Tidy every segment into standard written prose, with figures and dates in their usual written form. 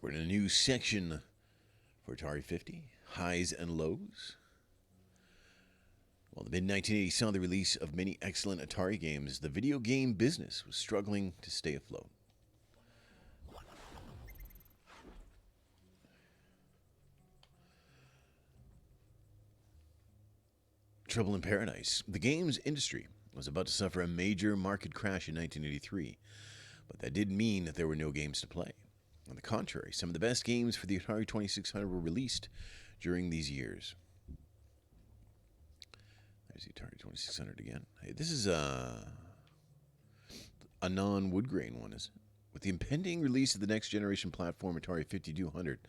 We're in a new section for Atari 50, highs and lows. While the mid-1980s saw the release of many excellent Atari games, the video game business was struggling to stay afloat. Trouble in Paradise. The games industry was about to suffer a major market crash in 1983, but that didn't mean that there were no games to play. On the contrary, some of the best games for the Atari 2600 were released during these years. There's the Atari 2600 again. Hey, this is a non-wood grain one, is it? With the impending release of the next generation platform Atari 5200,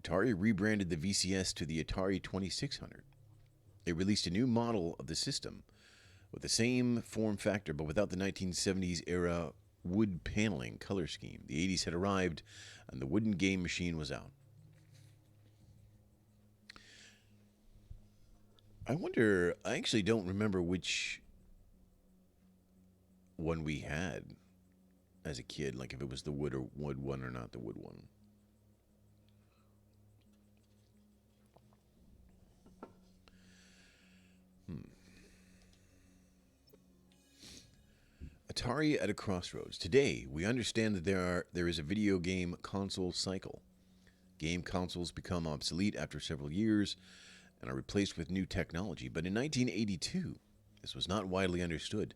Atari rebranded the VCS to the Atari 2600. It released a new model of the system with the same form factor but without the 1970s era wood paneling color scheme. The 80s had arrived and the wooden game machine was out. I wonder, I actually don't remember which one we had as a kid, like if it was the wood one or not the wood one. Atari at a crossroads. Today, we understand that there is a video game console cycle. Game consoles become obsolete after several years and are replaced with new technology. But in 1982, this was not widely understood.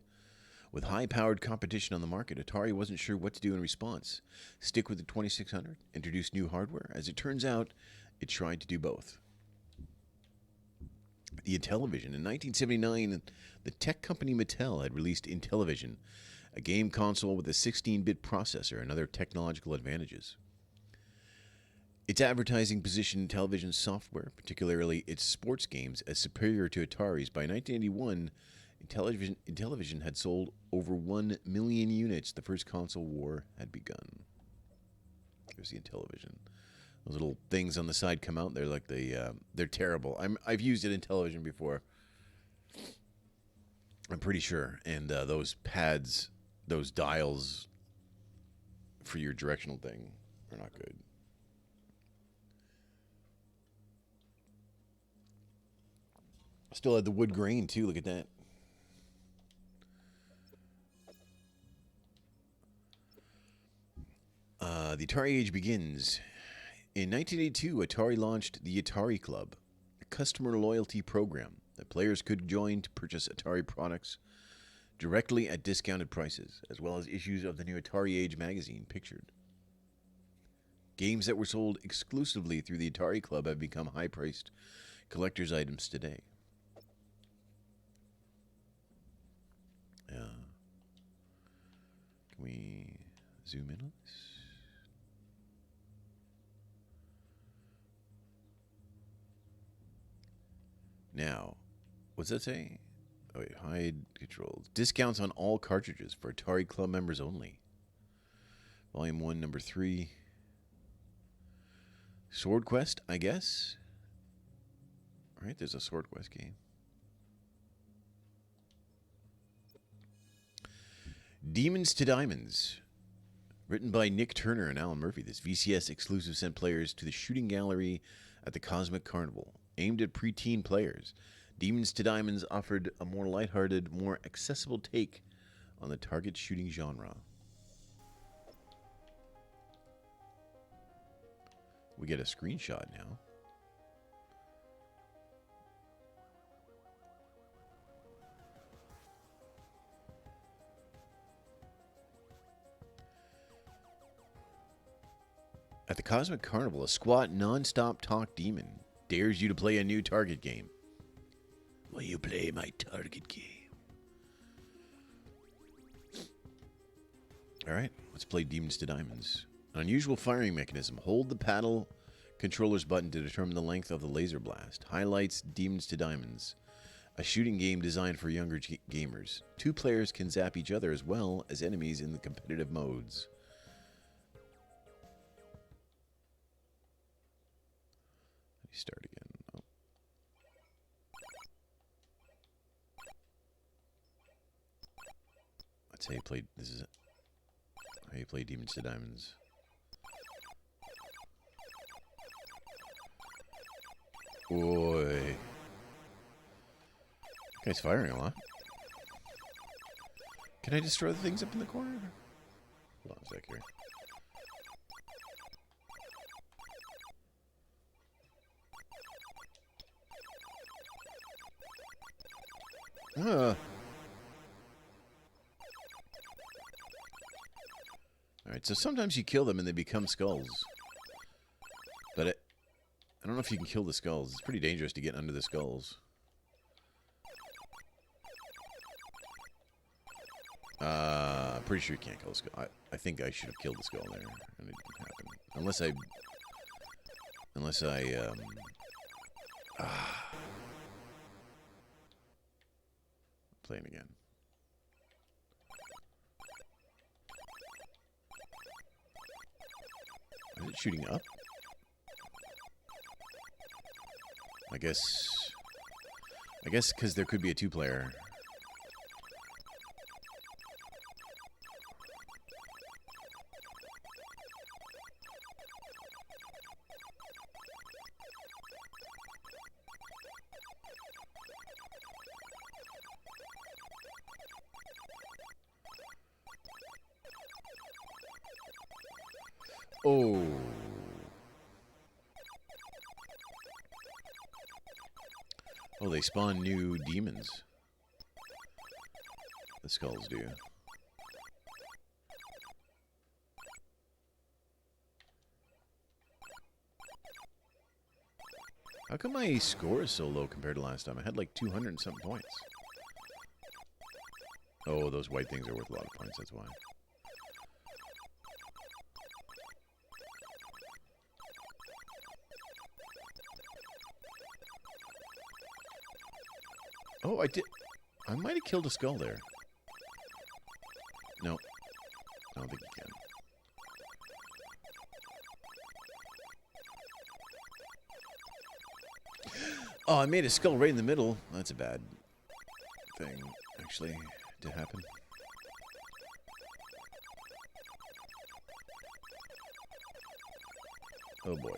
With high-powered competition on the market, Atari wasn't sure what to do in response. Stick with the 2600, introduce new hardware. As it turns out, it tried to do both. The Intellivision. In 1979, the tech company Mattel had released Intellivision, a game console with a 16-bit processor and other technological advantages. Its advertising positioned television software, particularly its sports games, as superior to Atari's. By 1981, Intellivision had sold over 1 million units. The first console war had begun. There's the Intellivision. Those little things on the side come out. They're like they're terrible. I've used it in television before. I'm pretty sure. And those pads, those dials for your directional thing are not good. Still had the wood grain too. Look at that. The Atari age begins. In 1982, Atari launched the Atari Club, a customer loyalty program that players could join to purchase Atari products directly at discounted prices, as well as issues of the new Atari Age magazine pictured. Games that were sold exclusively through the Atari Club have become high-priced collector's items today. Can we zoom in on this? Now, what's that say? Oh, wait, hide controls. Discounts on all cartridges for Atari Club members only. Volume 1, number 3. Sword Quest, I guess? Alright, there's a Sword Quest game. Demons to Diamonds. Written by Nick Turner and Alan Murphy, this VCS exclusive sent players to the shooting gallery at the Cosmic Carnival. Aimed at preteen players, Demons to Diamonds offered a more lighthearted, more accessible take on the target shooting genre. We get a screenshot now. At the Cosmic Carnival, a squat, non-stop talk demon dares you to play a new target game. Will you play my target game? Alright, let's play Demons to Diamonds. An unusual firing mechanism. Hold the paddle controller's button to determine the length of the laser blast. Highlights Demons to Diamonds, a shooting game designed for younger gamers. Two players can zap each other as well as enemies in the competitive modes. Let me start again. Oh. That's how you play. This is how you play Demons to Diamonds. Boy. Guy's firing a lot. Can I destroy the things up in the corner? Hold on a sec here. Alright, so sometimes you kill them and they become skulls. But I don't know if you can kill the skulls. It's pretty dangerous to get under the skulls. Pretty sure you can't kill the skull. I think I should have killed the skull there, and it didn't happen. Playing again. Is it shooting up? I guess because there could be a two-player. Oh. Oh, they spawn new demons. The skulls do. How come my score is so low compared to last time? I had like 200 and something points. Oh, those white things are worth a lot of points, that's why. Oh, I did. I might have killed a skull there. No. I don't think you can. Oh, I made a skull right in the middle. That's a bad thing, actually, to happen. Oh, boy.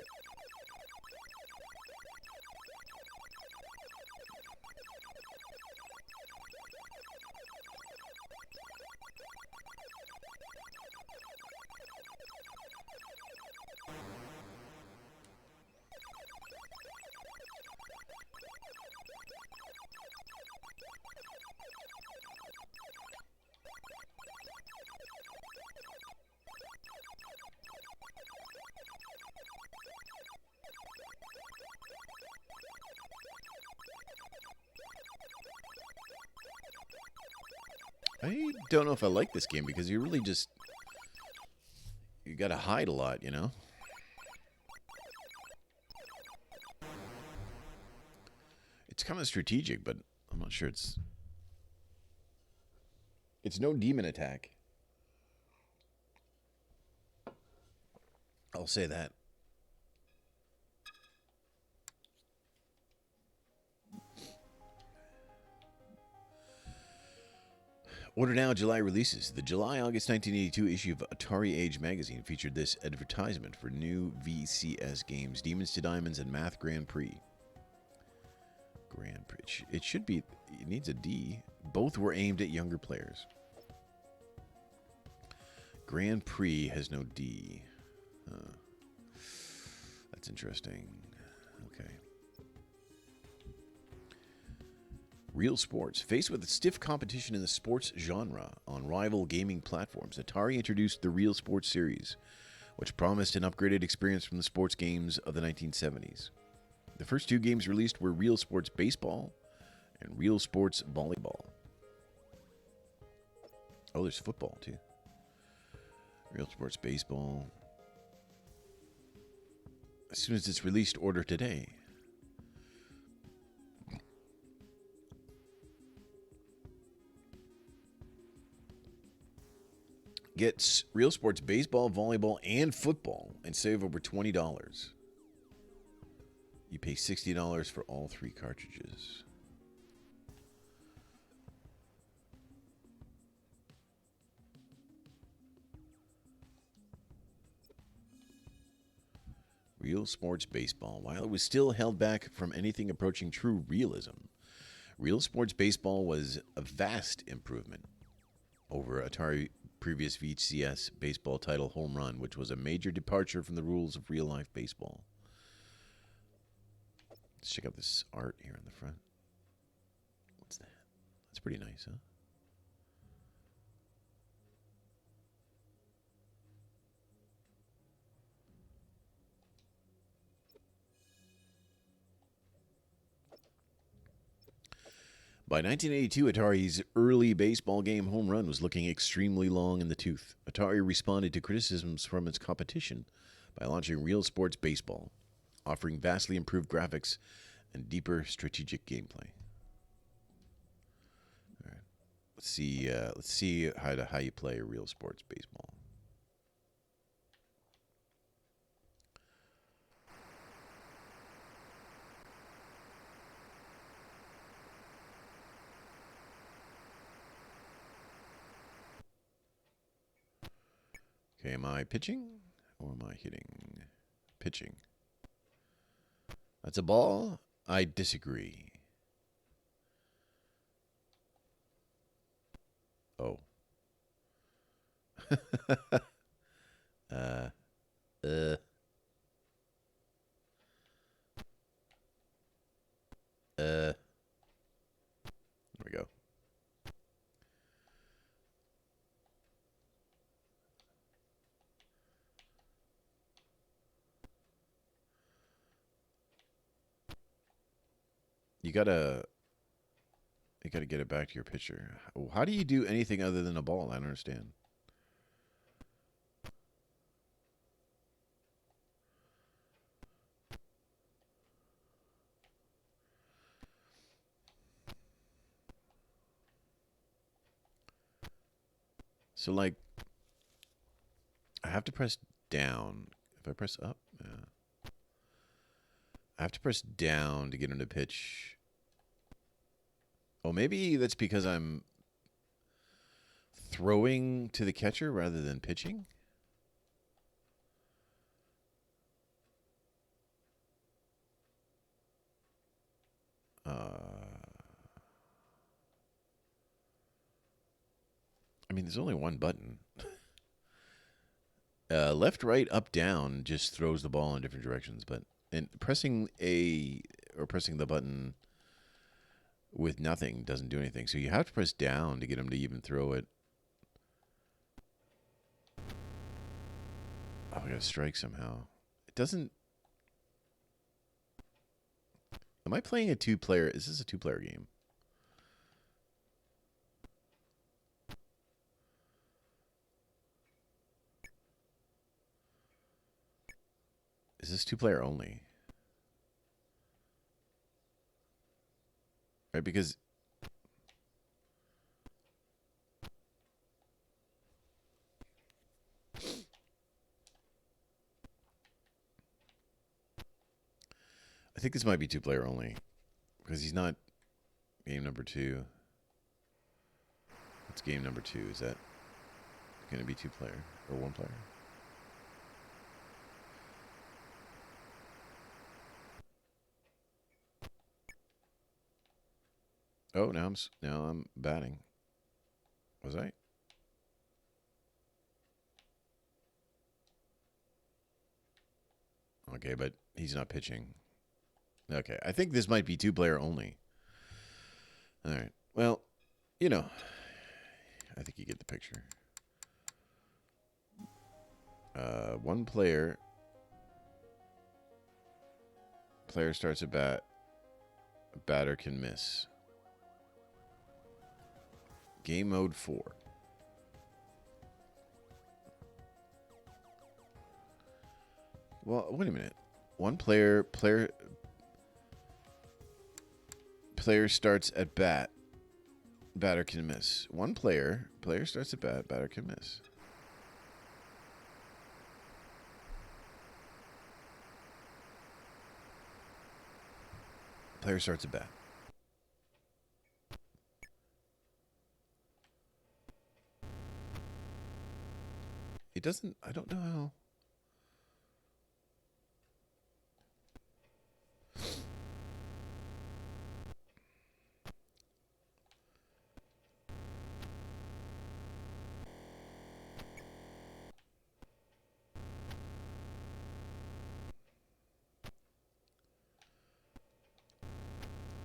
I don't know if I like this game because you really just... You gotta hide a lot, you know? It's kind of strategic, but I'm not sure it's... It's no demon attack. I'll say that. Order now July releases. The July-August 1982 issue of Atari Age magazine featured this advertisement for new VCS games, Demons to Diamonds and Math Grand Prix. Grand Prix. It should be... It needs a D. Both were aimed at younger players. Grand Prix has no D. That's interesting. Okay. Real Sports. Faced with stiff competition in the sports genre on rival gaming platforms, Atari introduced the Real Sports series, which promised an upgraded experience from the sports games of the 1970s. The first two games released were Real Sports Baseball and Real Sports Volleyball. Oh, there's football, too. Real Sports Baseball. As soon as it's released, order today. Get Real Sports Baseball, Volleyball, and Football and save over $20. You pay $60 for all three cartridges. Real sports baseball. While it was still held back from anything approaching true realism, real sports baseball was a vast improvement over Atari previous VCS baseball title Home Run, which was a major departure from the rules of real life baseball. Let's check out this art here in the front. What's that? That's pretty nice, huh? By 1982, Atari's early baseball game Home Run was looking extremely long in the tooth. Atari responded to criticisms from its competition by launching Real Sports Baseball, offering vastly improved graphics and deeper strategic gameplay. All right, let's see how you play Real Sports Baseball. Okay, am I pitching or am I hitting? Pitching. That's a ball? I disagree. Oh. uh. There we go. You gotta get it back to your pitcher. How do you do anything other than a ball? I don't understand. So, like, I have to press down. If I press up, yeah. I have to press down to get him to pitch. Oh, maybe that's because I'm throwing to the catcher rather than pitching? I mean, there's only one button. Left, right, up, down just throws the ball in different directions, but pressing A or pressing the button with nothing doesn't do anything. So you have to press down to get him to even throw it. Oh, I got to strike somehow. It doesn't. Am I playing a two-player? Is this a two-player game? Is this two-player only? Right, because I think this might be two-player only because he's not game number 2. What's game number 2? Is that going to be two-player or one-player? Oh, now I'm batting. Was I? Okay, but he's not pitching. Okay, I think this might be two-player only. All right. Well, you know, I think you get the picture. One player. Player starts at bat. Batter can miss. Game mode 4. Well, wait a minute. One player starts at bat. Batter can miss. One player starts at bat. Batter can miss. Player starts at bat. It doesn't. I don't know how.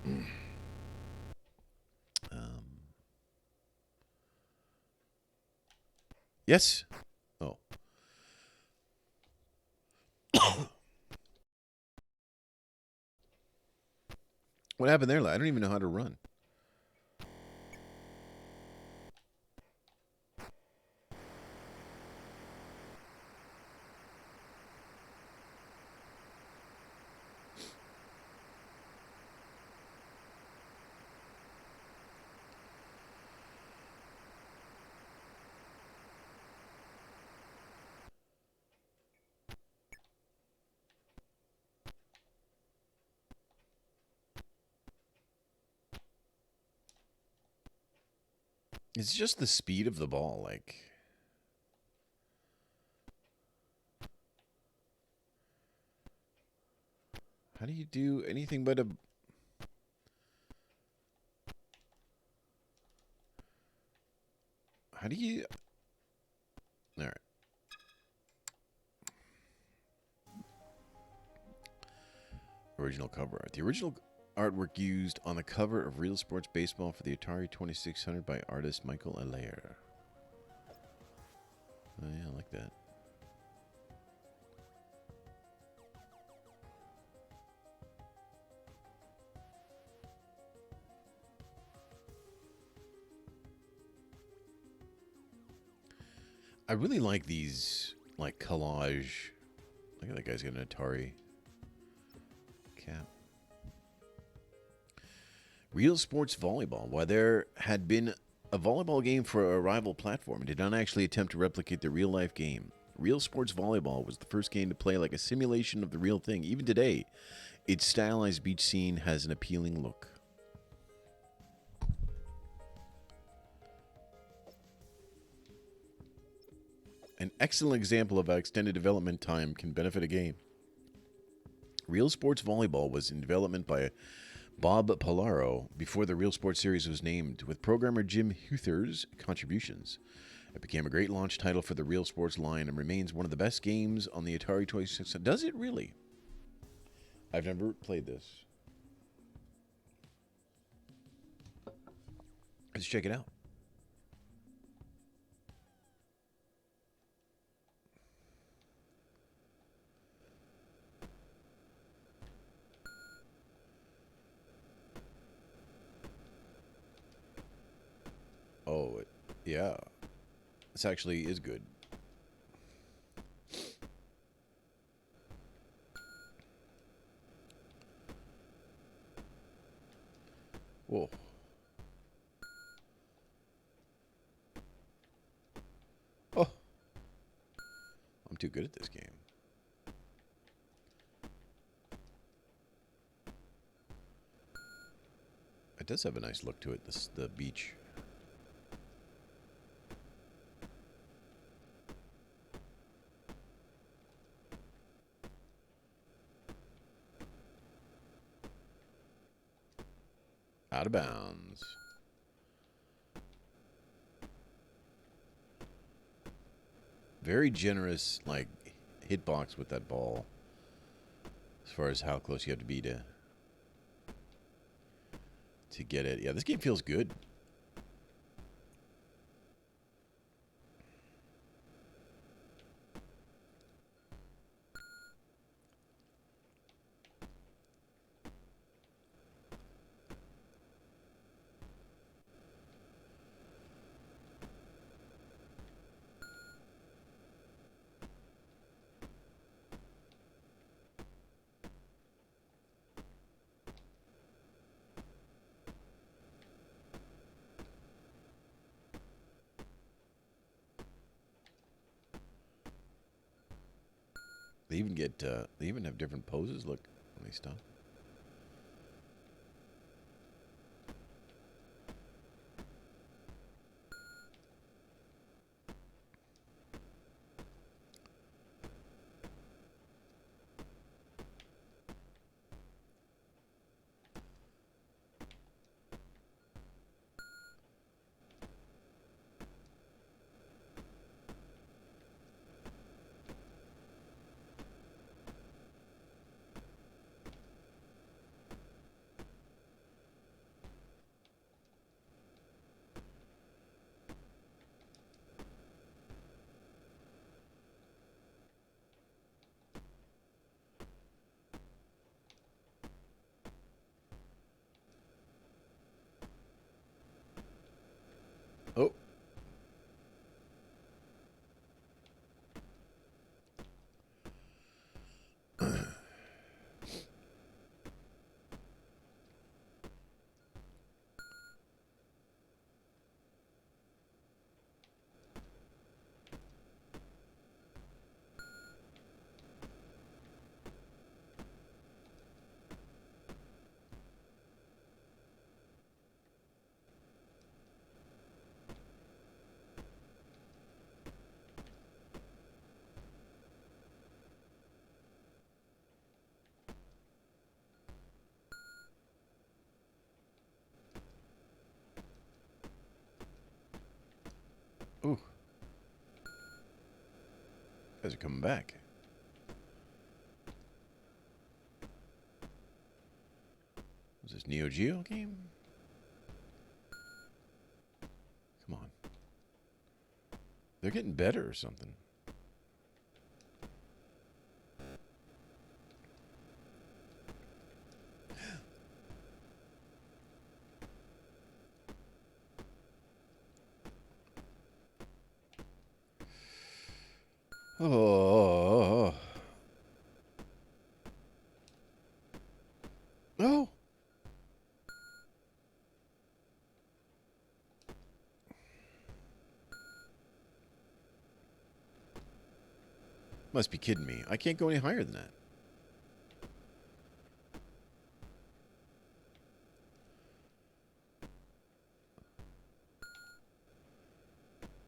Um, yes. Oh. What happened there? I don't even know how to run. It's just the speed of the ball. Like, how do you do anything but a. How do you. All right. Original cover art. The original artwork used on the cover of Real Sports Baseball for the Atari 2600 by artist Michael Allaire. Oh, yeah, I like that. I really like these, like, collage. Look at that guy's got an Atari cap. Real Sports Volleyball. While there had been a volleyball game for a rival platform, it did not actually attempt to replicate the real-life game. Real Sports Volleyball was the first game to play like a simulation of the real thing. Even today, its stylized beach scene has an appealing look. An excellent example of how extended development time can benefit a game. Real Sports Volleyball was in development by Bob Polaro before the Real Sports series was named, with programmer Jim Huther's contributions. It became a great launch title for the Real Sports line and remains one of the best games on the Atari 2600. Does it really? I've never played this. Let's check it out. Oh, yeah. This actually is good. Whoa. Oh. I'm too good at this game. It does have a nice look to it, the beach. Out of bounds. Very generous, like, hitbox with that ball. As far as how close you have to be to get it. Yeah, this game feels good. They even get, they even have different poses. Look, when they stop. Ooh. Guys are coming back. Was this Neo Geo game? Come on. They're getting better or something. Oh. Oh. Must be kidding me. I can't go any higher than that.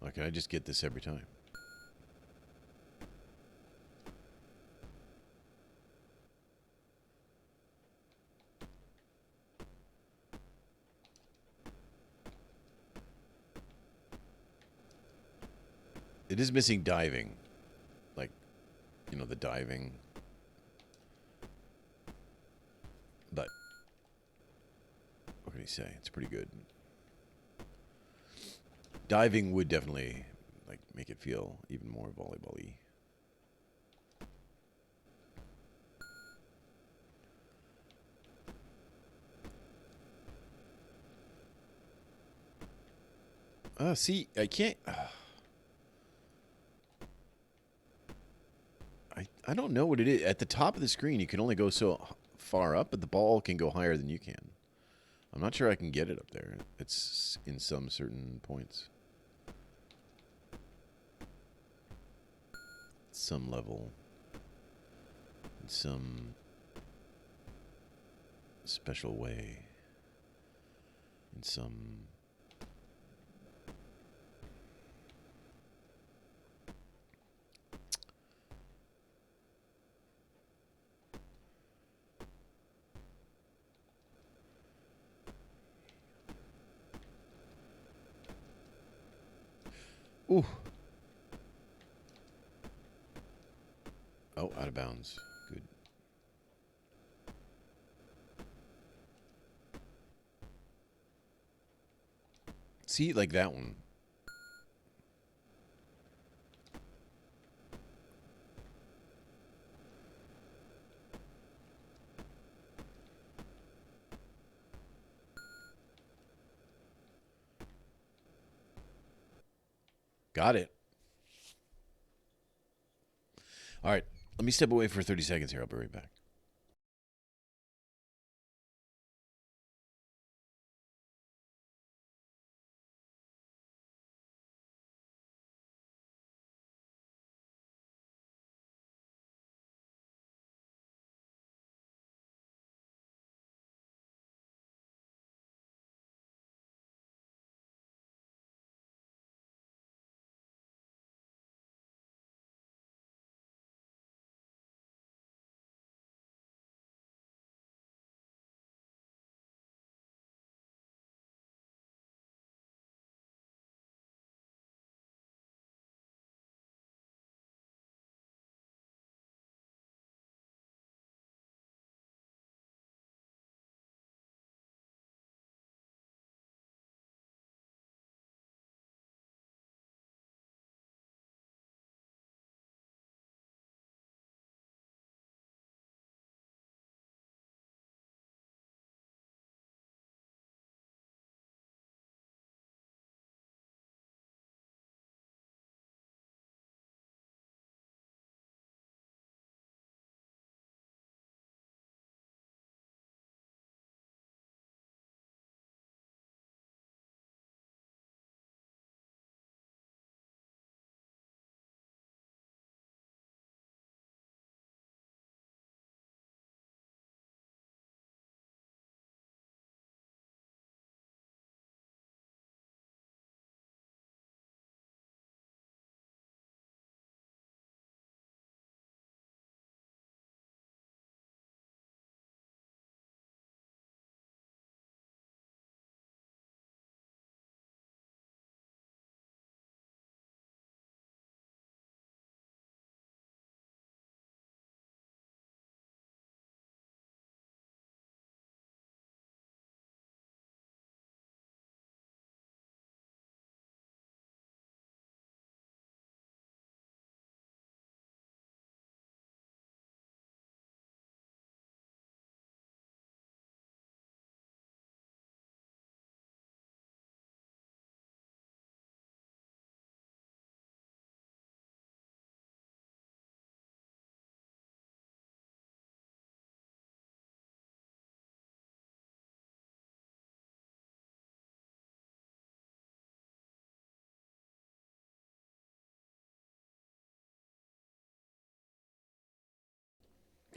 Why can I just get this every time? It is missing diving. Like, you know, the diving. But, what can you say? It's pretty good. Diving would definitely, like, make it feel even more volleyball-y. See, I can't... I don't know what it is. At the top of the screen, you can only go so far up, but the ball can go higher than you can. I'm not sure I can get it up there. It's in some certain points. Some level. In some special way. In some... Ooh. Oh, out of bounds. Good. See, like that one. Got it. All right. Let me step away for 30 seconds here. I'll be right back.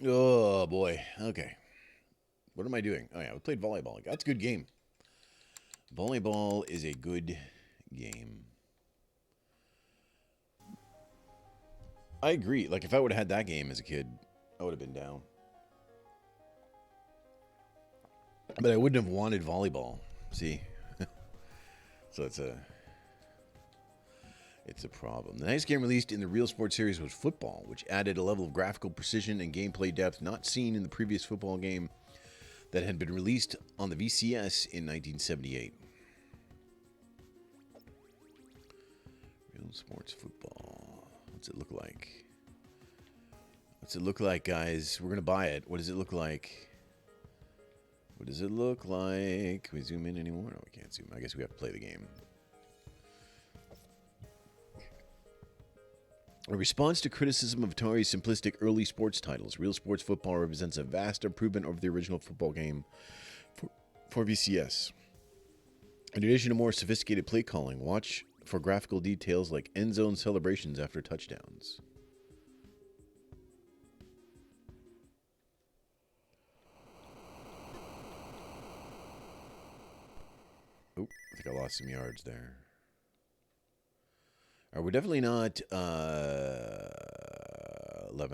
Oh, boy. Okay. What am I doing? Oh, yeah, we played volleyball. That's a good game. Volleyball is a good game. I agree. Like, if I would have had that game as a kid, I would have been down. But I wouldn't have wanted volleyball. See? So it's a problem. The next game released in the Real Sports series was football, which added a level of graphical precision and gameplay depth not seen in the previous football game that had been released on the VCS in 1978. Real Sports football. What's it look like? What's it look like, guys? We're going to buy it. What does it look like? What does it look like? Can we zoom in anymore? No, we can't zoom. I guess we have to play the game. A response to criticism of Atari's simplistic early sports titles, Real Sports Football represents a vast improvement over the original football game for VCS. In addition to more sophisticated play calling, watch for graphical details like end zone celebrations after touchdowns. Oh, I think I lost some yards there. All right, we're definitely not 11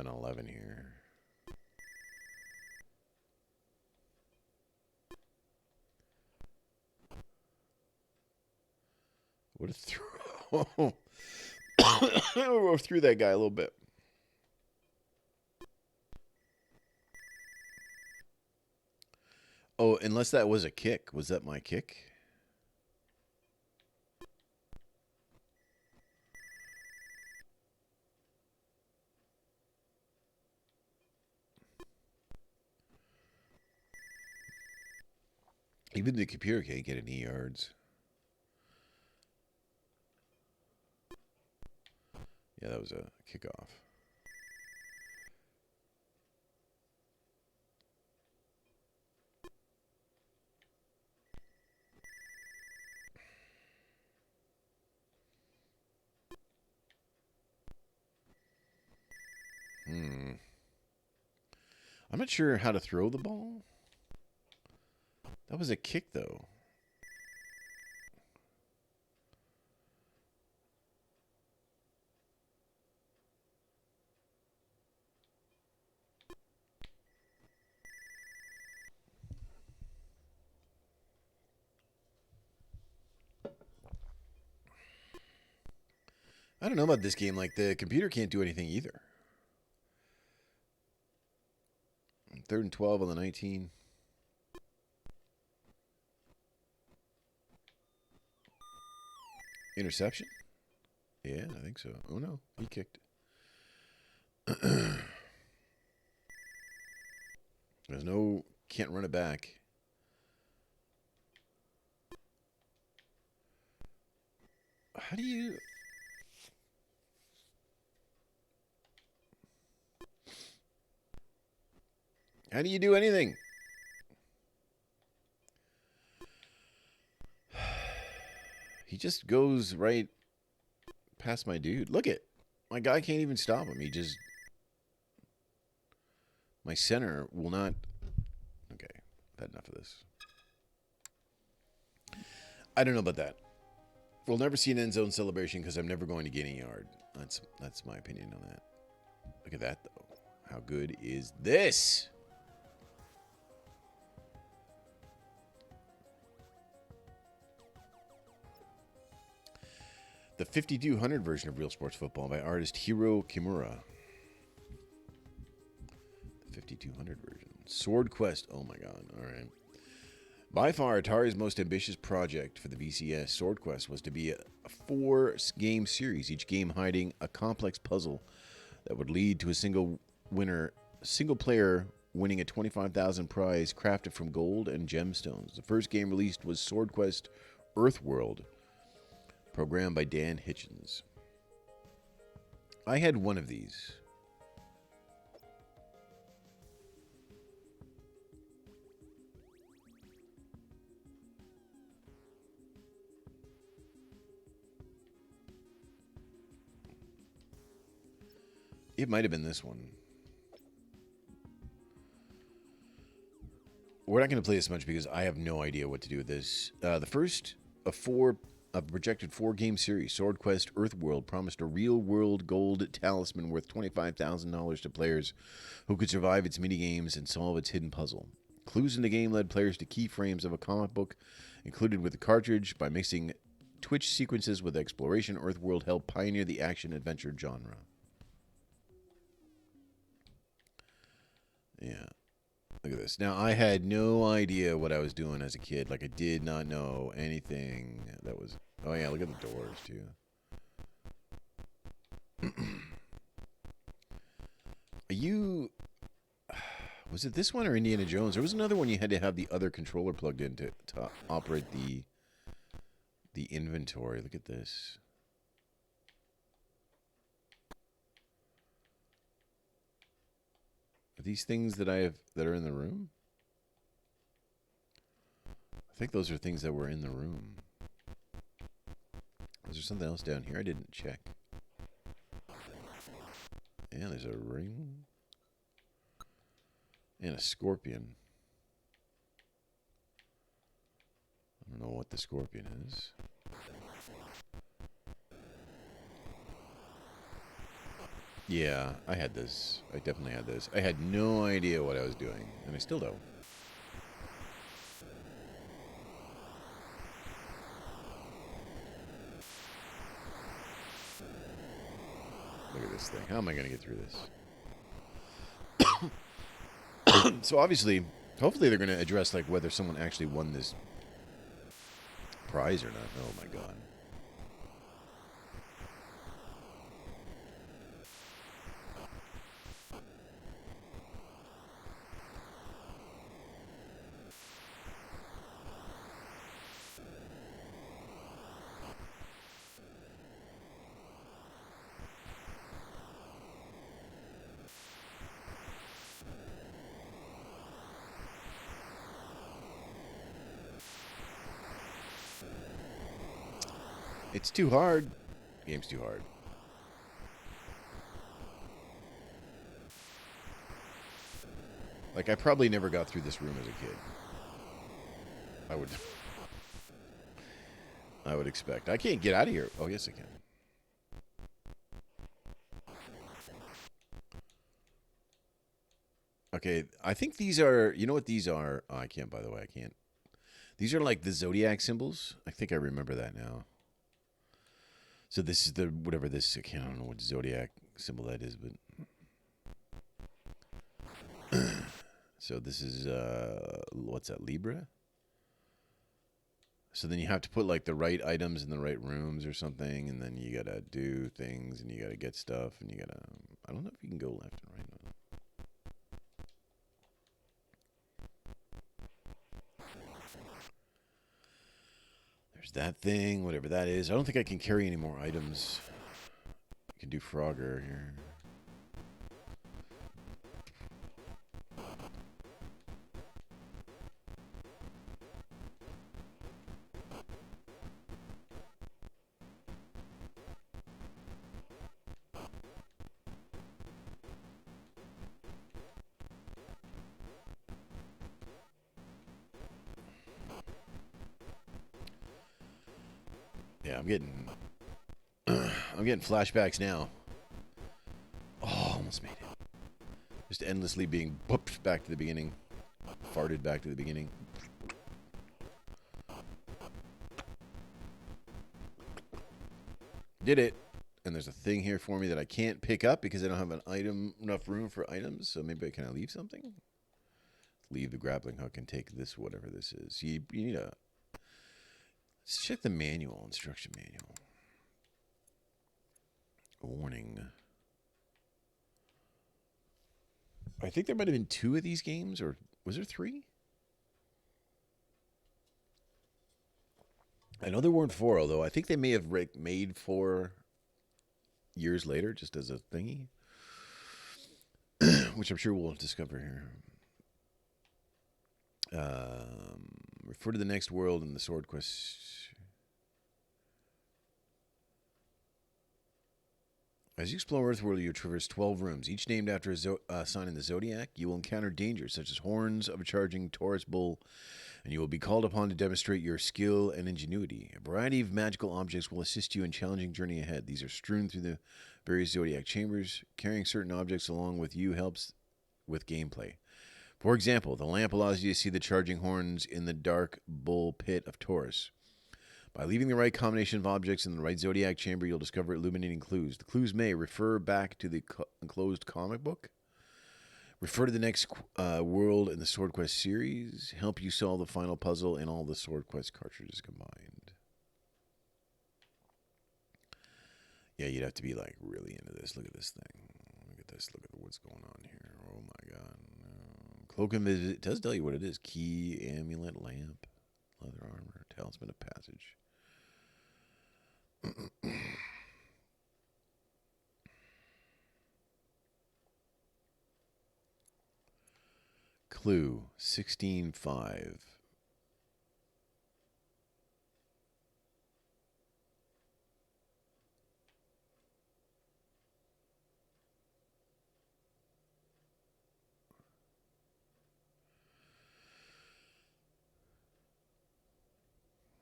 on 11 here. What a throw. We're through that guy a little bit. Oh, unless that was a kick. Was that my kick? Even the computer can't get any yards. Yeah, that was a kickoff. I'm not sure how to throw the ball. That was a kick, though. I don't know about this game. Like, the computer can't do anything either. 3rd and 12 on the 19. Interception? Yeah, I think so. Oh, no. He kicked. There's no... Can't run it back. How do you... How do you do anything? He just goes right past my dude. Look it. My guy can't even stop him. He just... My center will not... Okay. I've had enough of this. I don't know about that. We'll never see an end zone celebration because I'm never going to gain a yard. That's my opinion on that. Look at that, though. How good is this? The 5200 version of Real Sports Football by artist Hiro Kimura. The 5200 version. Sword Quest. Oh my god. All right. By far, Atari's most ambitious project for the VCS, Sword Quest, was to be a 4-game series, each game hiding a complex puzzle that would lead to a single player winning a 25,000 prize crafted from gold and gemstones. The first game released was Sword Quest Earthworld, programmed by Dan Hitchens. I had one of these. It might have been this one. we're not going to play this much because I have no idea what to do with this. The first of a projected 4-game series, Sword Quest Earthworld, promised a real-world gold talisman worth $25,000 to players who could survive its minigames and solve its hidden puzzle. Clues in the game led players to keyframes of a comic book included with the cartridge. By mixing Twitch sequences with exploration, Earthworld helped pioneer the action-adventure genre. Yeah. Look at this. Now, I had no idea what I was doing as a kid. Like, I did not know anything that was... Oh, yeah, look at the doors, too. Was it this one or Indiana Jones? There was another one you had to have the other controller plugged in to operate the inventory. Look at this. Are these things that that are in the room? I think those are things that were in the room. Was there something else down here? I didn't check. Yeah, there's a ring. And a scorpion. I don't know what the scorpion is. Yeah, I had this. I definitely had this. I had no idea what I was doing, and I still don't. Look at this thing. How am I going to get through this? So obviously, hopefully they're going to address like whether someone actually won this prize or not. Oh my god. It's too hard. The game's too hard. Like, I probably never got through this room as a kid. I would expect. I can't get out of here. Oh, yes, I can. Okay, I think these are... You know what these are? Oh, I can't, by the way. I can't. These are like the zodiac symbols. I think I remember that now. So this is the... Whatever this... I don't know what zodiac symbol that is, but... So this is... what's that? Libra? So then you have to put like the right items in the right rooms or something, and then you gotta do things, and you gotta get stuff, and you gotta... I don't know if you can go left and right. There's that thing, whatever that is. I don't think I can carry any more items. I can do Frogger here. Yeah, I'm getting flashbacks now. Oh, almost made it. Just endlessly being whooped back to the beginning. Farted back to the beginning. Did it. And there's a thing here for me that I can't pick up because I don't have enough room for items. So maybe can I leave something? Leave the grappling hook and take this, whatever this is. You need a... Let's check the manual, instruction manual. Warning. I think there might have been 2 of these games, or was there 3? I know there weren't 4, although I think they may have made 4 years later, just as a thingy. Which I'm sure we'll discover here. Refer to the next world in the Sword Quest. As you explore Earthworld, you traverse 12 rooms, each named after a sign in the zodiac. You will encounter dangers such as horns of a charging Taurus bull, and you will be called upon to demonstrate your skill and ingenuity. A variety of magical objects will assist you in challenging journey ahead. These are strewn through the various zodiac chambers. Carrying certain objects along with you helps with gameplay. For example, the lamp allows you to see the charging horns in the dark bull pit of Taurus. By leaving the right combination of objects in the right zodiac chamber, you'll discover illuminating clues. The clues may refer back to the enclosed comic book, refer to the next world in the Sword Quest series, help you solve the final puzzle in all the Sword Quest cartridges combined. Yeah, you'd have to be like really into this. Look at this thing. Look at this. Look at what's going on here. Oh my god. Cloak and visit. It does tell you what it is. Key, amulet, lamp, leather armor, talisman of passage. Clue 16.5.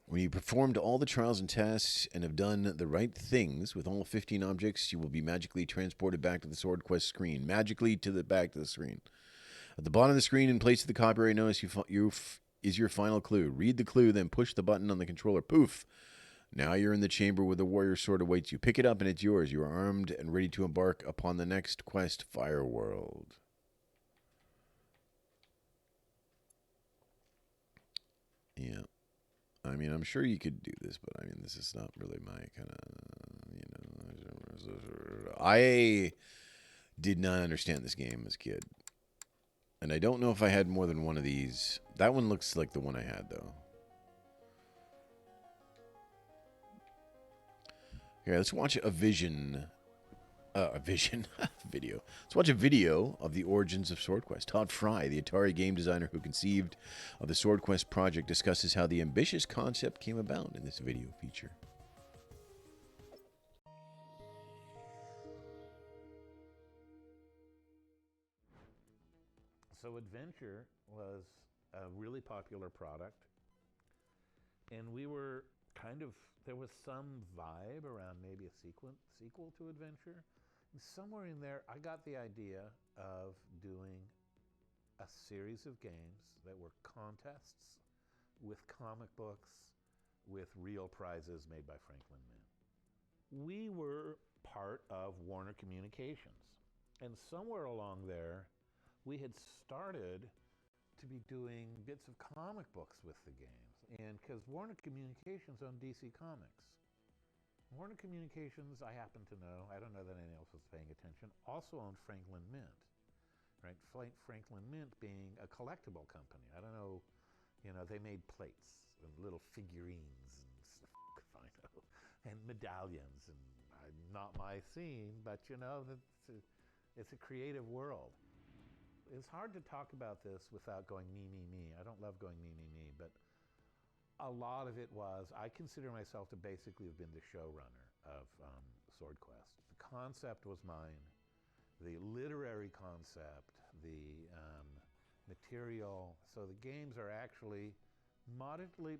When you performed all the trials and tests and have done the right things with all 15 objects, you will be magically transported back to the Sword Quest screen. Magically back to the screen. At the bottom of the screen, in place of the copyright notice, is your final clue. Read the clue, then push the button on the controller. Poof! Now you're in the chamber where the warrior sword awaits you. Pick it up and it's yours. You are armed and ready to embark upon the next quest, Fire World. Yeah. I mean, I'm sure you could do this, but I mean, this is not really my kind of, I did not understand this game as a kid. And I don't know if I had more than one of these. That one looks like the one I had, though. Okay, let's watch a video. Let's watch a video of the origins of Sword Quest. Todd Fry, the Atari game designer who conceived of the Sword Quest project, discusses how the ambitious concept came about in this video feature. So Adventure was a really popular product, and we were there was some vibe around maybe a sequel to Adventure. And somewhere in there, I got the idea of doing a series of games that were contests with comic books with real prizes made by Franklin Mint. We were part of Warner Communications, and somewhere along there, we had started to be doing bits of comic books with the games. And because Warner Communications owned DC Comics. Warner Communications, I happen to know, I don't know that anyone else was paying attention, also owned Franklin Mint. Right? Franklin Mint being a collectible company. I don't know, they made plates and little figurines and stuff, I know, and medallions. And not my scene, but it's a creative world. It's hard to talk about this without going me, me, me. I don't love going me, me, me, but a lot of it was, I consider myself to basically have been the showrunner of Sword Quest. The concept was mine. The literary concept, the material. So the games are actually moderately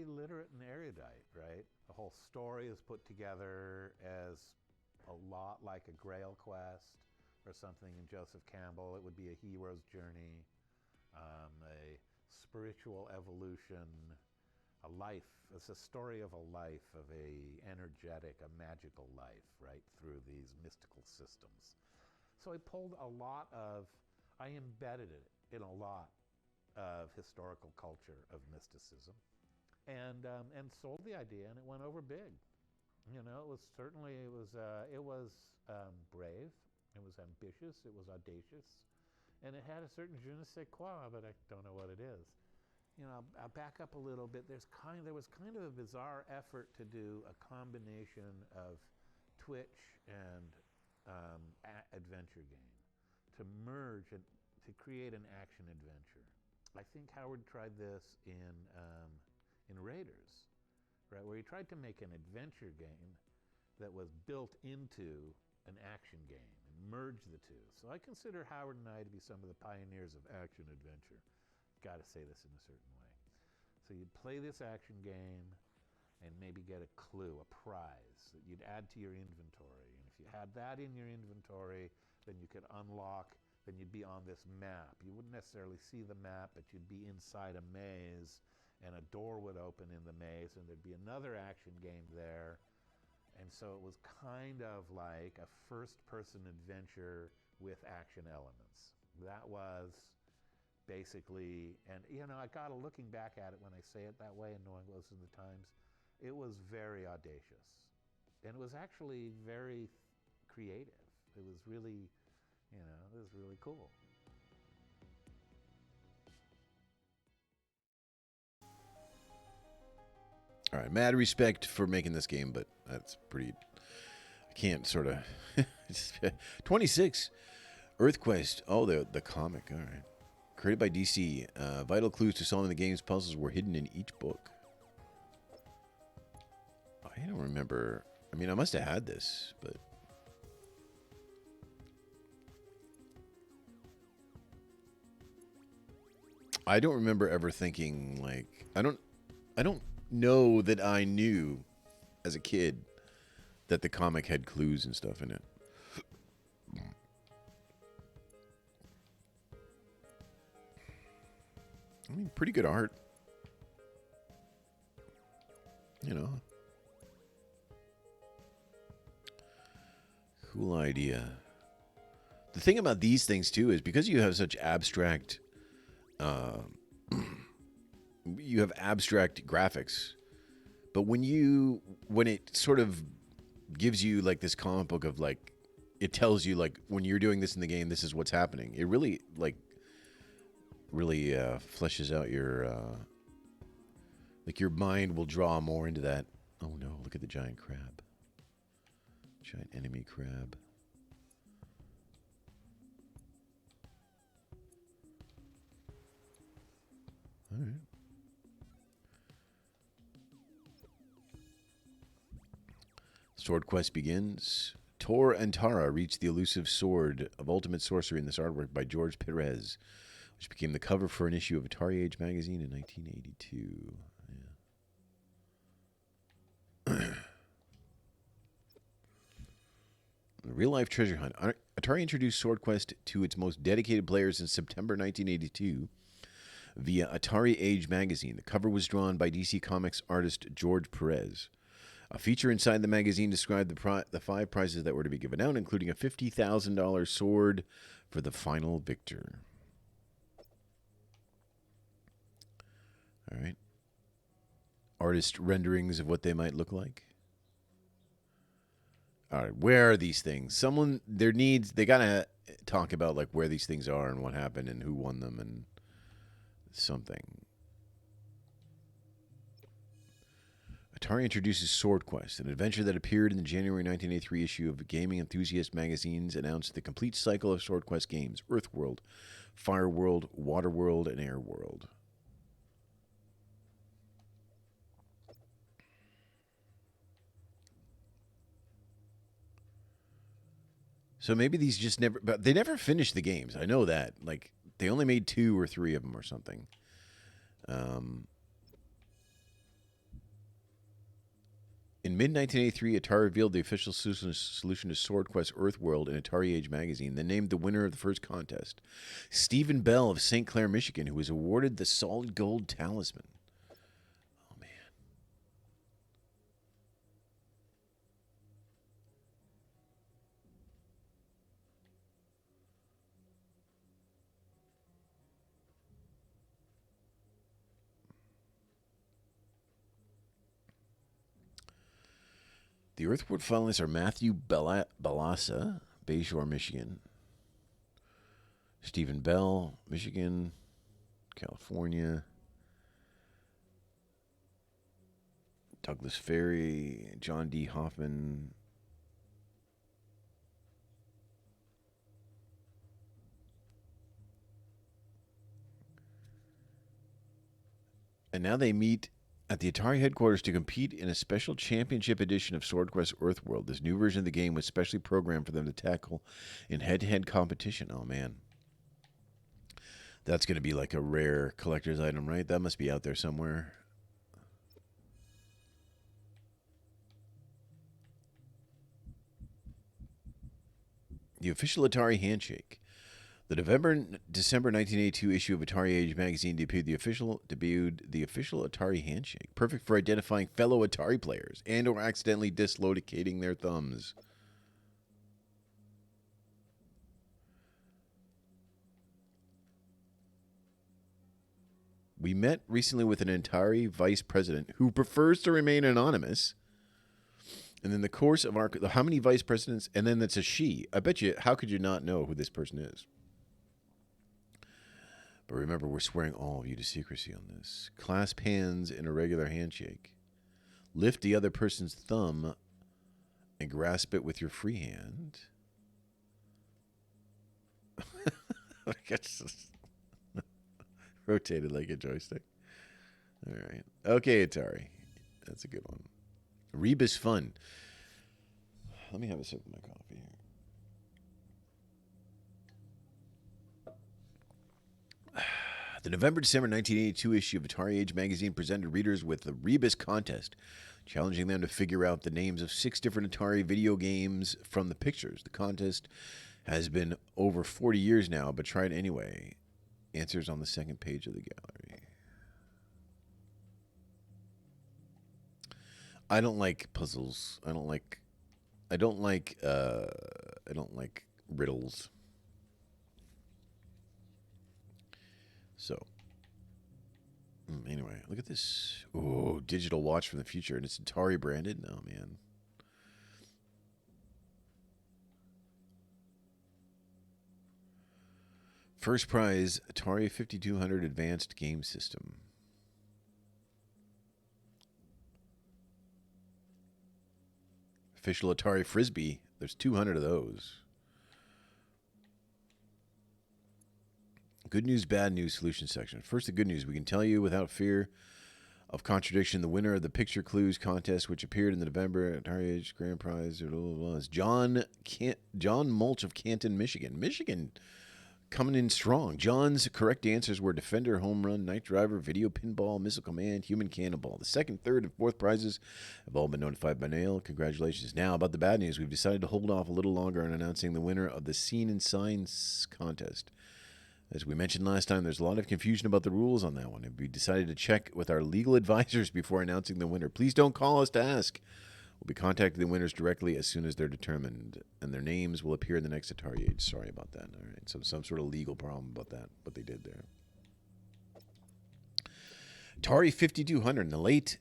literate and erudite, right? The whole story is put together as a lot like a Grail quest or something in Joseph Campbell. It would be a hero's journey, a spiritual evolution, a life. It's a story of a life, of a energetic, a magical life, right, through these mystical systems. So I embedded it in a lot of historical culture of mysticism, and sold the idea, and it went over big. It was brave. It was ambitious, it was audacious, and it had a certain je ne sais quoi, but I don't know what it is. I'll back up a little bit. There was kind of a bizarre effort to do a combination of Twitch and adventure game, to merge and to create an action adventure. I think Howard tried this in Raiders, right, where he tried to make an adventure game that was built into an action game and merge the two. So I consider Howard and I to be some of the pioneers of action adventure. Got to say this in a certain way. So you'd play this action game and maybe get a clue, a prize that you'd add to your inventory. And if you had that in your inventory, then you could unlock, then you'd be on this map. You wouldn't necessarily see the map, but you'd be inside a maze, and a door would open in the maze, and there'd be another action game there. And so it was kind of like a first-person adventure with action elements. That was basically, and I got looking back at it when I say it that way and knowing what was in the times, it was very audacious. And it was actually very creative. It was really, it was really cool. All right, mad respect for making this game, but that's pretty. I can't sort of. 26, EarthQuest. Oh, the comic. All right, created by DC. Vital clues to solving the game's puzzles were hidden in each book. I don't remember. I mean, I must have had this, but. I don't remember ever thinking like I don't know that I knew as a kid that the comic had clues and stuff in it. I mean, pretty good art. Cool idea. The thing about these things too is because you have such abstract you have abstract graphics, but when it sort of gives you like this comic book of like, it tells you like when you're doing this in the game, this is what's happening. It really fleshes out your mind will draw more into that. Oh no, look at the giant crab. Giant enemy crab. All right. Sword quest begins. Tor and Tara reach the elusive sword of ultimate sorcery in this artwork by George Perez, which became the cover for an issue of Atari Age magazine in 1982. Yeah. Real-life treasure hunt. Atari introduced Sword Quest to its most dedicated players in September 1982 via Atari Age magazine. The cover was drawn by DC Comics artist George Perez. A feature inside the magazine described the 5 prizes that were to be given out, including a $50,000 sword for the final victor. All right. Artist renderings of what they might look like. All right, where are these things? They gotta talk about like where these things are and what happened and who won them and something. Atari introduces Sword Quest, an adventure that appeared in the January 1983 issue of Gaming Enthusiast magazines, announced the complete cycle of Sword Quest games: Earth World, Fire World, Water World, and Air World. So maybe these just never, but they never finished the games. I know that. Like, they only made 2 or 3 of them or something. In mid-1983, Atari revealed the official solution to Sword Quest Earthworld in Atari Age magazine, then named the winner of the first contest, Stephen Bell of St. Clair, Michigan, who was awarded the Solid Gold Talisman. Oh, man. The Earthworld finalists are Matthew Balassa, Bayshore, Michigan. Stephen Bell, Michigan, California. Douglas Ferry, John D. Hoffman. And now they meet at the Atari headquarters to compete in a special championship edition of Sword Quest Earthworld. This new version of the game was specially programmed for them to tackle in head-to-head competition. Oh, man. That's going to be like a rare collector's item, right? That must be out there somewhere. The official Atari handshake. The December 1982 issue of Atari Age magazine debuted the official Atari handshake, perfect for identifying fellow Atari players and or accidentally dislocating their thumbs. We met recently with an Atari vice president who prefers to remain anonymous. And in the course of how many vice presidents, and then that's a she. I bet you, how could you not know who this person is? But remember, we're swearing all of you to secrecy on this. Clasp hands in a regular handshake. Lift the other person's thumb and grasp it with your free hand. Rotated like a joystick. All right. Okay, Atari. That's a good one. Rebus Fun. Let me have a sip of my coffee here. The November-December 1982 issue of Atari Age magazine presented readers with the Rebus contest, challenging them to figure out the names of 6 different Atari video games from the pictures. The contest has been over 40 years now, but try it anyway. Answers on the second page of the gallery. I don't like puzzles. I don't like riddles. So, anyway, look at this. Oh, digital watch from the future. And it's Atari branded? No, man. First prize, Atari 5200 Advanced Game System. Official Atari Frisbee. There's 200 of those. Good news, bad news solution section. First, the good news. We can tell you without fear of contradiction the winner of the Picture Clues contest, which appeared in the November Atari Age Grand Prize, is John Mulch of Canton, Michigan. Michigan coming in strong. John's correct answers were Defender, Home Run, Night Driver, Video Pinball, Missile Command, Human Cannonball. The second, third, and fourth prizes have all been notified by mail. Congratulations. Now, about the bad news. We've decided to hold off a little longer on announcing the winner of the Scene and Signs contest. As we mentioned last time, there's a lot of confusion about the rules on that one. We decided to check with our legal advisors before announcing the winner. Please don't call us to ask. We'll be contacting the winners directly as soon as they're determined, and their names will appear in the next Atari Age. Sorry about that. All right, so some sort of legal problem about that, what they did there. Atari 5200 in the late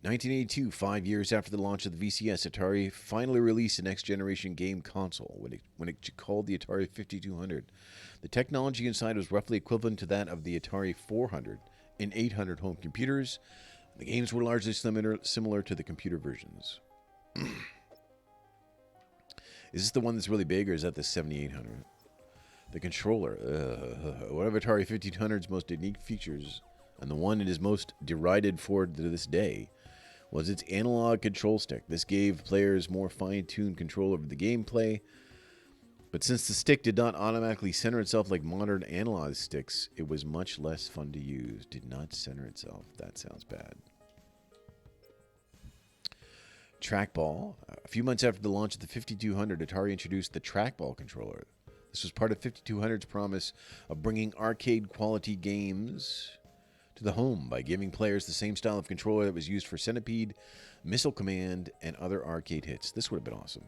1982, 5 years after the launch of the VCS, Atari finally released a next-generation game console when it called the Atari 5200. The technology inside was roughly equivalent to that of the Atari 400 and 800 home computers. The games were largely similar to the computer versions. Is this the one that's really big, or is that the 7800? The controller. One of Atari 5200's most unique features, and the one it is most derided for to this day, was its analog control stick. This gave players more fine-tuned control over the gameplay, but since the stick did not automatically center itself like modern analog sticks, it was much less fun to use. Did not center itself. That sounds bad. Trackball. A few months after the launch of the 5200, Atari introduced the trackball controller. This was part of 5200's promise of bringing arcade-quality games to the home by giving players the same style of controller that was used for Centipede, Missile Command, and other arcade hits. This would have been awesome.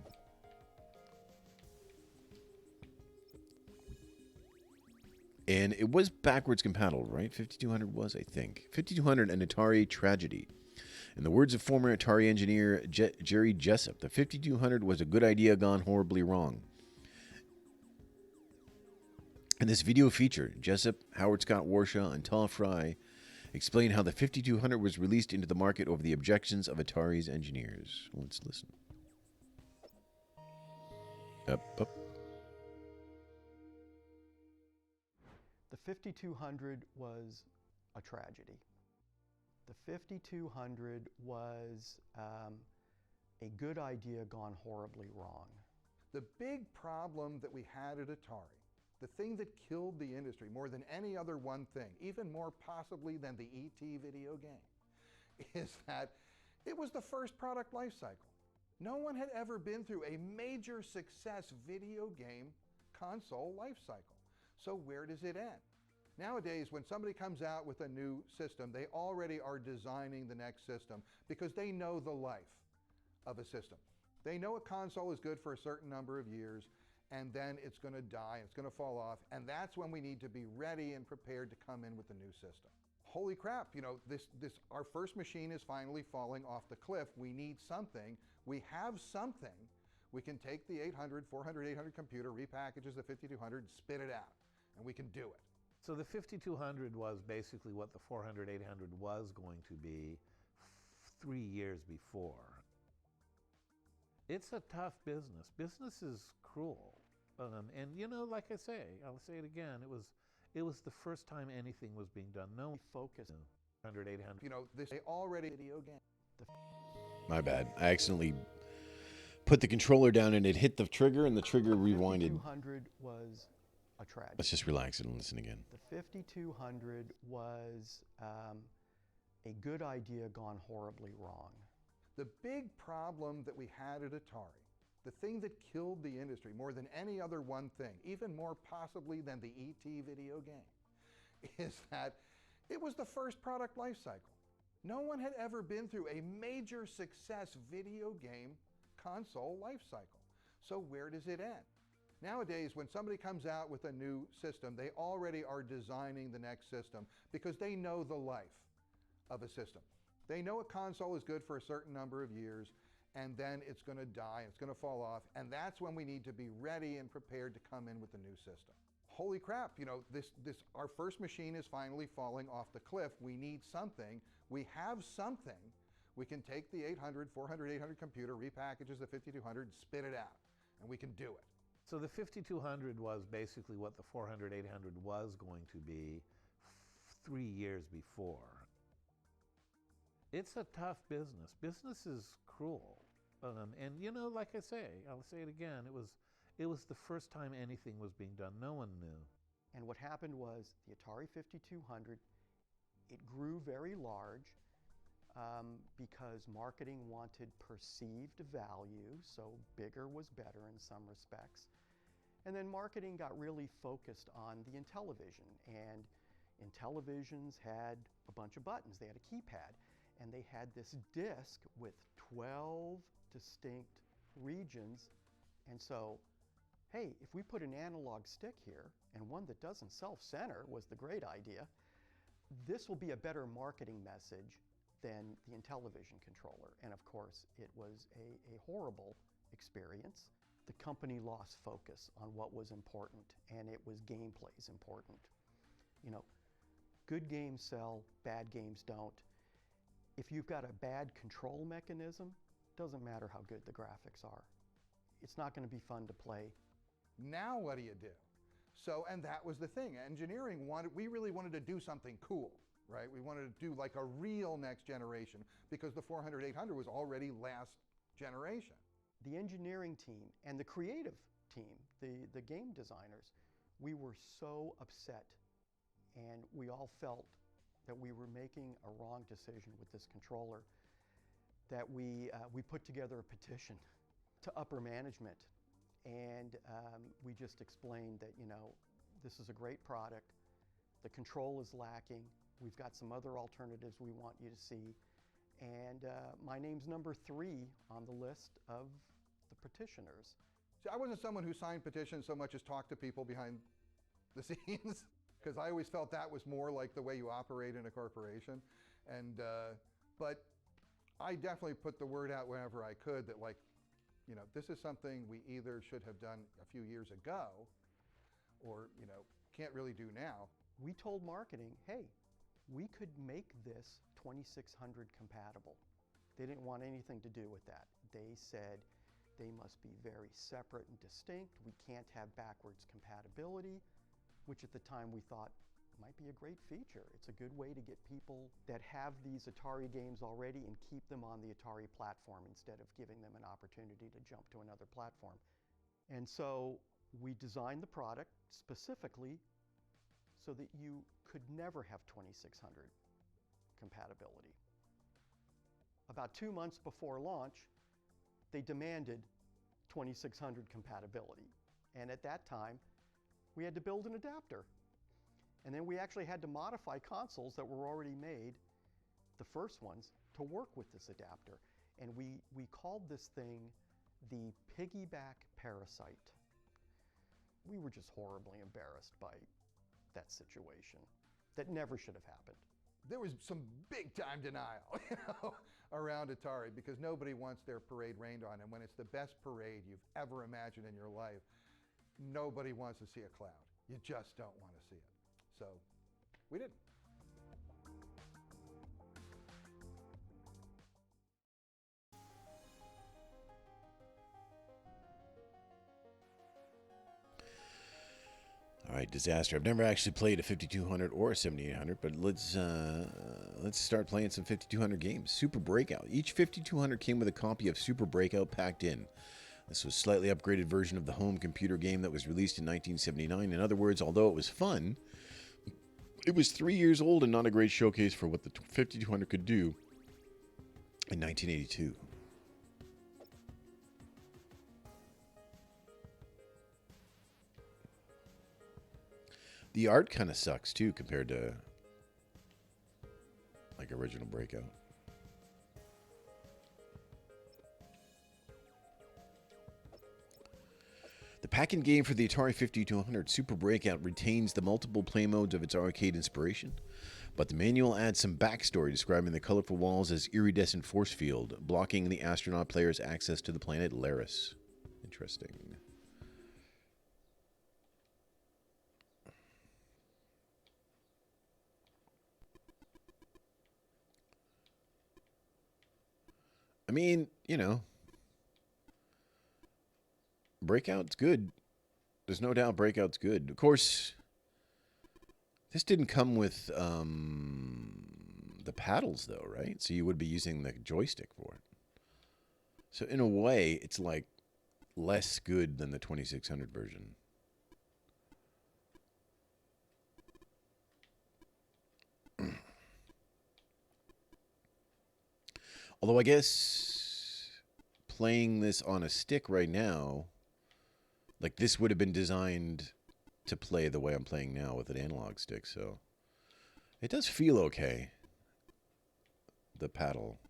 And it was backwards compatible, right? 5200 was, I think. 5200 and Atari Tragedy. In the words of former Atari engineer Jerry Jessup, the 5200 was a good idea gone horribly wrong. In this video feature, Jessup, Howard Scott Warshaw, and Tal Fry explain how the 5200 was released into the market over the objections of Atari's engineers. Let's listen. Up. The 5200 was a tragedy. The 5200 was a good idea gone horribly wrong. The big problem that we had at Atari, the thing that killed the industry more than any other one thing, even more possibly than the E.T. video game, is that it was the first product life cycle. No one had ever been through a major success video game console life cycle. So where does it end? Nowadays, when somebody comes out with a new system, they already are designing the next system because they know the life of a system. They know a console is good for a certain number of years, and then it's going to die, it's going to fall off, and that's when we need to be ready and prepared to come in with the new system. Holy crap, you know, our first machine is finally falling off the cliff. We need something. We have something. We can take the 800, 400, 800 computer, repackages the 5200, spit it out, and we can do it. So the 5200 was basically what the 400, 800 was going to be 3 years before. It's a tough business. Business is cruel. And you know, like I say, I'll say it again, it was the first time anything was being done. No Focus. 100, 800. You know, they already video game. My bad. I accidentally put the controller down and it hit the trigger and the trigger rewinded. 5200 was a tragedy. Let's just relax and listen again. The 5200 was a good idea gone horribly wrong. The big problem that we had at Atari, the thing that killed the industry more than any other one thing, even more possibly than the E.T. video game, is that it was the first product life cycle. No one had ever been through a major success video game console life cycle. So where does it end? Nowadays, when somebody comes out with a new system, they already are designing the next system because they know the life of a system. They know a console is good for a certain number of years, and then it's going to die, it's going to fall off, and that's when we need to be ready and prepared to come in with the new system. Holy crap, you know, our first machine is finally falling off the cliff. We need something. We have something. We can take the 800, 400, 800 computer, repackages the 5200, spit it out, and we can do it. So the 5200 was basically what the 400, 800 was going to be 3 years before. It's a tough business. Business is cruel. And you know, like I say, I'll say it again, it was the first time anything was being done. No one knew. And what happened was the Atari 5200, it grew very large because marketing wanted perceived value, so bigger was better in some respects. And then marketing got really focused on the Intellivision, and Intellivisions had a bunch of buttons. They had a keypad, and they had this disc with 12 distinct regions. And so, hey, if we put an analog stick here, and one that doesn't self-center was the great idea, this will be a better marketing message than the Intellivision controller. And of course, it was a horrible experience. The company lost focus on what was important, and it was gameplay is important. You know, good games sell, bad games don't. If you've got a bad control mechanism, doesn't matter how good the graphics are. It's not going to be fun to play. Now what do you do? So, and that was the thing. Engineering we really wanted to do something cool, right? We wanted to do like a real next generation because the 400, 800 was already last generation. The engineering team and the creative team, the game designers, we were so upset, and we all felt that we were making a wrong decision with this controller, that we put together a petition to upper management, and we just explained that, you know, this is a great product, the control is lacking, we've got some other alternatives we want you to see, and my name's number 3 on the list of the petitioners. See, I wasn't someone who signed petitions so much as talked to people behind the scenes, because I always felt that was more like the way you operate in a corporation. And but I definitely put the word out whenever I could that, like, you know, this is something we either should have done a few years ago or, you know, can't really do now. We told marketing, hey, we could make this 2600 compatible. They didn't want anything to do with that. They said they must be very separate and distinct. We can't have backwards compatibility, which at the time we thought might be a great feature. It's a good way to get people that have these Atari games already and keep them on the Atari platform instead of giving them an opportunity to jump to another platform. And so we designed the product specifically so that you could never have 2600 compatibility. About 2 months before launch, they demanded 2600 compatibility. And at that time, we had to build an adapter. And then we actually had to modify consoles that were already made, the first ones, to work with this adapter. And we called this thing the piggyback parasite. We were just horribly embarrassed by that situation. That never should have happened. There was some big time denial, around Atari, because nobody wants their parade rained on. And when it's the best parade you've ever imagined in your life, nobody wants to see a cloud. You just don't want to see it. So we didn't. All right, disaster. I've never actually played a 5200 or a 7800, but let's start playing some 5200 games. Super Breakout. Each 5200 came with a copy of Super Breakout packed in. This was a slightly upgraded version of the home computer game that was released in 1979. In other words, although it was fun, it was 3 years old and not a great showcase for what the 5200 could do in 1982. The art kind of sucks, too, compared to, like, original Breakout. The pack-in game for the Atari 5200 Super Breakout retains the multiple play modes of its arcade inspiration, but the manual adds some backstory describing the colorful walls as iridescent force field, blocking the astronaut player's access to the planet Laris. Interesting. I mean, you know, Breakout's good. There's no doubt Breakout's good. Of course, this didn't come with the paddles, though, right? So you would be using the joystick for it. So in a way, it's like less good than the 2600 version. Although I guess playing this on a stick right now, like this would have been designed to play the way I'm playing now with an analog stick, so it does feel okay, the paddle.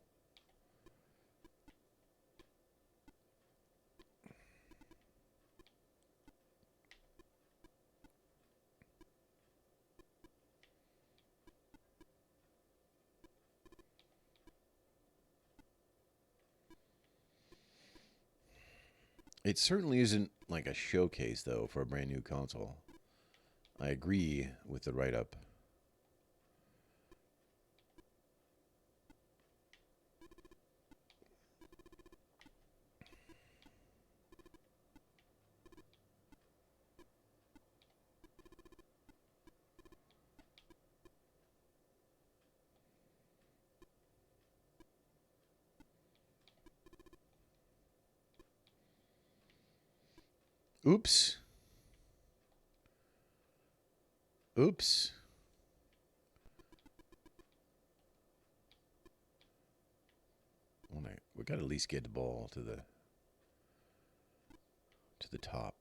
It certainly isn't like a showcase, though, for a brand new console. I agree with the write-up. Oops. Oops. Well, we got to at least get the ball to the top.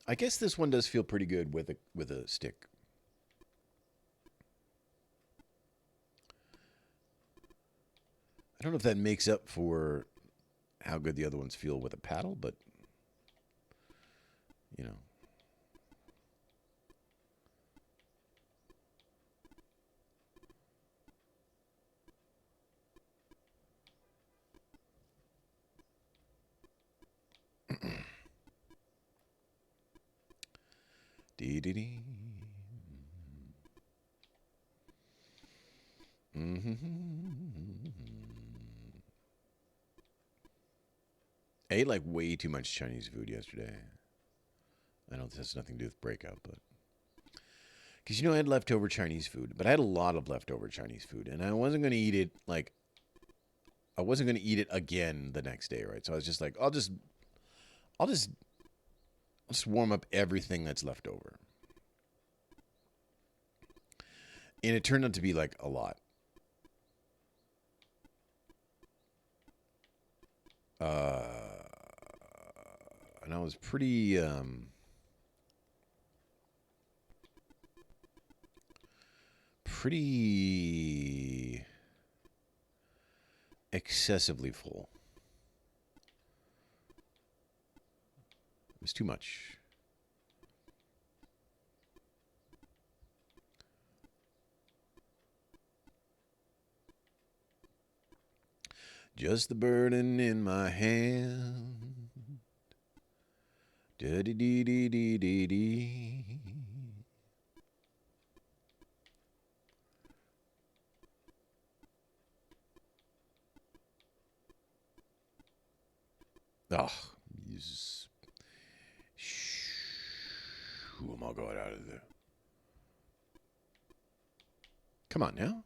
I guess this one does feel pretty good with a stick. I don't know if that makes up for how good the other ones feel with a paddle, but, you know. Dee-dee-dee. Mm-hmm. ate like way too much Chinese food yesterday. I know this has nothing to do with breakup, but because I had leftover Chinese food, but I had a lot of leftover Chinese food, and I wasn't going to eat it again the next day, right? So I was just like, I'll just warm up everything that's left over, and it turned out to be like a lot. And I was pretty excessively full. It was too much. Just the burden in my hand. Da dee dee dee dee dee dee. Oh, Jesus. Shoo, I'm all going out of there. Come on now.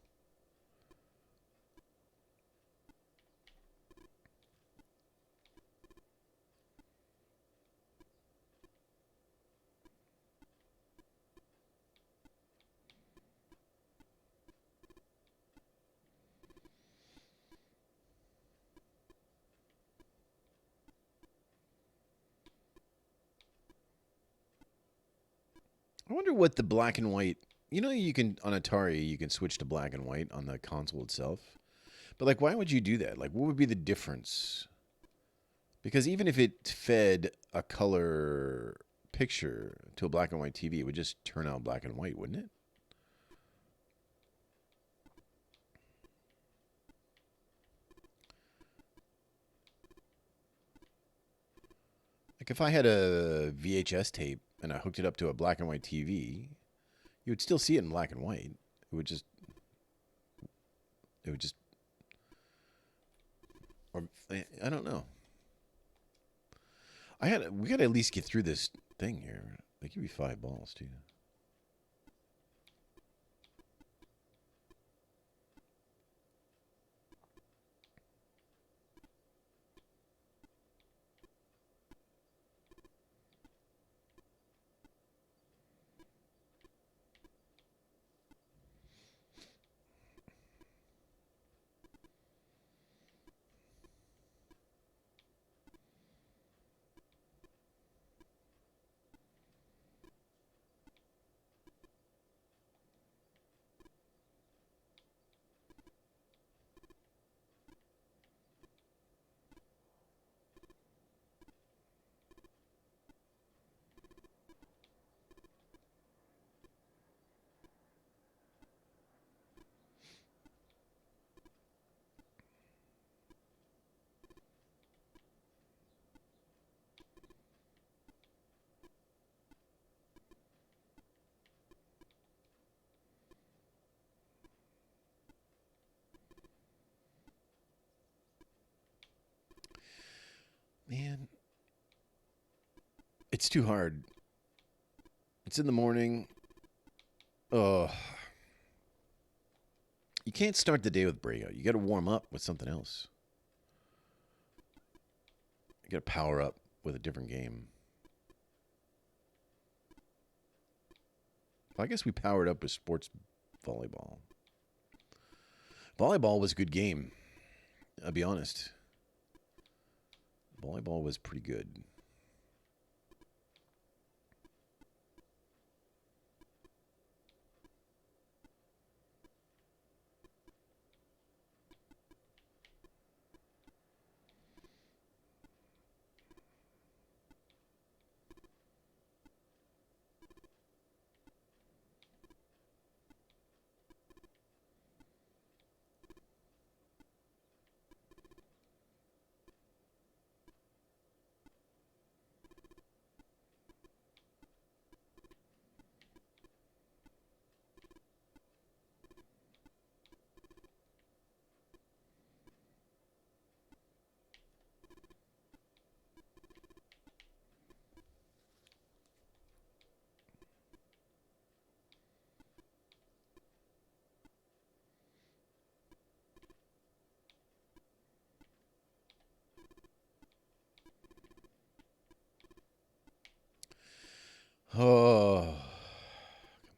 I wonder what the black and white. You can on Atari you can switch to black and white on the console itself. But like, why would you do that? Like, what would be the difference? Because even if it fed a color picture to a black and white TV, it would just turn out black and white, wouldn't it? Like if I had a VHS tape and I hooked it up to a black and white TV, you would still see it in black and white. It would just, or I don't know. We got to at least get through this thing here. They give you 5 balls too. Man, it's too hard. It's in the morning. Oh, you can't start the day with breakout. You got to warm up with something else. You got to power up with a different game. Well, I guess we powered up with sports volleyball. Volleyball was a good game. I'll be honest. Volleyball was pretty good. Oh, come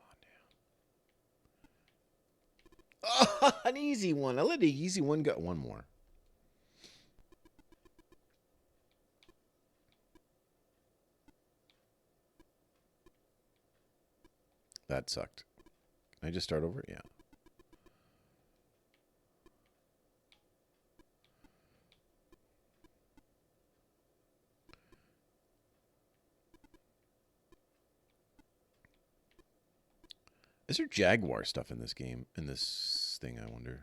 on now. An easy one. I let the easy one go. One more. That sucked. Can I just start over? Yeah. Is there Jaguar stuff in this game? In this thing, I wonder.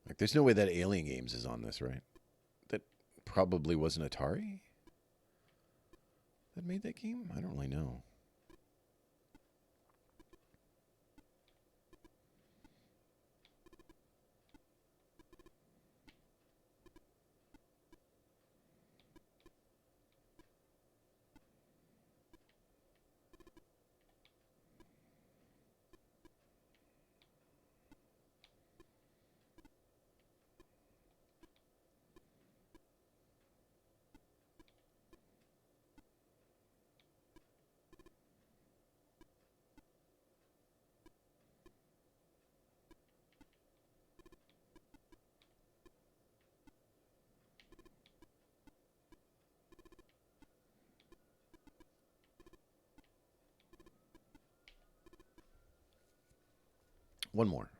Like, there's no way that Alien Games is on this, right? That probably wasn't Atari that made that game? I don't really know. One more.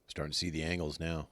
Starting to see the angles now.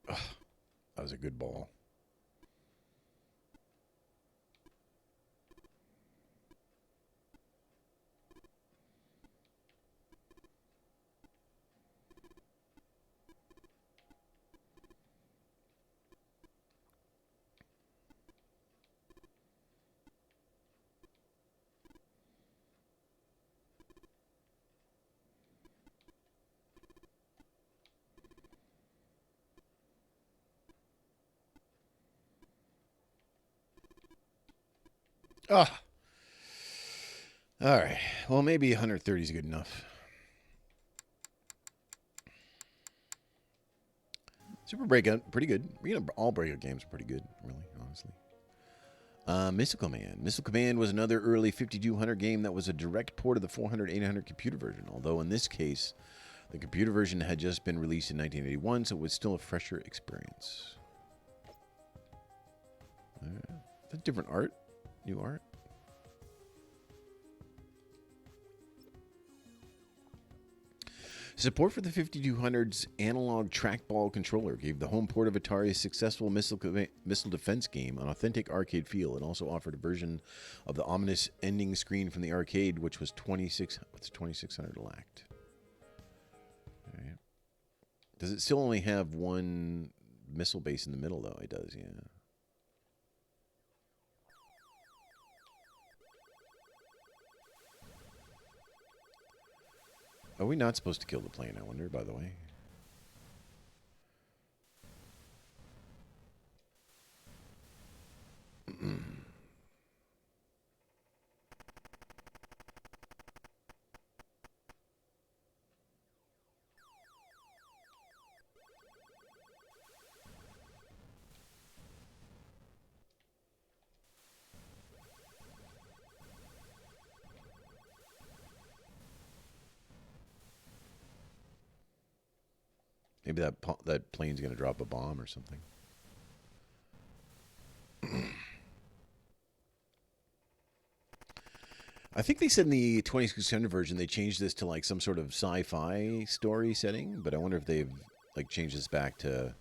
Ugh, that was a good ball. Ah. All right. Well, maybe 130 is good enough. Super Breakout, pretty good. All Breakout games are pretty good, really, honestly. Missile Command. Missile Command was another early 5200 game that was a direct port of the 400-800 computer version, although in this case, the computer version had just been released in 1981, so it was still a fresher experience. Is that different art? New art? Support for the 5200's analog trackball controller gave the home port of Atari a successful missile defense game, an authentic arcade feel. It also offered a version of the ominous ending screen from the arcade, which was 2600 lacked. All right. Does it still only have one missile base in the middle, though? It does, yeah. Are we not supposed to kill the plane, I wonder, by the way? Maybe that plane's going to drop a bomb or something. I think they said in the 2600 version they changed this to like some sort of sci-fi story setting, but I wonder if they've like changed this back to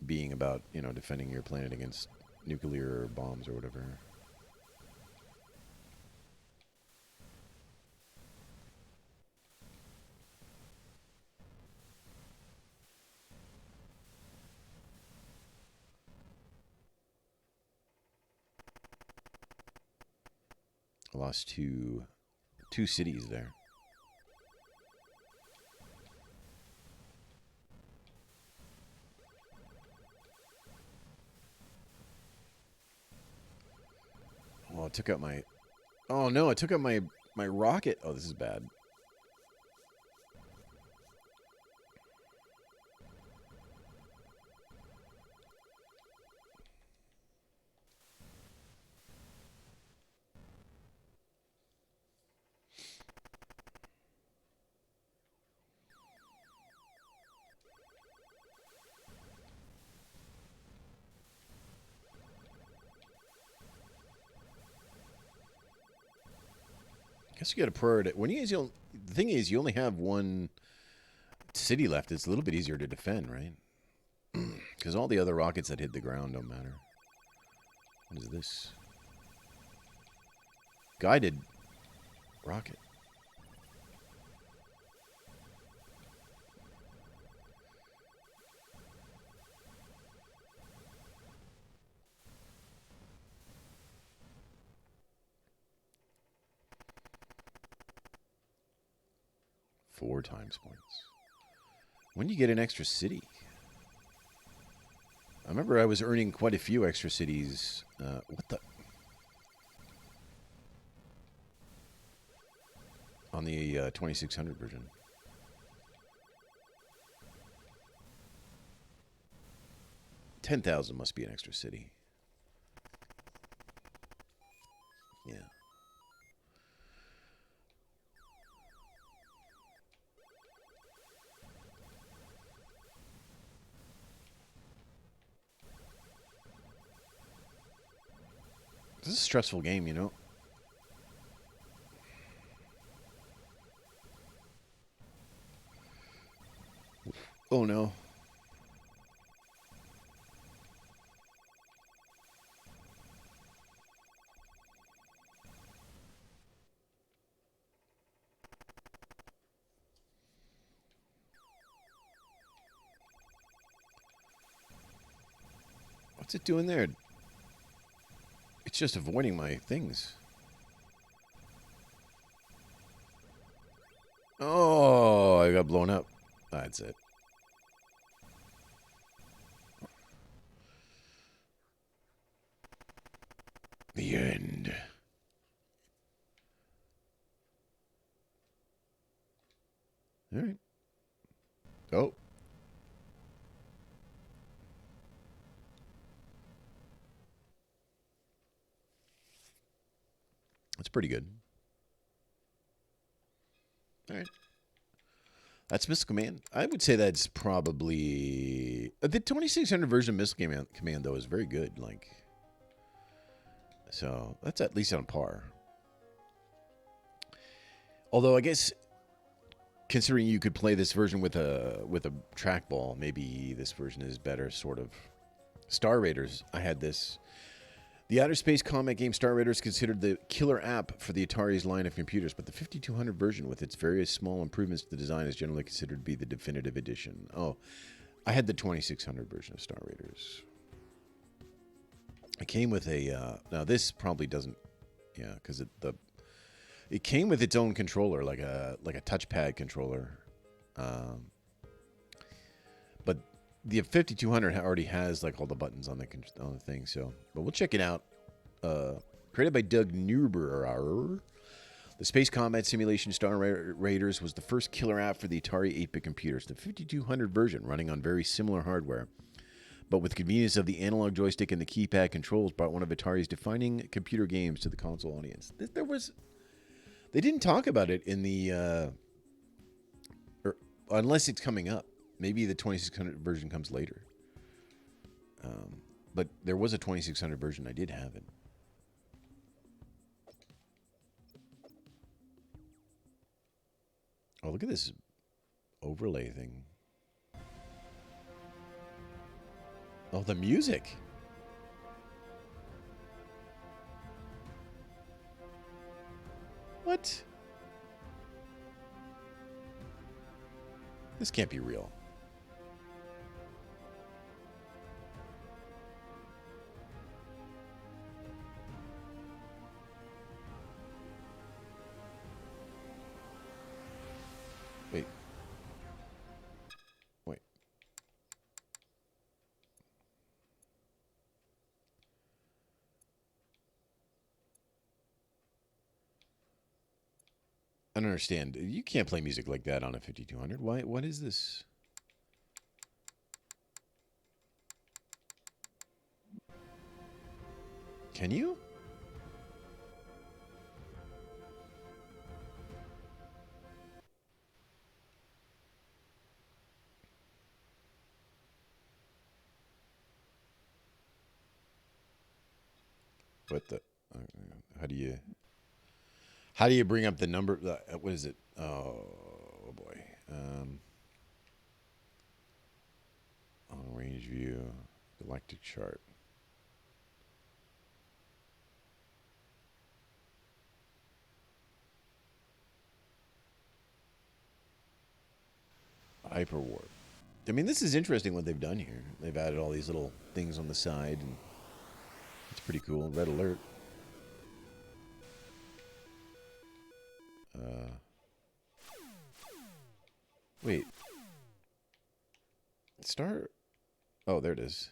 being about, you know, defending your planet against nuclear bombs or whatever. I lost two cities there. Oh, it took out my... Oh, no, it took out my rocket. Oh, this is bad. I guess you got to prioritize. The thing is, you only have one city left. It's a little bit easier to defend, right? Because all the other rockets that hit the ground don't matter. What is this? Guided rocket. Four times points. When do you get an extra city? I remember I was earning quite a few extra cities. What the? On the 2600 version. $10,000 must be an extra city. Yeah. This is a stressful game, you know. Oh no. What's it doing there? It's just avoiding my things. Oh, I got blown up. That's it. The end. All right. Oh. That's pretty good. All right. That's Missile Command. I would say that's probably... The 2600 version of Missile Command, though, is very good. Like, so that's at least on par. Although, I guess considering you could play this version with a trackball, maybe this version is better, sort of. Star Raiders, I had this. The outer space combat game Star Raiders considered the killer app for the Atari's line of computers, but the 5200 version with its various small improvements to the design is generally considered to be the definitive edition. Oh, I had the 2600 version of Star Raiders. It came with a now this probably doesn't, yeah, because it came with its own controller, like a touchpad controller, but the 5200 already has like all the buttons on the thing. So, but we'll check it out. Created by Doug Neuber, the space combat simulation Star Raiders was the first killer app for the Atari 8-bit computers. The 5200 version, running on very similar hardware, but with convenience of the analog joystick and the keypad controls, brought one of Atari's defining computer games to the console audience. They didn't talk about it in the, or unless it's coming up. Maybe the 2600 version comes later. But there was a 2600 version. I did have it. Oh, look at this overlay thing. Oh, the music. What? This can't be real. Wait. Wait. I don't understand. You can't play music like that on a 5200. Why? What is this? Can you? What the? How do you bring up the number? What is it? Oh boy. On range view, galactic chart. Hyperwarp. I mean, this is interesting what they've done here. They've added all these little things on the side, and it's pretty cool. Red alert. Wait. Start. Oh, there it is.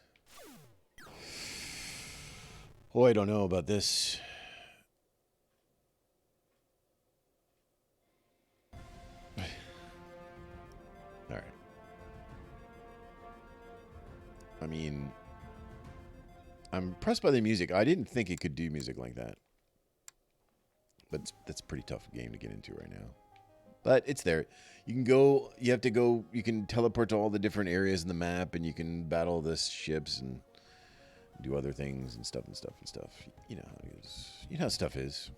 Oh, I don't know about this. All right. I mean, I'm impressed by the music. I didn't think it could do music like that. But that's a pretty tough game to get into right now. But it's there. You can go, you have to go, you can teleport to all the different areas in the map, and you can battle the ships and do other things and stuff and stuff and stuff. You know how it is. You know how stuff is.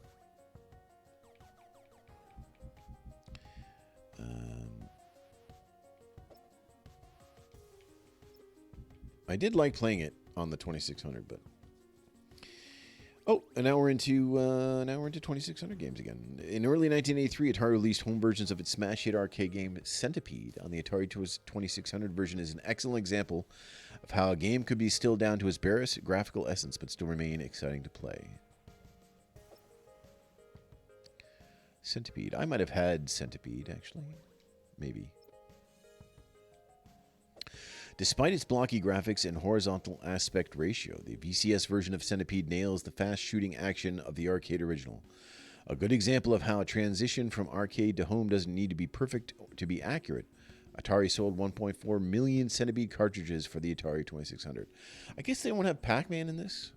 I did like playing it on the 2600, but oh, and now we're into 2600 games again. In early 1983, Atari released home versions of its smash hit arcade game Centipede on the Atari 2600 version. Is an excellent example of how a game could be distilled down to its barest graphical essence, but still remain exciting to play. Centipede. I might have had Centipede actually, maybe. Despite its blocky graphics and horizontal aspect ratio, the VCS version of Centipede nails the fast-shooting action of the arcade original. A good example of how a transition from arcade to home doesn't need to be perfect to be accurate. Atari sold 1.4 million Centipede cartridges for the Atari 2600. I guess they won't have Pac-Man in this?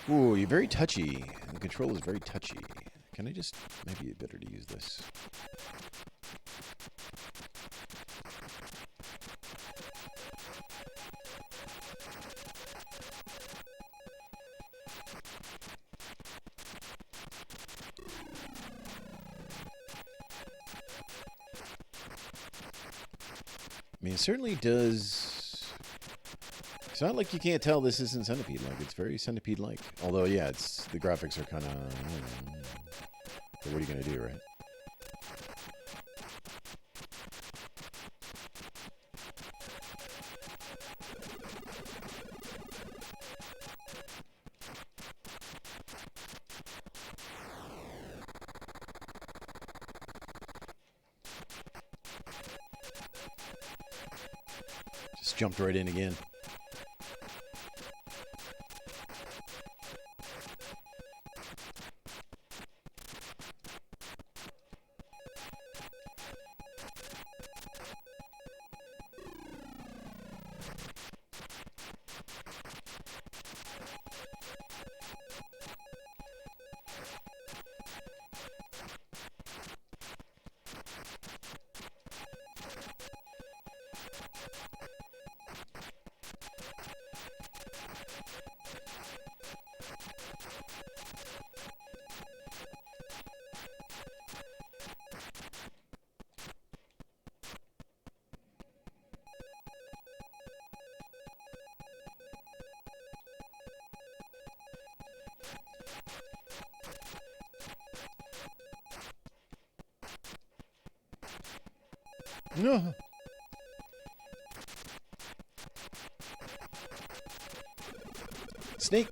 Ooh, you're very touchy. The control is very touchy. Can I just... Maybe it's better to use this. I mean, it certainly does... It's not like you can't tell this isn't Centipede-like. It's very Centipede-like. Although, yeah, it's the graphics are kind of... What are you going to do, right? Just jumped right in again. No. Snake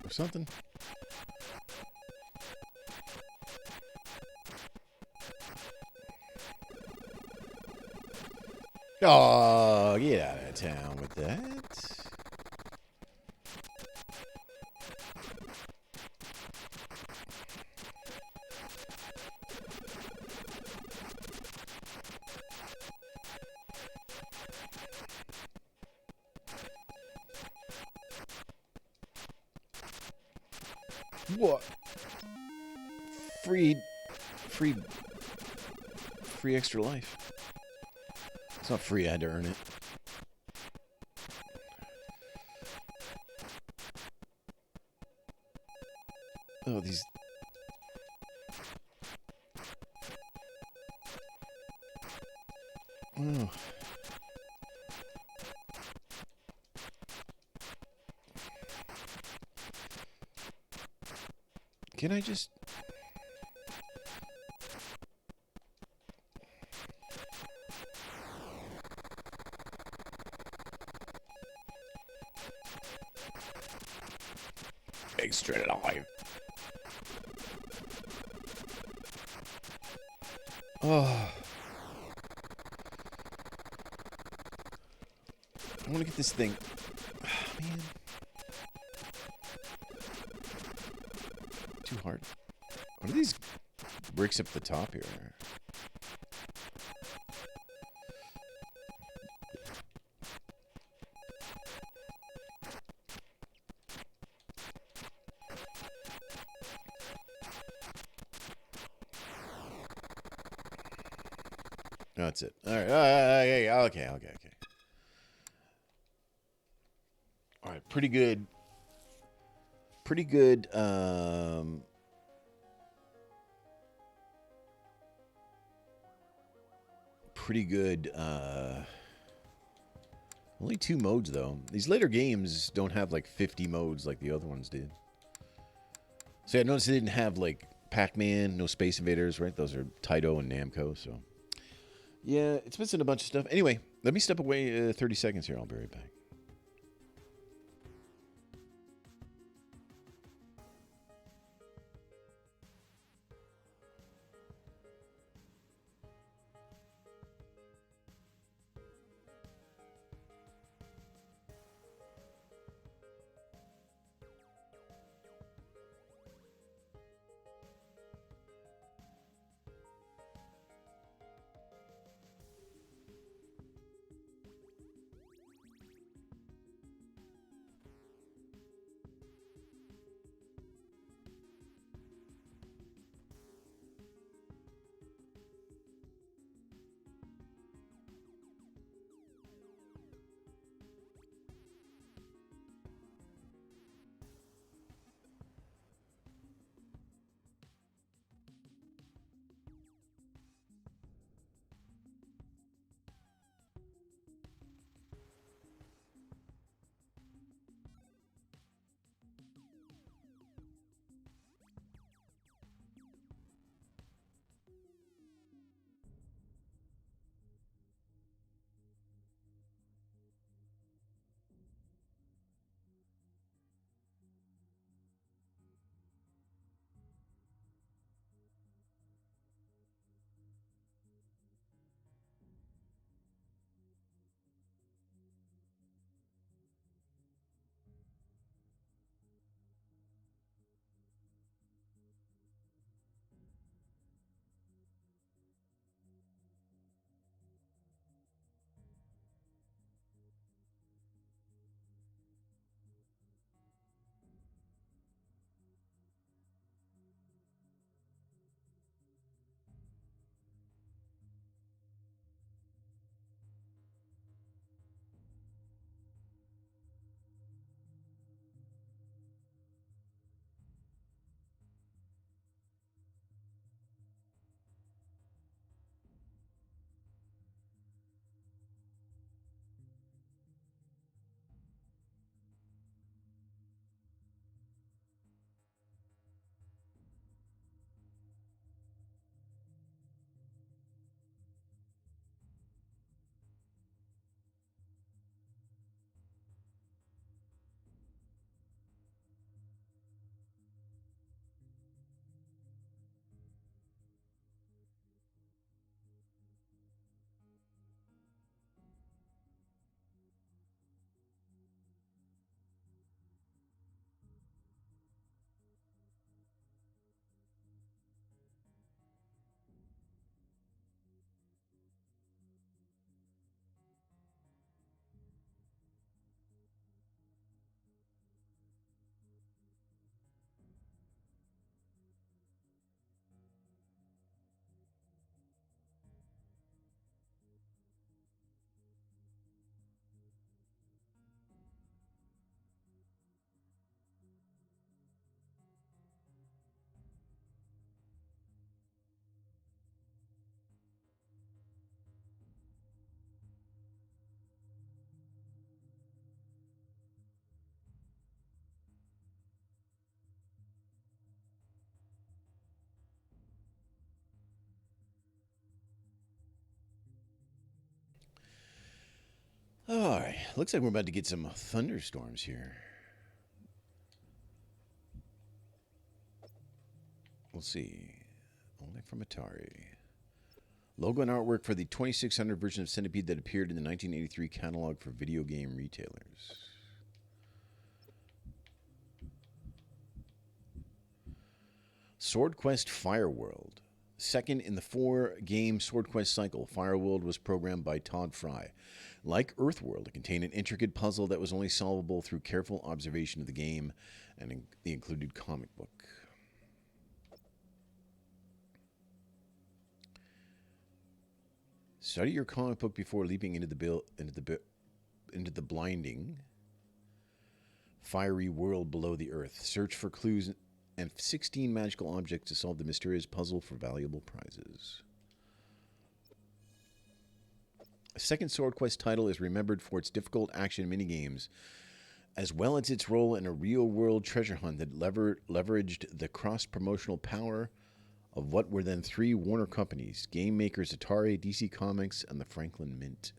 or something. Oh, get out of town with that. What? Free extra life. It's not free, I had to earn it. Oh, these... Oh. Can I just... Extra life. Oh. I want to get this thing. Oh, man. Too hard. What are these bricks up the top here? That's it. All right. Okay. All right. Pretty good. Pretty good. Pretty good. Only 2 modes though. These later games don't have like 50 modes like the other ones did. So I noticed they didn't have like Pac-Man, no Space Invaders, right? Those are Taito and Namco. So yeah, it's missing a bunch of stuff. Anyway, let me step away 30 seconds here. I'll be right back. All right. Looks like we're about to get some thunderstorms here. We'll see. Only from Atari. Logo and artwork for the 2600 version of Centipede that appeared in the 1983 catalog for video game retailers. Sword Quest Fireworld. Second in the 4-game Sword Quest cycle, Fireworld was programmed by Todd Fry. Like Earthworld, it contained an intricate puzzle that was only solvable through careful observation of the game and the included comic book. Study your comic book before leaping into the blinding, fiery world below the earth. Search for clues and 16 magical objects to solve the mysterious puzzle for valuable prizes. A second Sword Quest title is remembered for its difficult action minigames, as well as its role in a real-world treasure hunt that leveraged the cross-promotional power of what were then 3 Warner companies: game makers Atari, DC Comics, and the Franklin Mint.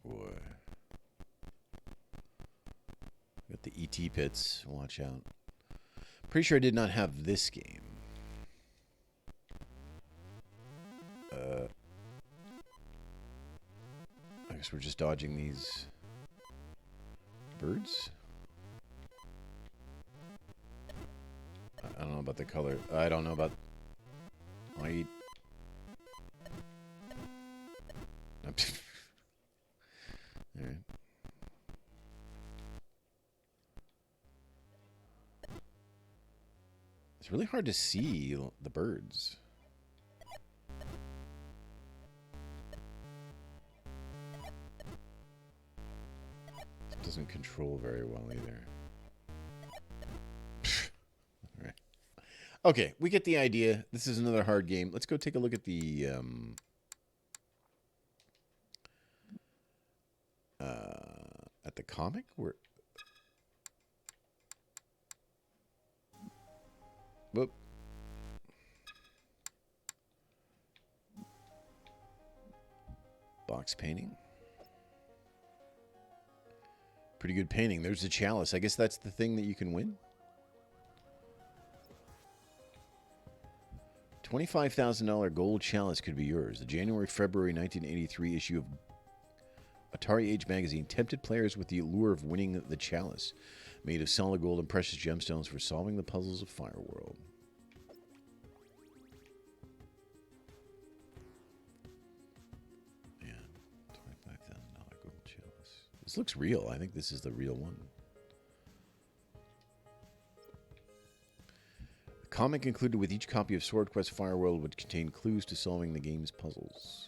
Boy. Got the ET pits. Watch out. Pretty sure I did not have this game. I guess we're just dodging these birds. I don't know about the color. I don't know about white. All right. It's really hard to see the birds. It doesn't control very well either. All right. Okay, we get the idea. This is another hard game. Let's go take a look at the comic. Whoop. Box painting. Pretty good painting. There's the chalice. I guess that's the thing that you can win. $25,000 gold chalice could be yours. The January-February 1983 issue of Atari Age magazine tempted players with the allure of winning the chalice, made of solid gold and precious gemstones, for solving the puzzles of Fireworld. Yeah, $25,000 gold chalice. This looks real. I think this is the real one. The comic included with each copy of Sword Quest Fireworld would contain clues to solving the game's puzzles.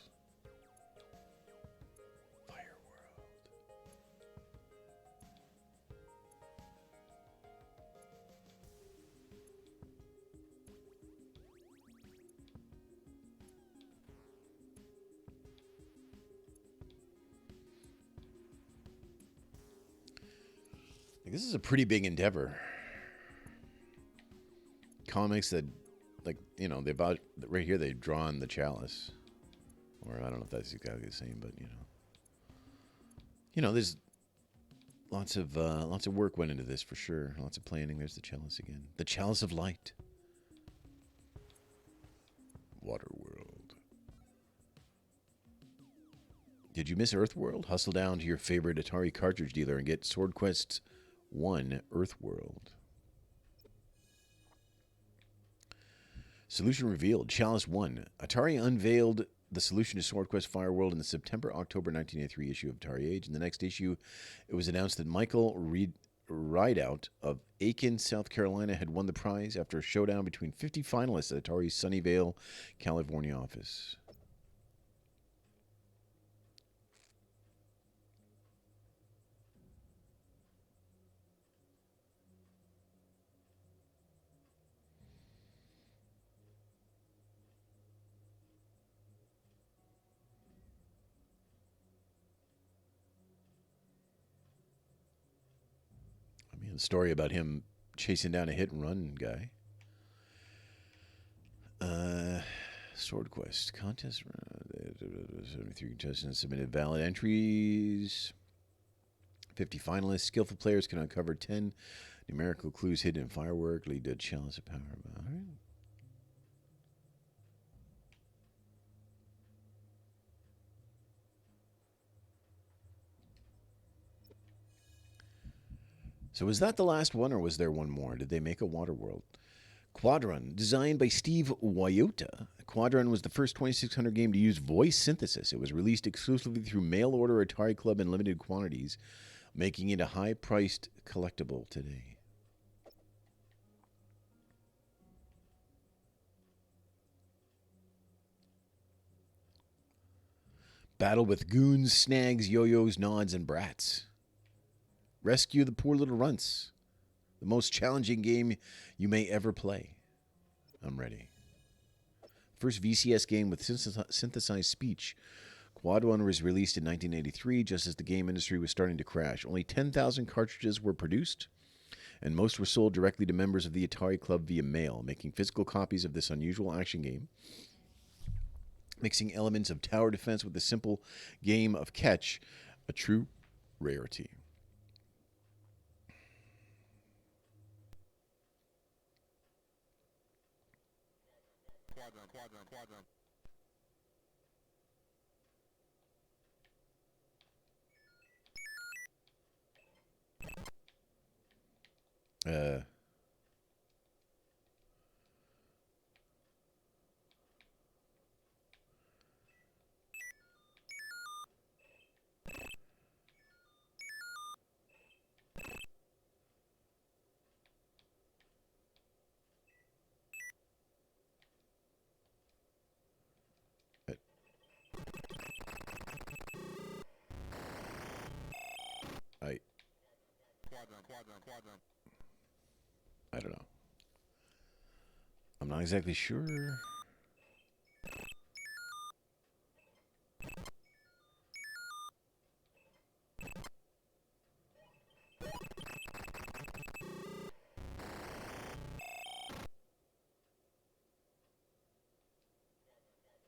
This is a pretty big endeavor. Comics that, like, you know, they about right here they've drawn the chalice, or I don't know if that's exactly the same, but you know, there's lots of work went into this for sure. Lots of planning. There's the chalice again. The chalice of light. Waterworld. Did you miss Earthworld? Hustle down to your favorite Atari cartridge dealer and get Sword Quest 1 Earthworld. Solution revealed. Chalice 1. Atari unveiled the solution to Sword Quest Fireworld in the September-October 1983 issue of Atari Age. In the next issue, it was announced that Michael Rideout of Aiken, South Carolina, had won the prize after a showdown between 50 finalists at Atari's Sunnyvale, California office. Story about him chasing down a hit and run guy. Sword Quest contest. 73 contestants submitted valid entries. 50 finalists. Skillful players can uncover 10 numerical clues hidden in firework. Lead to chalice of power. All right. So was that the last one, or was there one more? Did they make a water world? Quadrun, designed by Steve Wayota. Quadrun was the first 2600 game to use voice synthesis. It was released exclusively through mail order Atari Club in limited quantities, making it a high-priced collectible today. Battle with goons, snags, yo-yos, nods, and brats. Rescue the poor little runts. The most challenging game you may ever play. I'm ready. First VCS game with synthesized speech. Quad One was released in 1983, just as the game industry was starting to crash. Only 10,000 cartridges were produced, and most were sold directly to members of the Atari Club via mail, making physical copies of this unusual action game, mixing elements of tower defense with a simple game of catch, a true rarity. Quadrun. Quadrun. I don't know. I'm not exactly sure.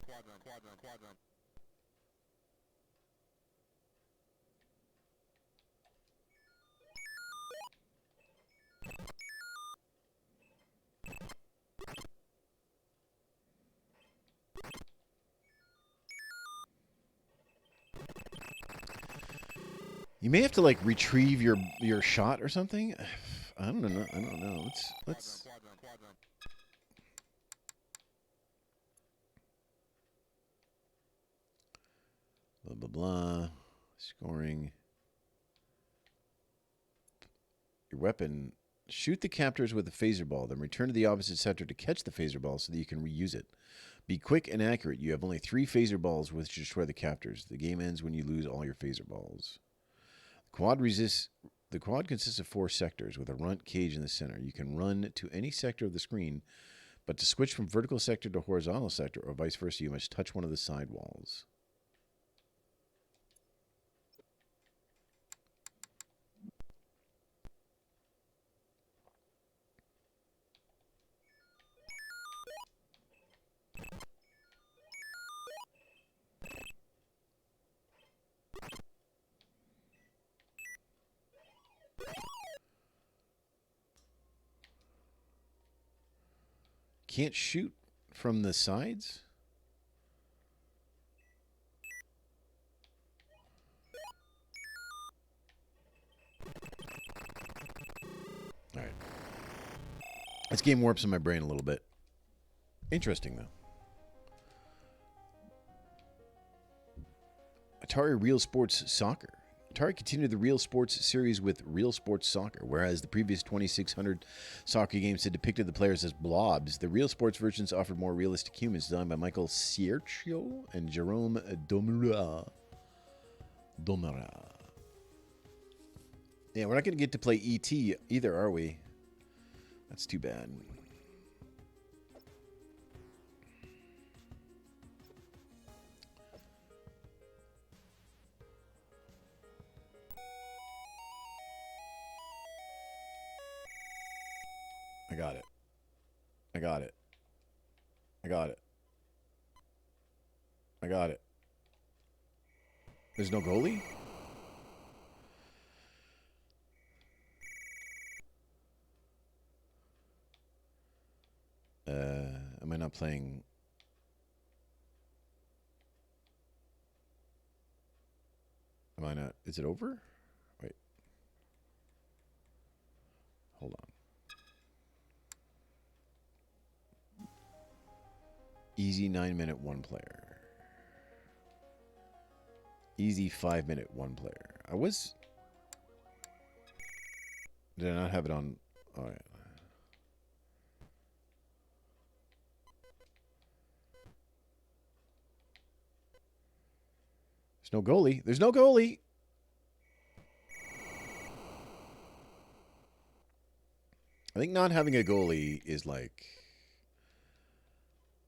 Quadrun. You may have to like retrieve your shot or something. I don't know. Let's. Blah blah blah. Scoring. Your weapon. Shoot the captors with a phaser ball, then return to the opposite sector to catch the phaser ball so that you can reuse it. Be quick and accurate. You have only 3 phaser balls with which to destroy the captors. The game ends when you lose all your phaser balls. The quad consists of 4 sectors with a runt cage in the center. You can run to any sector of the screen, but to switch from vertical sector to horizontal sector or vice versa, you must touch one of the side walls. Can't shoot from the sides? All right. This game warps in my brain a little bit. Interesting, though. Atari Real Sports Soccer. Atari continued the Real Sports series with Real Sports Soccer, whereas the previous 2600 soccer games had depicted the players as blobs. The Real Sports versions offered more realistic humans, designed by Michael Cierchio and Jerome Domera. Yeah, we're not going to get to play E.T. either, are we? That's too bad. I got it. got it. I got it. There's no goalie? Am I not playing? Am I not? Is it over? Wait. Hold on. Easy 9-minute one player. Easy 5-minute one player. I was. Did I not have it on? All right. There's no goalie. There's no goalie. I think not having a goalie is like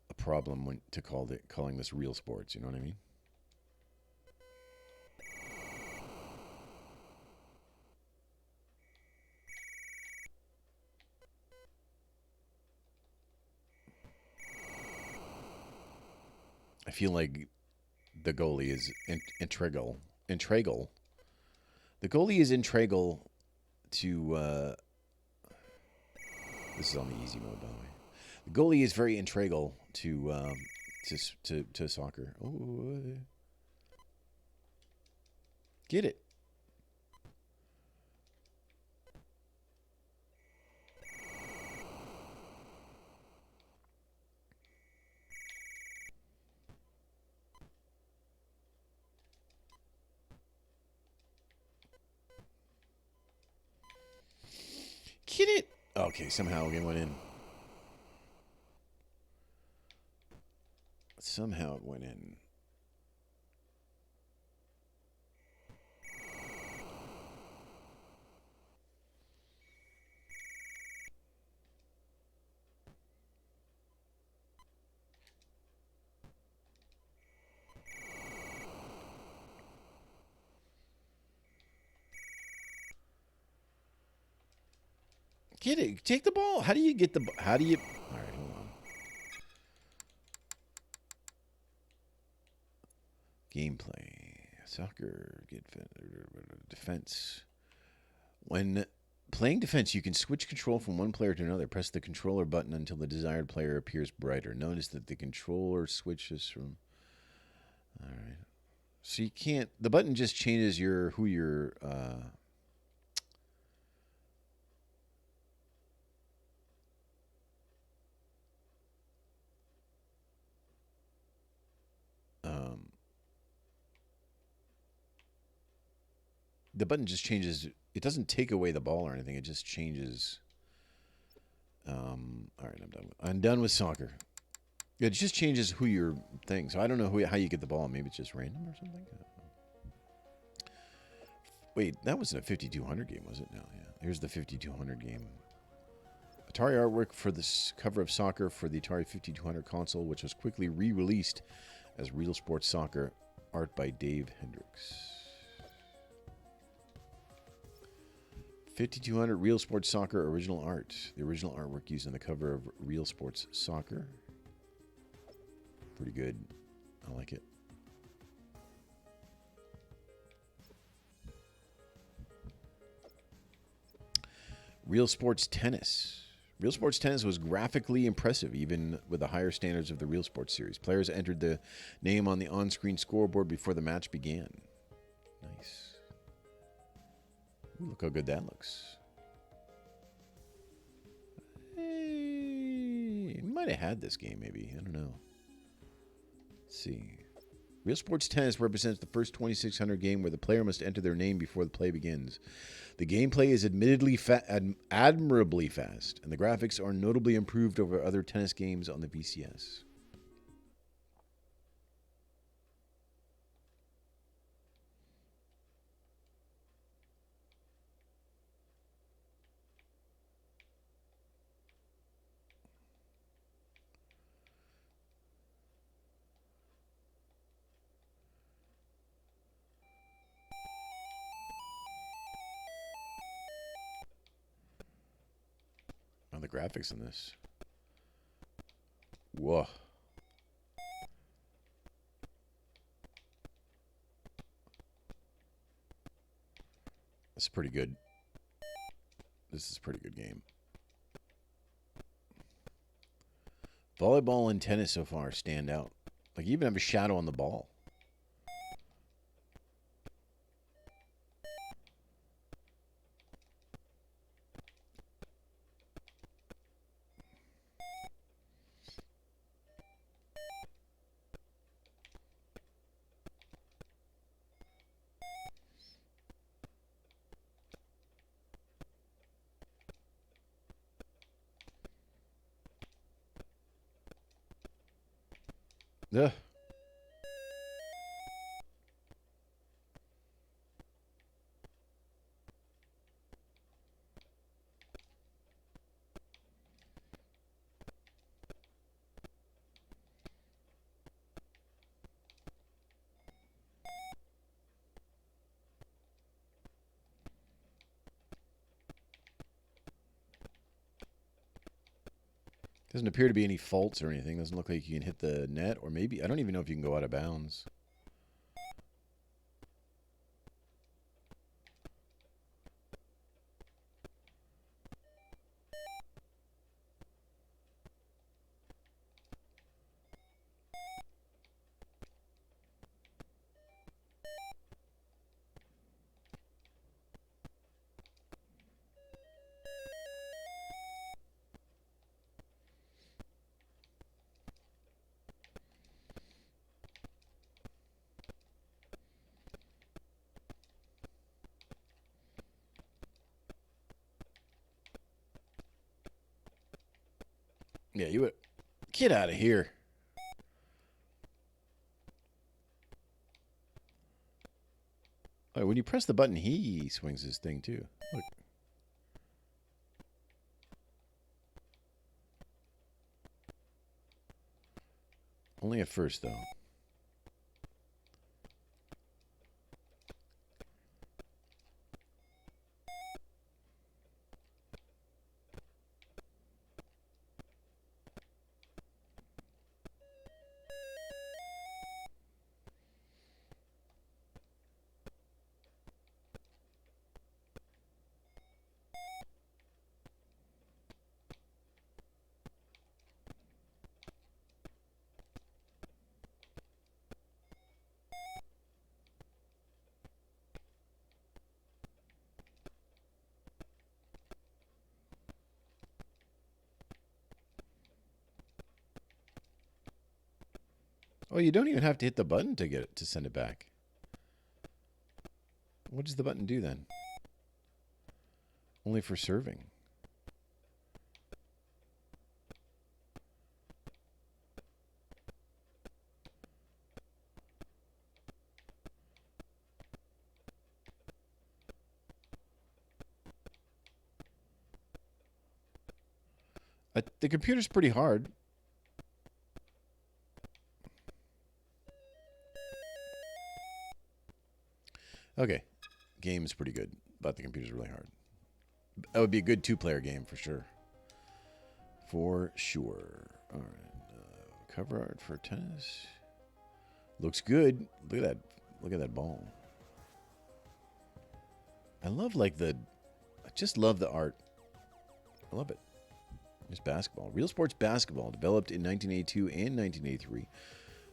a problem when to calling this real sports. You know what I mean? I feel like the goalie is integral. The goalie is integral to. This is on the easy mode, by the way. The goalie is very integral to soccer. Oh, get it. Get it. Okay, somehow it went in. Somehow it went in. Get it. Take the ball. How do you get the... How do you... All right, hold on. Gameplay. Soccer. Defense. When playing defense, you can switch control from one player to another. Press the controller button until the desired player appears brighter. Notice that the controller switches from... All right. So you can't... The button just changes who you're... the button just changes. It doesn't take away the ball or anything. It just changes. All right, I'm done with soccer. It just changes who your thing. So I don't know how you get the ball. Maybe it's just random or something. Wait, that wasn't a 5200 game, was it? No, yeah. Here's the 5200 game. Atari artwork for the cover of soccer for the Atari 5200 console, which was quickly re-released as Real Sports Soccer, art by Dave Hendricks. 5200 Real Sports Soccer original art. The original artwork used on the cover of Real Sports Soccer. Pretty good. I like it. Real Sports Tennis. Real Sports Tennis was graphically impressive, even with the higher standards of the Real Sports series. Players entered the name on the on-screen scoreboard before the match began. Nice. Ooh, look how good that looks. Hey, we might have had this game, maybe. I don't know. Let's see. Real Sports Tennis represents the first 2600 game where the player must enter their name before the play begins. The gameplay is admittedly admirably fast, and the graphics are notably improved over other tennis games on the VCS. The graphics in this. Whoa. This is pretty good. This is a pretty good game. Volleyball and tennis so far stand out. Like, you even have a shadow on the ball. Ugh. Doesn't appear to be any faults or anything. Doesn't look like you can hit the net, or maybe, I don't even know if you can go out of bounds. Yeah, you would. Get out of here. Oh, when you press the button, he swings his thing too. Look. Only at first, though. Oh, you don't even have to hit the button to get it to send it back. What does the button do then? Only for serving. The computer's pretty hard. Okay. Game's pretty good, but the computer's really hard. That would be a good two-player game for sure. For sure. All right. Cover art for tennis. Looks good. Look at that. Look at that ball. I love I just love the art. I love it. There's basketball. Real Sports Basketball, developed in 1982 and 1983.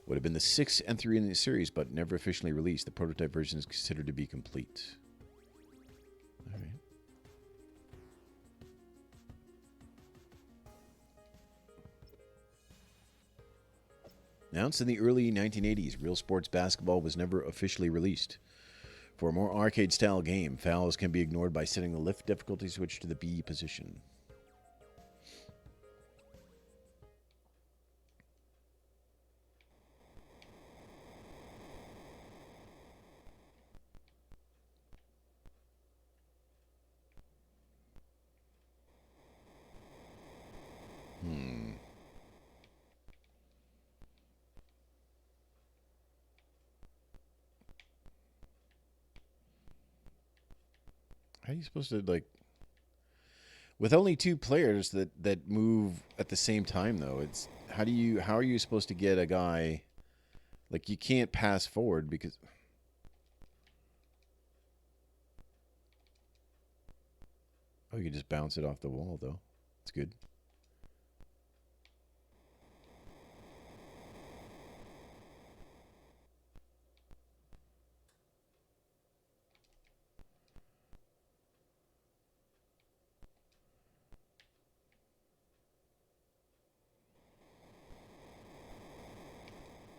Would have been the sixth entry in the series, but never officially released. The prototype version is considered to be complete. All right. Announced in the early 1980s, Real Sports Basketball was never officially released. For a more arcade-style game, fouls can be ignored by setting the lift difficulty switch to the B position. How are you supposed to, like, with only two players that move at the same time, though? It's how are you supposed to get a guy, like, you can't pass forward because Oh, you can just bounce it off the wall, though. It's good.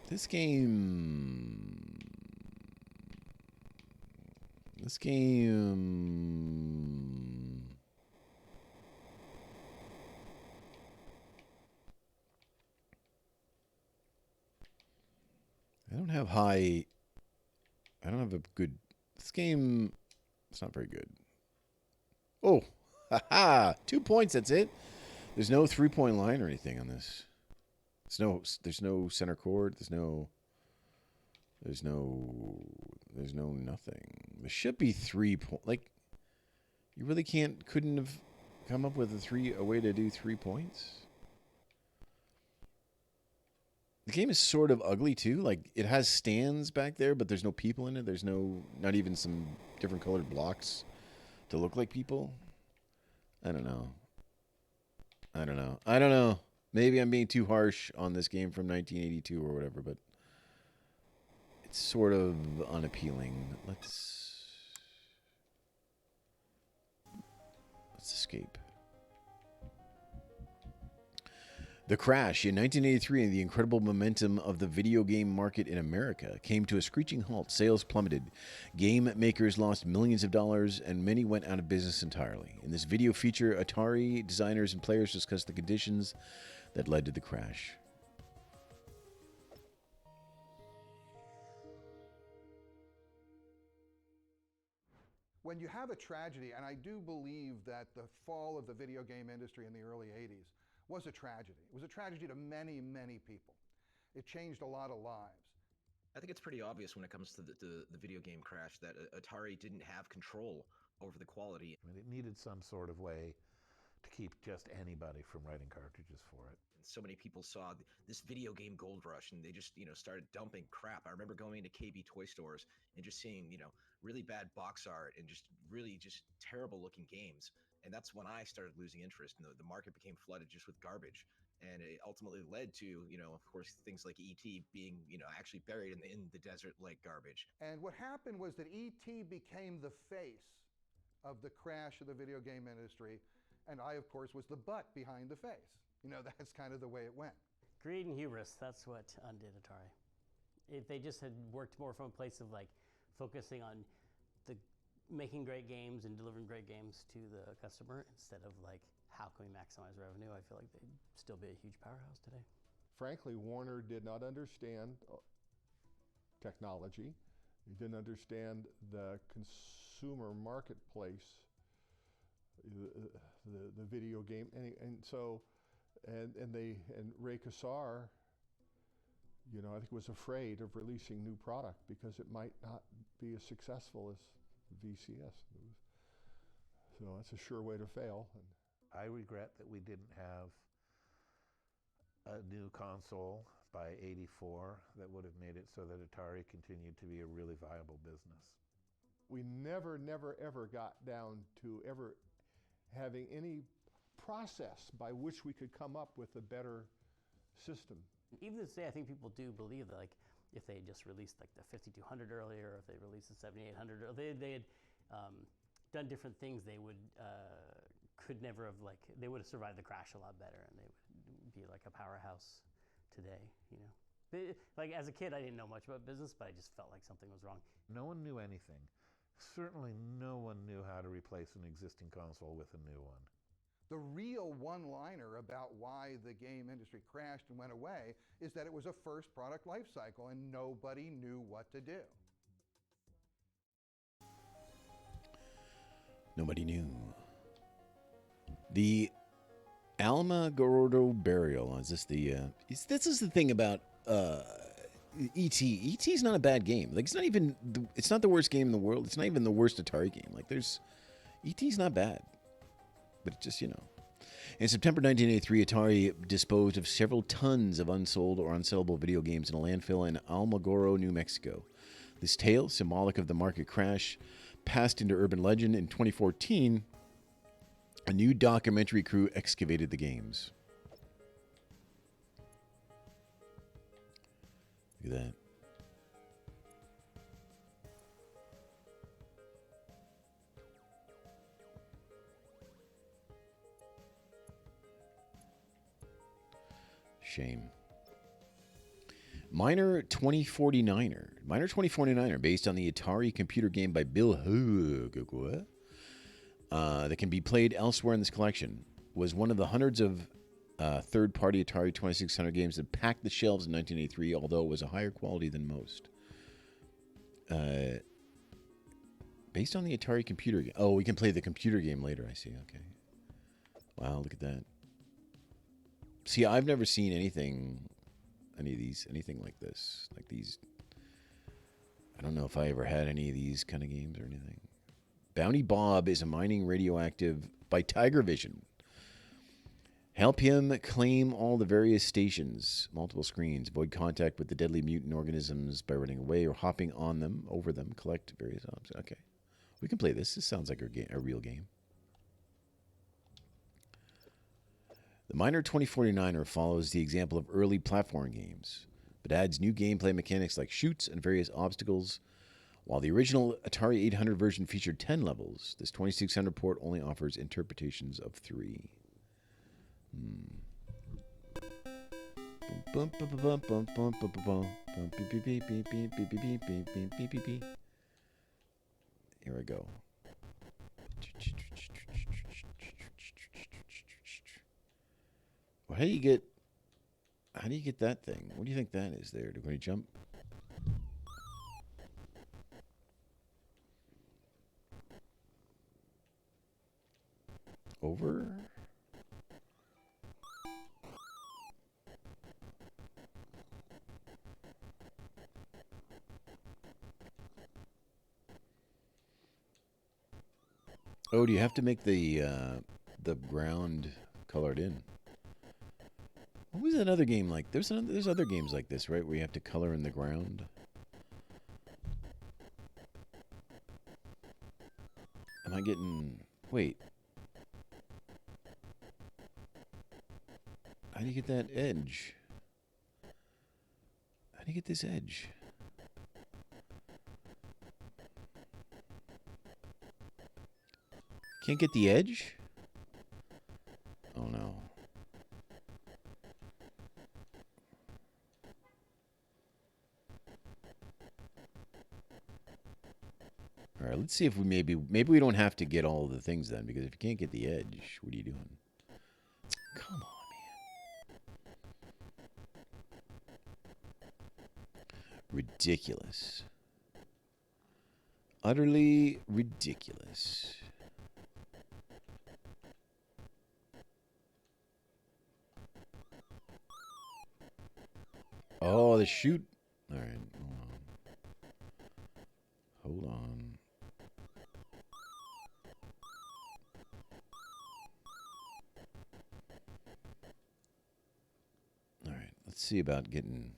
This game... I don't have high... I don't have a good... This game... It's not very good. Oh! Ha-ha! 2 points, that's it. There's no 3-point line or anything on this. There's no center chord. There's no nothing. There should be 3 points. Like, you really couldn't have come up with a way to do 3 points? The game is sort of ugly too. Like, it has stands back there, but there's no people in it. There's not even some different colored blocks to look like people. I don't know. Maybe I'm being too harsh on this game from 1982 or whatever, but it's sort of unappealing. Let's escape. The crash in 1983 and the incredible momentum of the video game market in America came to a screeching halt. Sales plummeted. Game makers lost millions of dollars, and many went out of business entirely. In this video feature, Atari designers and players discuss the conditions that led to the crash. When you have a tragedy, and I do believe that the fall of the video game industry in the early 80s was a tragedy. It was a tragedy to many, many people. It changed a lot of lives. I think it's pretty obvious when it comes to the video game crash that Atari didn't have control over the quality. I mean, it needed some sort of way to keep just anybody from writing cartridges for it. And so many people saw this video game gold rush, and they just, started dumping crap. I remember going to KB toy stores and just seeing, really bad box art and just really just terrible looking games. And that's when I started losing interest, and the market became flooded just with garbage. And it ultimately led to, of course, things like E.T. being, actually buried in the desert like garbage. And what happened was that E.T. became the face of the crash of the video game industry, and I, of course, was the butt behind the face. That's kind of the way it went. Greed and hubris, that's what undid Atari. If they just had worked more from a place of focusing on making great games and delivering great games to the customer instead of how can we maximize revenue, I feel like they'd still be a huge powerhouse today. Frankly, Warner did not understand technology. He didn't understand the consumer marketplace, the video game, and Ray Kassar, I think was afraid of releasing new product because it might not be as successful as VCS. So that's a sure way to fail. I regret that we didn't have a new console by '84 that would have made it so that Atari continued to be a really viable business. We never, ever got down to ever having any process by which we could come up with a better system. Even to this day, I think people do believe that if they had just released the 5200 earlier, or if they released the 7800, or they had done different things, they would they would have survived the crash a lot better, and they would be like a powerhouse today. As a kid, I didn't know much about business, but I just felt like something was wrong. No one knew anything. Certainly no one knew how to replace an existing console with a new one. The real one-liner about why the game industry crashed and went away is that it was a first product life cycle and nobody knew what to do. Nobody knew. The Alamogordo burial. Is this the? This is the thing about E.T. E.T. is not a bad game. It's not even. It's not the worst game in the world. It's not even the worst Atari game. E.T.'s not bad, but it just In September 1983, Atari disposed of several tons of unsold or unsellable video games in a landfill in Alamogordo, New Mexico. This tale, symbolic of the market crash, passed into urban legend. In 2014, A new documentary crew excavated the games. Look at that. Shame. Miner 2049er. Miner 2049er, based on the Atari computer game by Bill Hoog, that can be played elsewhere in this collection, was one of the hundreds of third-party Atari 2600 games that packed the shelves in 1983, although it was a higher quality than most. Based on the Atari computer game. Oh, we can play the computer game later, I see. Okay. Wow, look at that. See, I've never seen anything like this. Like these. I don't know if I ever had any of these kind of games or anything. Bounty Bob is a mining radioactive by Tiger Vision. Help him claim all the various stations, multiple screens. Avoid contact with the deadly mutant organisms by running away or hopping on them, over them. Collect various objects. Okay. We can play this. This sounds like a real game. The Miner 2049er follows the example of early platform games, but adds new gameplay mechanics like chutes and various obstacles. While the original Atari 800 version featured 10 levels, this 2600 port only offers interpretations of 3. Here we go. Well, how do you get that thing? What do you think that is there? Do we jump? Over? Oh, do you have to make the ground colored in? What was that other game like? There's other games like this, right? Where you have to color in the ground. Am I getting... Wait. How do you get that edge? How do you get this edge? Can't get the edge? Oh no. All right, let's see if we maybe we don't have to get all of the things then, because if you can't get the edge, what are you doing? Come on, man. Ridiculous. Utterly ridiculous. Oh, the shoot. All right, hold on. All right, let's see about getting...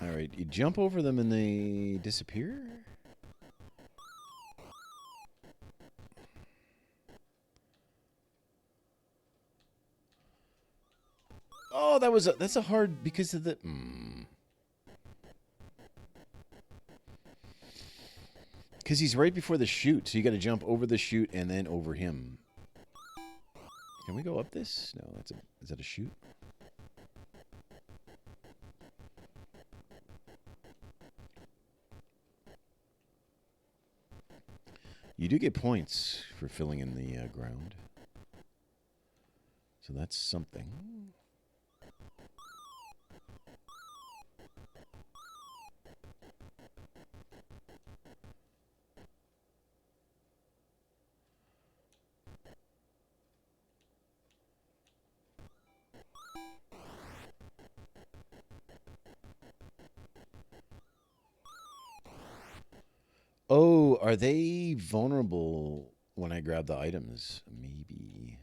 All right, you jump over them and they disappear? Oh, that's a hard, because of the... Because he's right before the chute, so you got to jump over the chute and then over him. Can we go up this? No, is that a chute? You do get points for filling in the ground. So that's something. Oh, are they vulnerable when I grab the items? Maybe.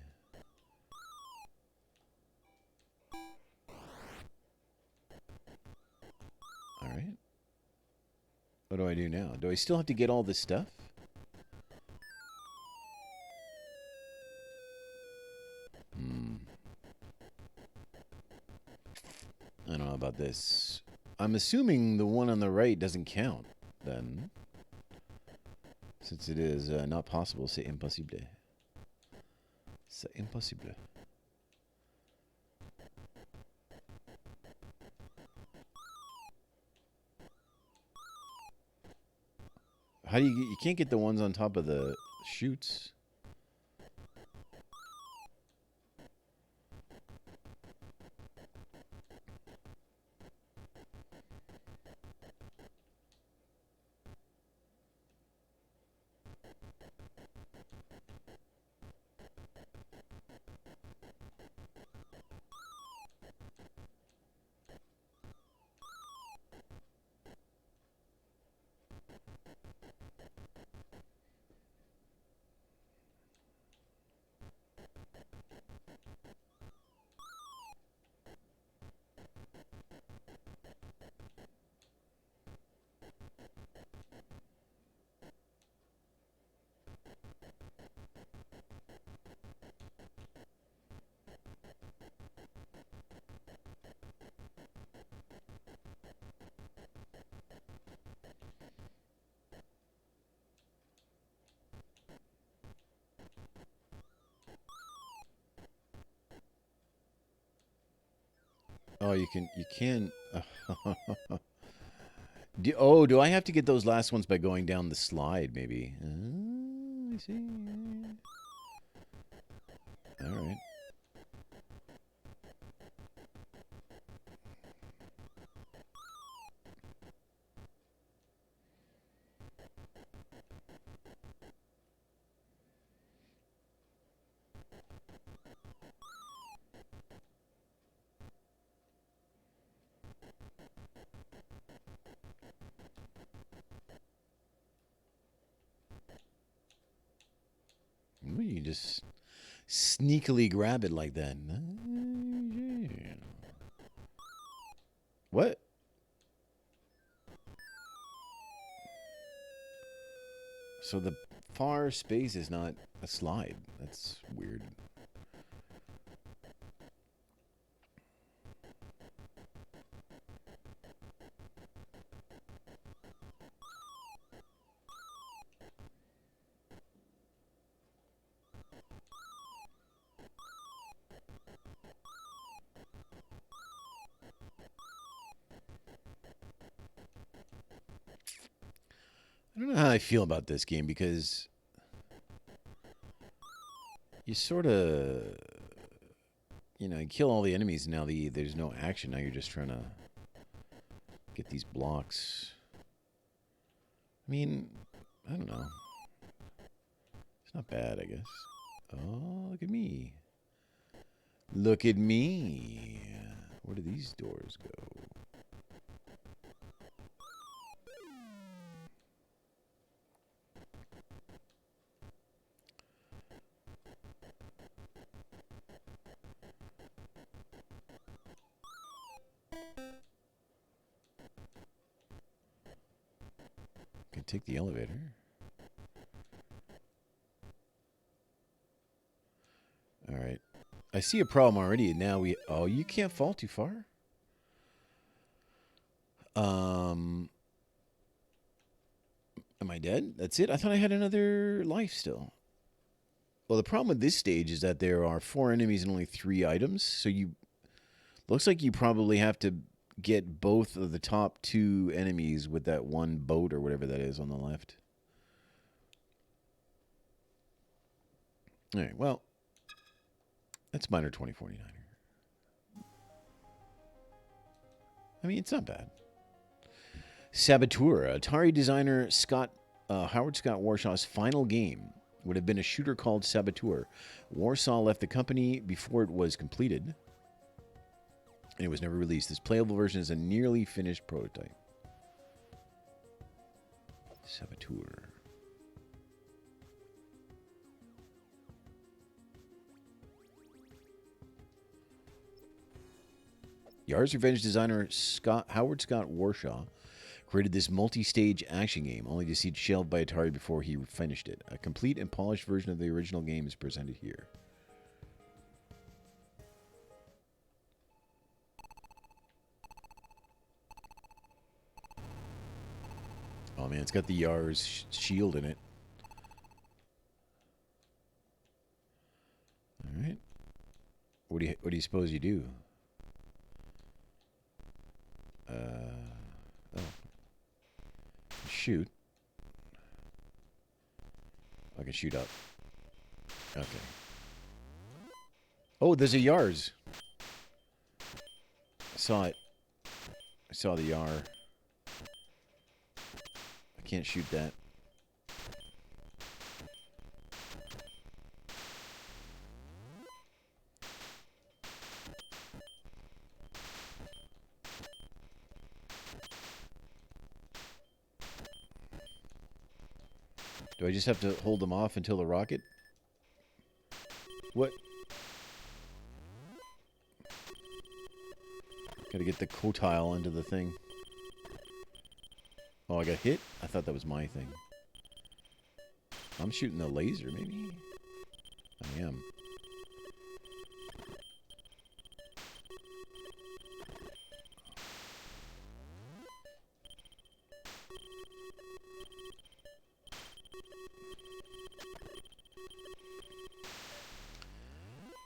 All right. What do I do now? Do I still have to get all this stuff? this. I'm assuming the one on the right doesn't count, then. Since it is not possible, c'est impossible. C'est impossible. How do you can't get the ones on top of the chutes? Oh, you can. Do I have to get those last ones by going down the slide, maybe? I see. All right. Ooh, you just sneakily grab it like that. Yeah. What? So the far space is not a slide. That's weird. I don't know how I feel about this game because you sort of, you kill all the enemies and now there's no action. Now you're just trying to get these blocks. I mean, I don't know. It's not bad, I guess. Oh, look at me. Look at me. Where do these doors go? Can take the elevator. All right. I see a problem already. Now you can't fall too far. Am I dead? That's it? I thought I had another life still. Well, the problem with this stage is that there are 4 enemies and only 3 items. So looks like you probably have to get both of the top 2 enemies with that one boat or whatever that is on the left. All right, well, that's minor 2049er. I mean, it's not bad. Saboteur. Atari designer Howard Scott Warshaw's final game would have been a shooter called Saboteur. Warsaw left the company before it was completed, and it was never released. This playable version is a nearly finished prototype. Saboteur. Yars' Revenge designer Howard Scott Warshaw created this multi-stage action game, only to see it shelved by Atari before he finished it. A complete and polished version of the original game is presented here. Oh man, it's got the Yar's shield in it. All right. What do you suppose you do? Oh. Shoot. I can shoot up. Okay. Oh, there's a Yars. I saw it. I saw the Yar. I can't shoot that. Do I just have to hold them off until the rocket? What? Gotta get the cotile into the thing. Oh, I got hit? I thought that was my thing. I'm shooting the laser, maybe? I am.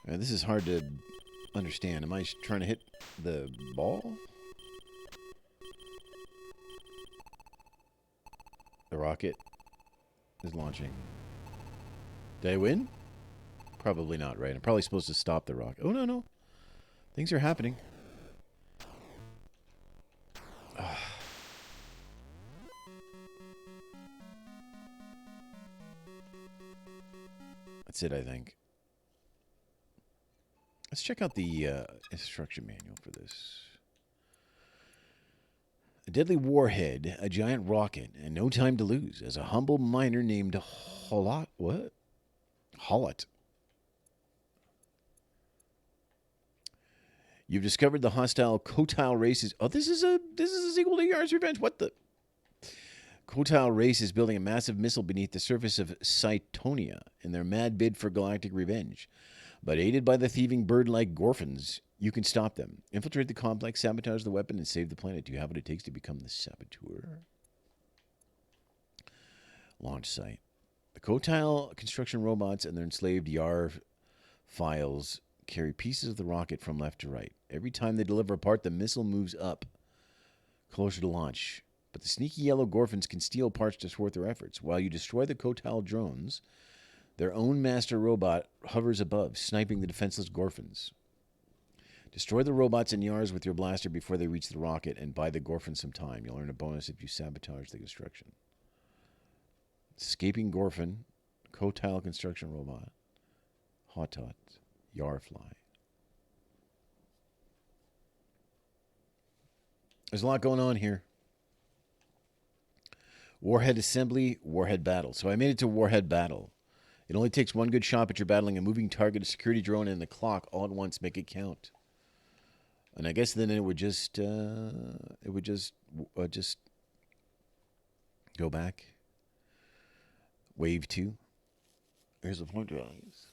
This is hard to understand. Am I trying to hit the ball? The rocket is launching. Did I win? Probably not, right? I'm probably supposed to stop the rocket. Oh, no. Things are happening. That's it, I think. Let's check out the instruction manual for this. A deadly warhead, a giant rocket, and no time to lose. As a humble miner named Hollot. What? Hollot. You've discovered the hostile Cotile races. Oh, this is a sequel to Yar's Revenge. What the? Cotile race is building a massive missile beneath the surface of Cytonia in their mad bid for galactic revenge. But aided by the thieving bird-like Gorfins, you can stop them. Infiltrate the complex, sabotage the weapon, and save the planet. Do you have what it takes to become the saboteur? Launch site. The Cotile construction robots and their enslaved Yar files carry pieces of the rocket from left to right. Every time they deliver a part, the missile moves up, closer to launch. But the sneaky yellow Gorfins can steal parts to thwart their efforts. While you destroy the Cotile drones, their own master robot hovers above, sniping the defenseless Gorfins. Destroy the robots and Yars with your blaster before they reach the rocket and buy the Gorfins some time. You'll earn a bonus if you sabotage the construction. Escaping Gorfin, Cotile construction robot, Hotot, Yarfly. There's a lot going on here. Warhead assembly, warhead battle. So I made it to warhead battle. It only takes one good shot, but you're battling a moving target, a security drone, and the clock all at once. Make it count. And I guess then it would just go back. Wave 2. Here's the point values.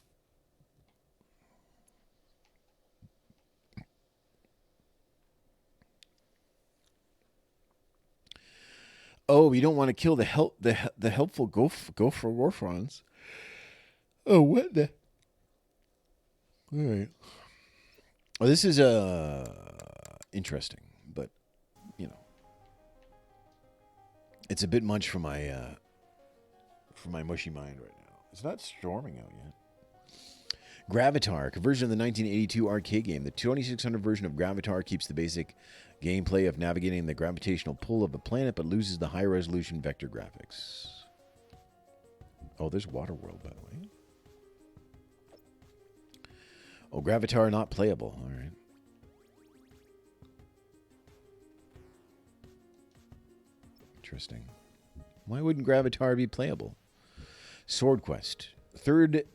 Oh, you don't want to kill the helpful gopher Warfrons. Oh, what the? All right. Well, this is interesting, but you know, it's a bit much for my mushy mind right now. It's not storming out yet. Gravatar, a conversion of the 1982 arcade game. The 2600 version of Gravatar keeps the basic gameplay of navigating the gravitational pull of a planet, but loses the high-resolution vector graphics. Oh, there's Waterworld, by the way. Oh, Gravatar not playable. All right. Interesting. Why wouldn't Gravatar be playable? Sword Quest. Third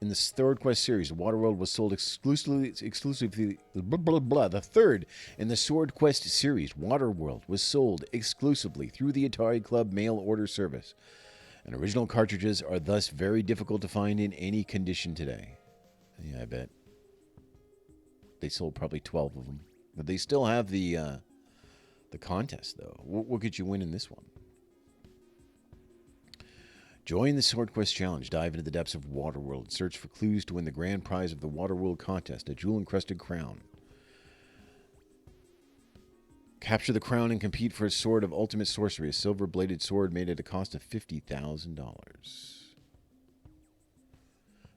in the Sword Quest series, Waterworld was sold exclusively the third in the Sword Quest series, Waterworld was sold exclusively through the Atari Club mail order service. And original cartridges are thus very difficult to find in any condition today. Yeah, I bet. They sold probably 12 of them. But they still have the contest, though. What could you win in this one? Join the Sword Quest Challenge. Dive into the depths of Waterworld. Search for clues to win the grand prize of the Waterworld contest, a jewel-encrusted crown. Capture the crown and compete for a sword of ultimate sorcery, a silver-bladed sword made at a cost of $50,000.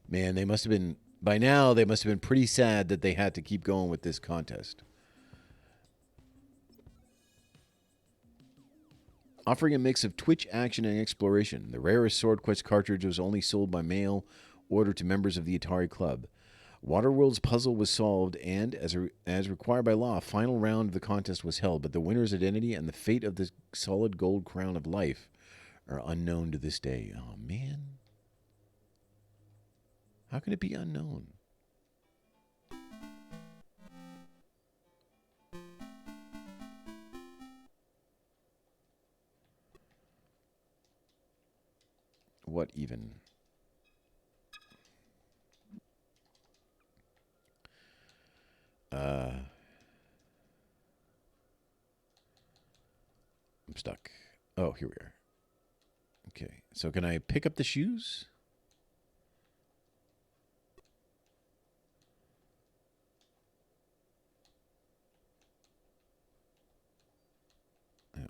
Man, they must have been, by now, they must have been pretty sad that they had to keep going with this contest. Offering a mix of twitch action and exploration, the rarest Sword Quest cartridge was only sold by mail order to members of the Atari Club. Waterworld's puzzle was solved, and, as required by law, a final round of the contest was held, but the winner's identity and the fate of the solid gold crown of life are unknown to this day. Oh, man. How can it be unknown? What even? I'm stuck. Oh, here we are. Okay, so can I pick up the shoes? Oh.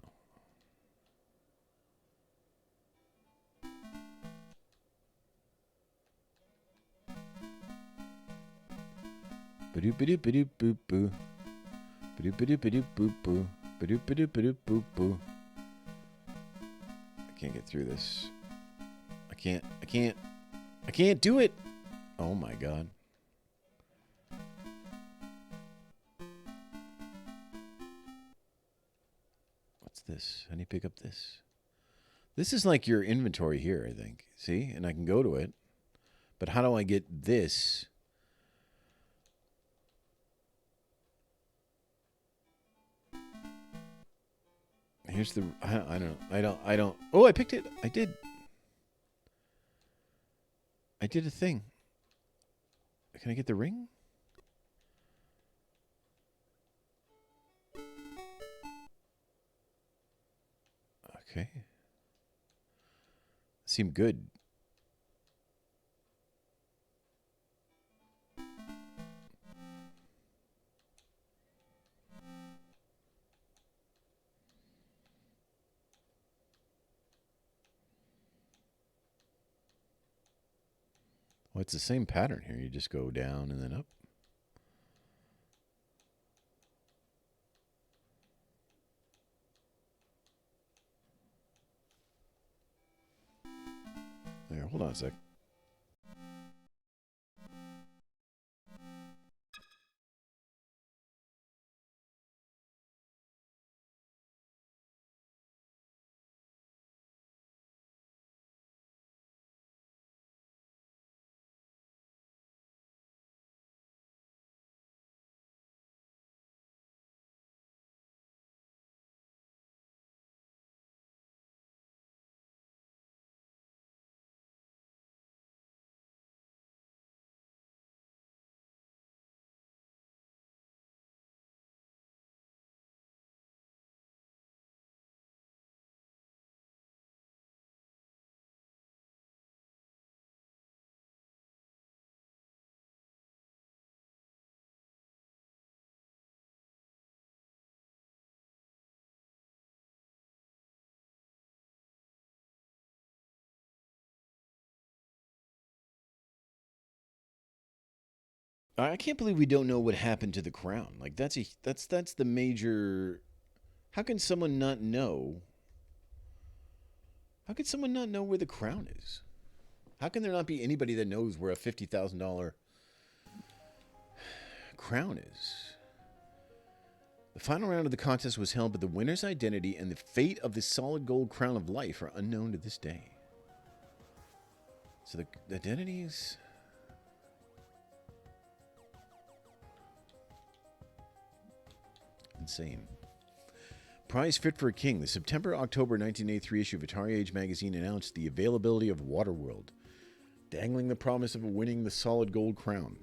Ba-doop-ba-doop-ba-doop-boop-boo. Ba-doop-ba-doop-ba-doop-boop-boo. Ba-doop-ba-doop-ba-doop-boop-boo. I can't get through this. I can't do it. Oh my God. What's this? How do you pick up this? This is like your inventory here, I think. See? And I can go to it. But how do I get this? Here's the, I don't. Oh, I picked it. I did. I did a thing. Can I get the ring? Okay. Seemed good. Well, it's the same pattern here. You just go down and then up. There, hold on a sec. I can't believe we don't know what happened to the crown. Like that's the major. How can someone not know? How can someone not know where the crown is? How can there not be anybody that knows where a $50,000 crown is? The final round of the contest was held, but the winner's identity and the fate of the solid gold crown of life are unknown to this day. So the identity is... insane. Prize Fit for a King. The September-October 1983 issue of Atari Age magazine announced the availability of Waterworld, dangling the promise of winning the solid gold crown.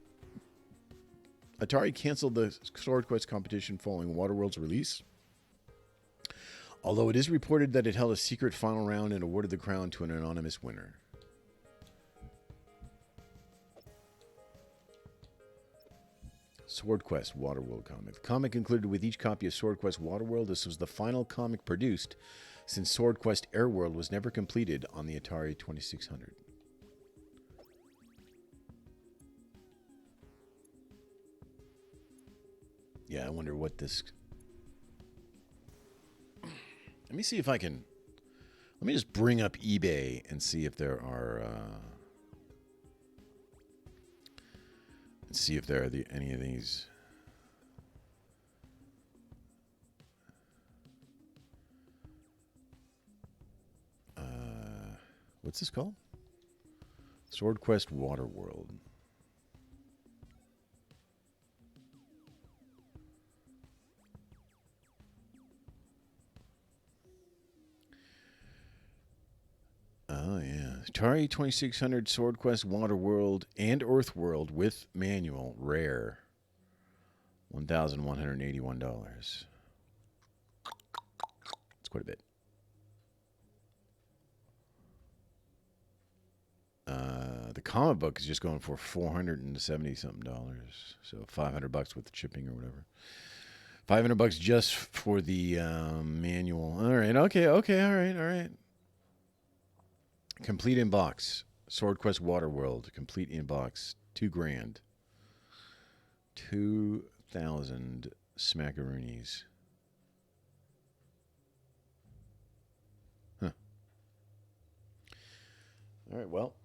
Atari canceled the Sword Quest competition following Waterworld's release Although it is reported that it held a secret final round and awarded the crown to an anonymous winner. Sword Quest Waterworld comic. The comic included with each copy of Sword Quest Waterworld. This was the final comic produced since Sword Quest Airworld was never completed on the Atari 2600. Yeah, I wonder what this... Let me see if I can... Let me just bring up eBay and see if there are... see if there are any of these... what's this called? Sword Quest Waterworld. Oh, yeah. Atari 2600 Sword Quest Waterworld and Earthworld with manual. Rare. $1,181. It's quite a bit. The comic book is just going for $470-something. So $500 with the shipping or whatever. $500 just for the manual. All right. Okay. All right. Complete in box. Sword Quest Waterworld. Complete in box. $2,000. 2,000 smackaroonies. Huh. All right. Well,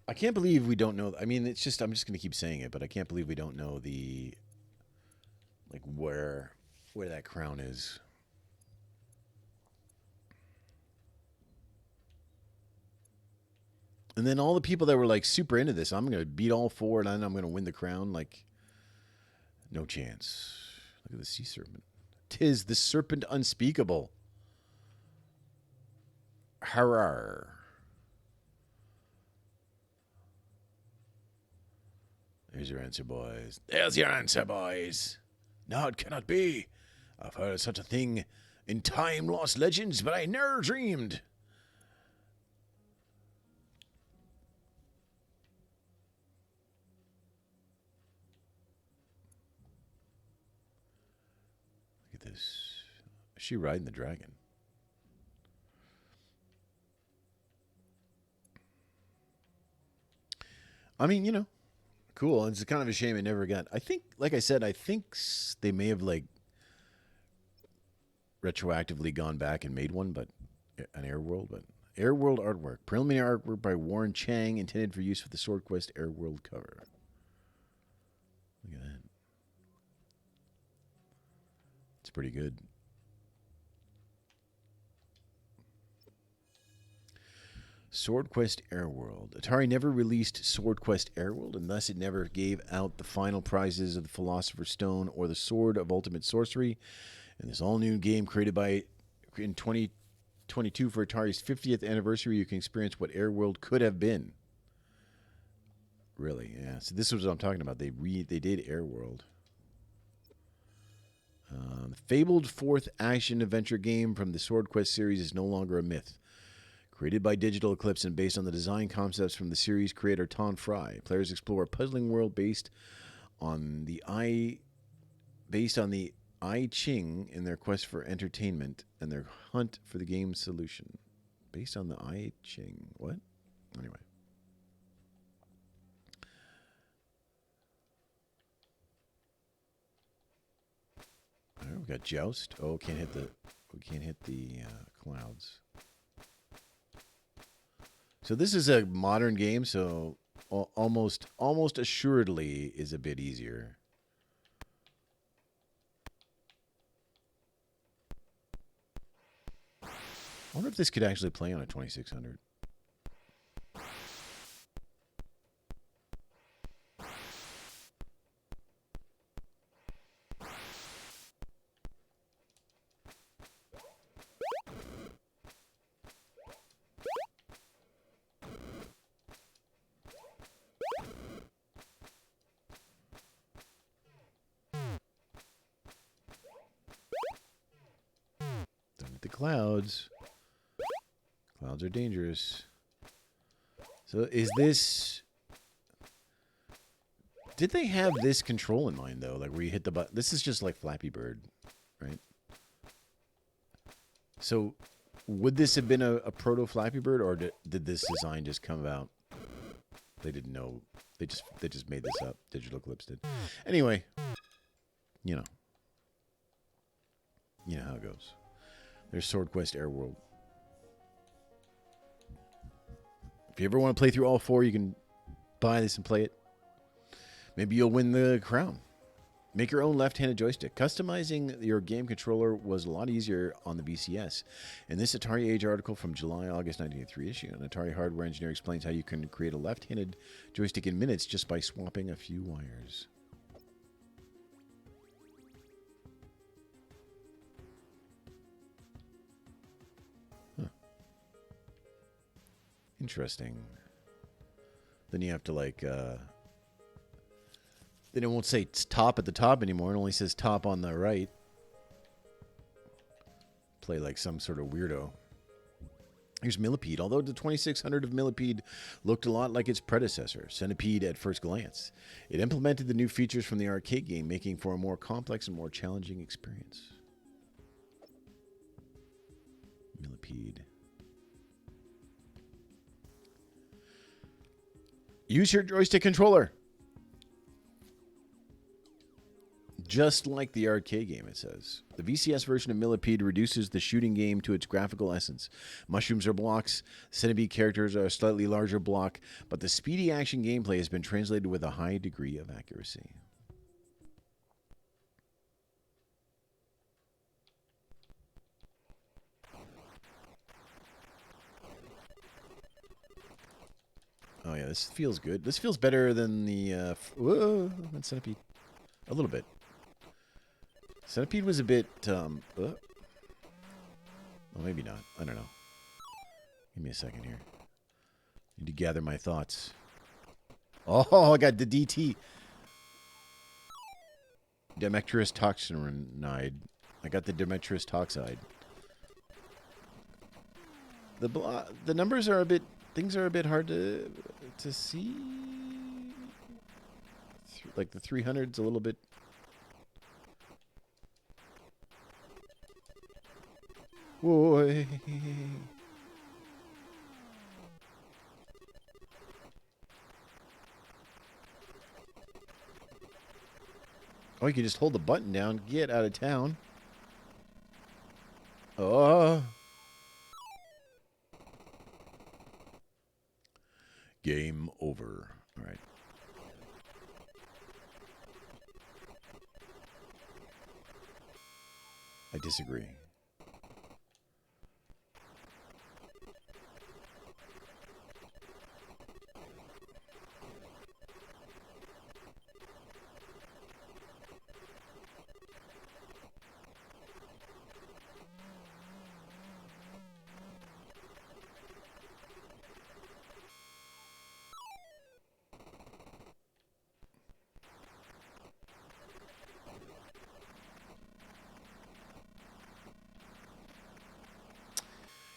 I can't believe we don't know. I mean, it's just, I'm just going to keep saying it, but I can't believe we don't know the, like, where that crown is. And then all the people that were like super into this, I'm going to beat all four and then I'm going to win the crown. Like, no chance. Look at the sea serpent. 'Tis the serpent unspeakable. Harar. There's your answer, boys. There's your answer, boys. No, it cannot be. I've heard of such a thing in time-lost legends, but I never dreamed. Look at this. Is she riding the dragon? I mean, you know, cool. It's kind of a shame it never got. I think, like I said, I think they may have like retroactively gone back and made one, but an Airworld, but Airworld artwork, preliminary artwork by Warren Chang, intended for use for the Sword Quest Airworld cover. Look at that. It's pretty good. Sword Quest Airworld. Atari never released Sword Quest Airworld, and thus it never gave out the final prizes of the Philosopher's Stone or the Sword of Ultimate Sorcery. And this all-new game created by in 2022 for Atari's 50th anniversary, you can experience what Airworld could have been. Really, yeah. So this is what I'm talking about. They did Airworld. The fabled fourth action-adventure game from the Sword Quest series is no longer a myth. Created by Digital Eclipse and based on the design concepts from the series creator Ton Fry, players explore a puzzling world based on the I Ching in their quest for entertainment and their hunt for the game's solution. Based on the I Ching. What? Anyway. All right, we got Joust. Oh, we can't hit the clouds. So this is a modern game, so almost assuredly is a bit easier. I wonder if this could actually play on a 2600. clouds. Clouds are dangerous. So is this... Did they have this control in mind, though? Like, where you hit the button? This is just like Flappy Bird, right? So, would this have been a proto Flappy Bird, or did this design just come about? They didn't know. They just made this up. Digital Eclipse did. Anyway, you know how it goes. There's Sword Quest Air World. If you ever want to play through all 4, you can buy this and play it. Maybe you'll win the crown. Make your own left-handed joystick. Customizing your game controller was a lot easier on the VCS. In this Atari Age article from July-August 1983 issue, an Atari hardware engineer explains how you can create a left-handed joystick in minutes just by swapping a few wires. Huh. Interesting. Then you have to, like, then it won't say top at the top anymore. It only says top on the right. Play like some sort of weirdo. Here's Millipede. Although the 2600 of Millipede looked a lot like its predecessor, Centipede at first glance, it implemented the new features from the arcade game, making for a more complex and more challenging experience. Millipede. Use your joystick controller. Just like the arcade game, it says. The VCS version of Millipede reduces the shooting game to its graphical essence. Mushrooms are blocks, centipede characters are a slightly larger block, but the speedy action gameplay has been translated with a high degree of accuracy. Oh yeah, this feels good. This feels better than the than Centipede. A little bit. Centipede was a bit, well, maybe not. I don't know. Give me a second here. Need to gather my thoughts. Oh, I got the DT. Demetrius toxinide. I got the Demetrius toxide. The numbers are a bit, things are a bit hard to see. Like the 300's a little bit. Whoa. Oh, you can just hold the button down, get out of town. Oh. Game over. All right. I disagree.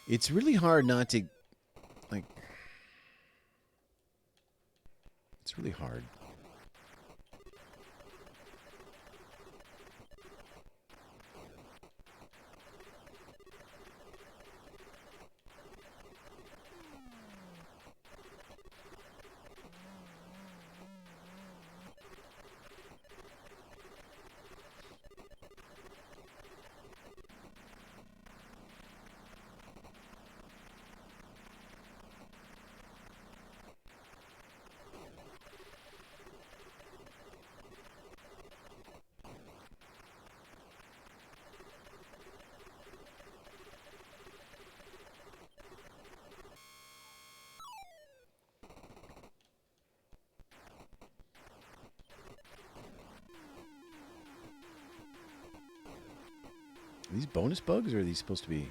It's really hard not to, like, it's really hard. Are these bonus bugs, or are these supposed to be?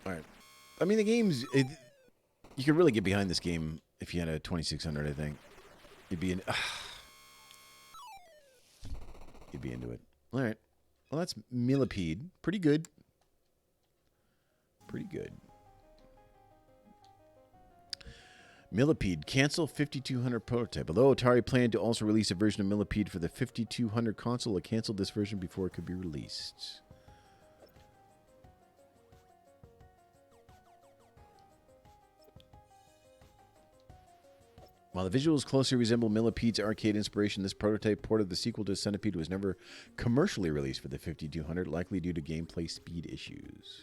All right. I mean, the game's... you could really get behind this game if you had a 2600, I think. You'd be in... you'd be into it. All right. Well, that's Millipede. Pretty good. Pretty good. Millipede, cancel 5200 prototype. Although Atari planned to also release a version of Millipede for the 5200 console, it canceled this version before it could be released. While the visuals closely resemble Millipede's arcade inspiration, this prototype port of the sequel to Centipede was never commercially released for the 5200, likely due to gameplay speed issues.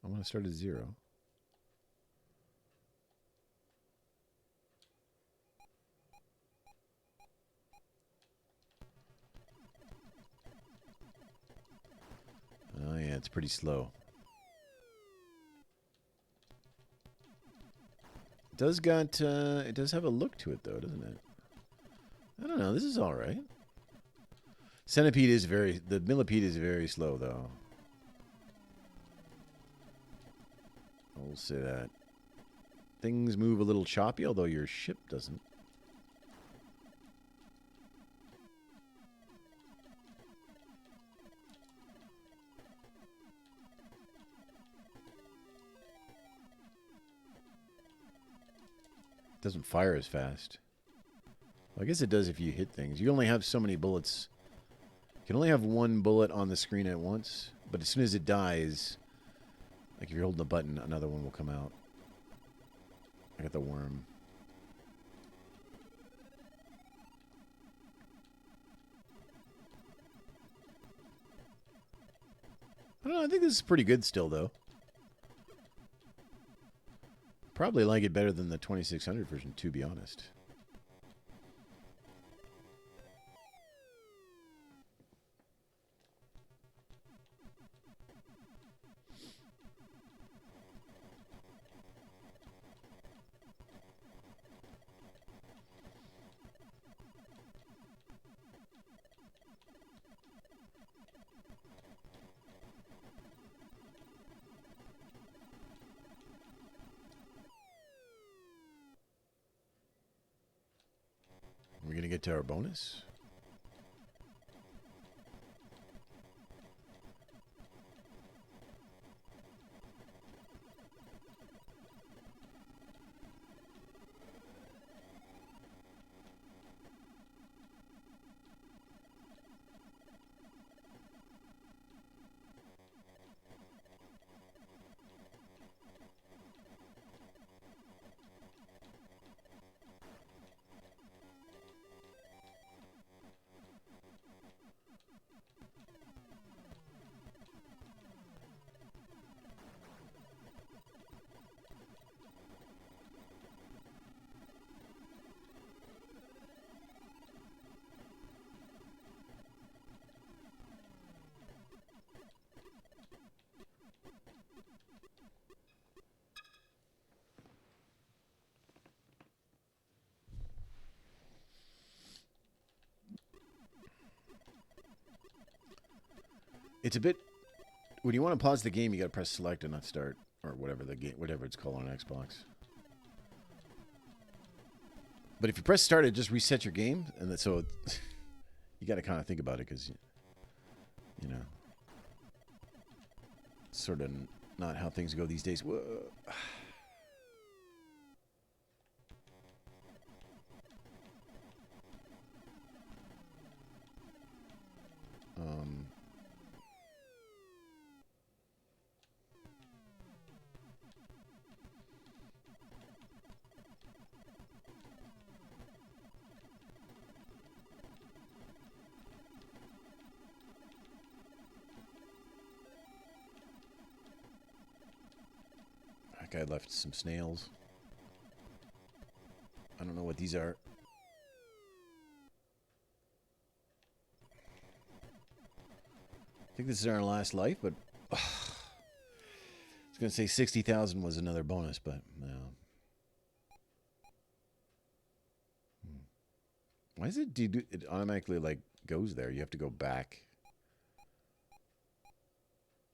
I want to start at 0. Oh yeah, it's pretty slow. It does have a look to it though, doesn't it? I don't know, this is all right. The Millipede is very slow though. I will say that. Things move a little choppy, although your ship doesn't. Doesn't fire as fast. Well, I guess it does if you hit things. You only have so many bullets. You can only have one bullet on the screen at once, but as soon as it dies, like if you're holding the button, another one will come out. I got the worm. I don't know, I think this is pretty good still, though. Probably like it better than the 2600 version, to be honest. We're going to get to our bonus. It's a bit... When you want to pause the game, you got to press select and not start. Or whatever the game, whatever it's called on Xbox. But if you press start, it just resets your game. And so you got to kind of think about it because, you know, it's sort of not how things go these days. Whoa. That guy left some snails. I don't know what these are. I think this is our last life, but I was going to say 60,000 was another bonus, but no. Why is it it automatically like goes there? You have to go back.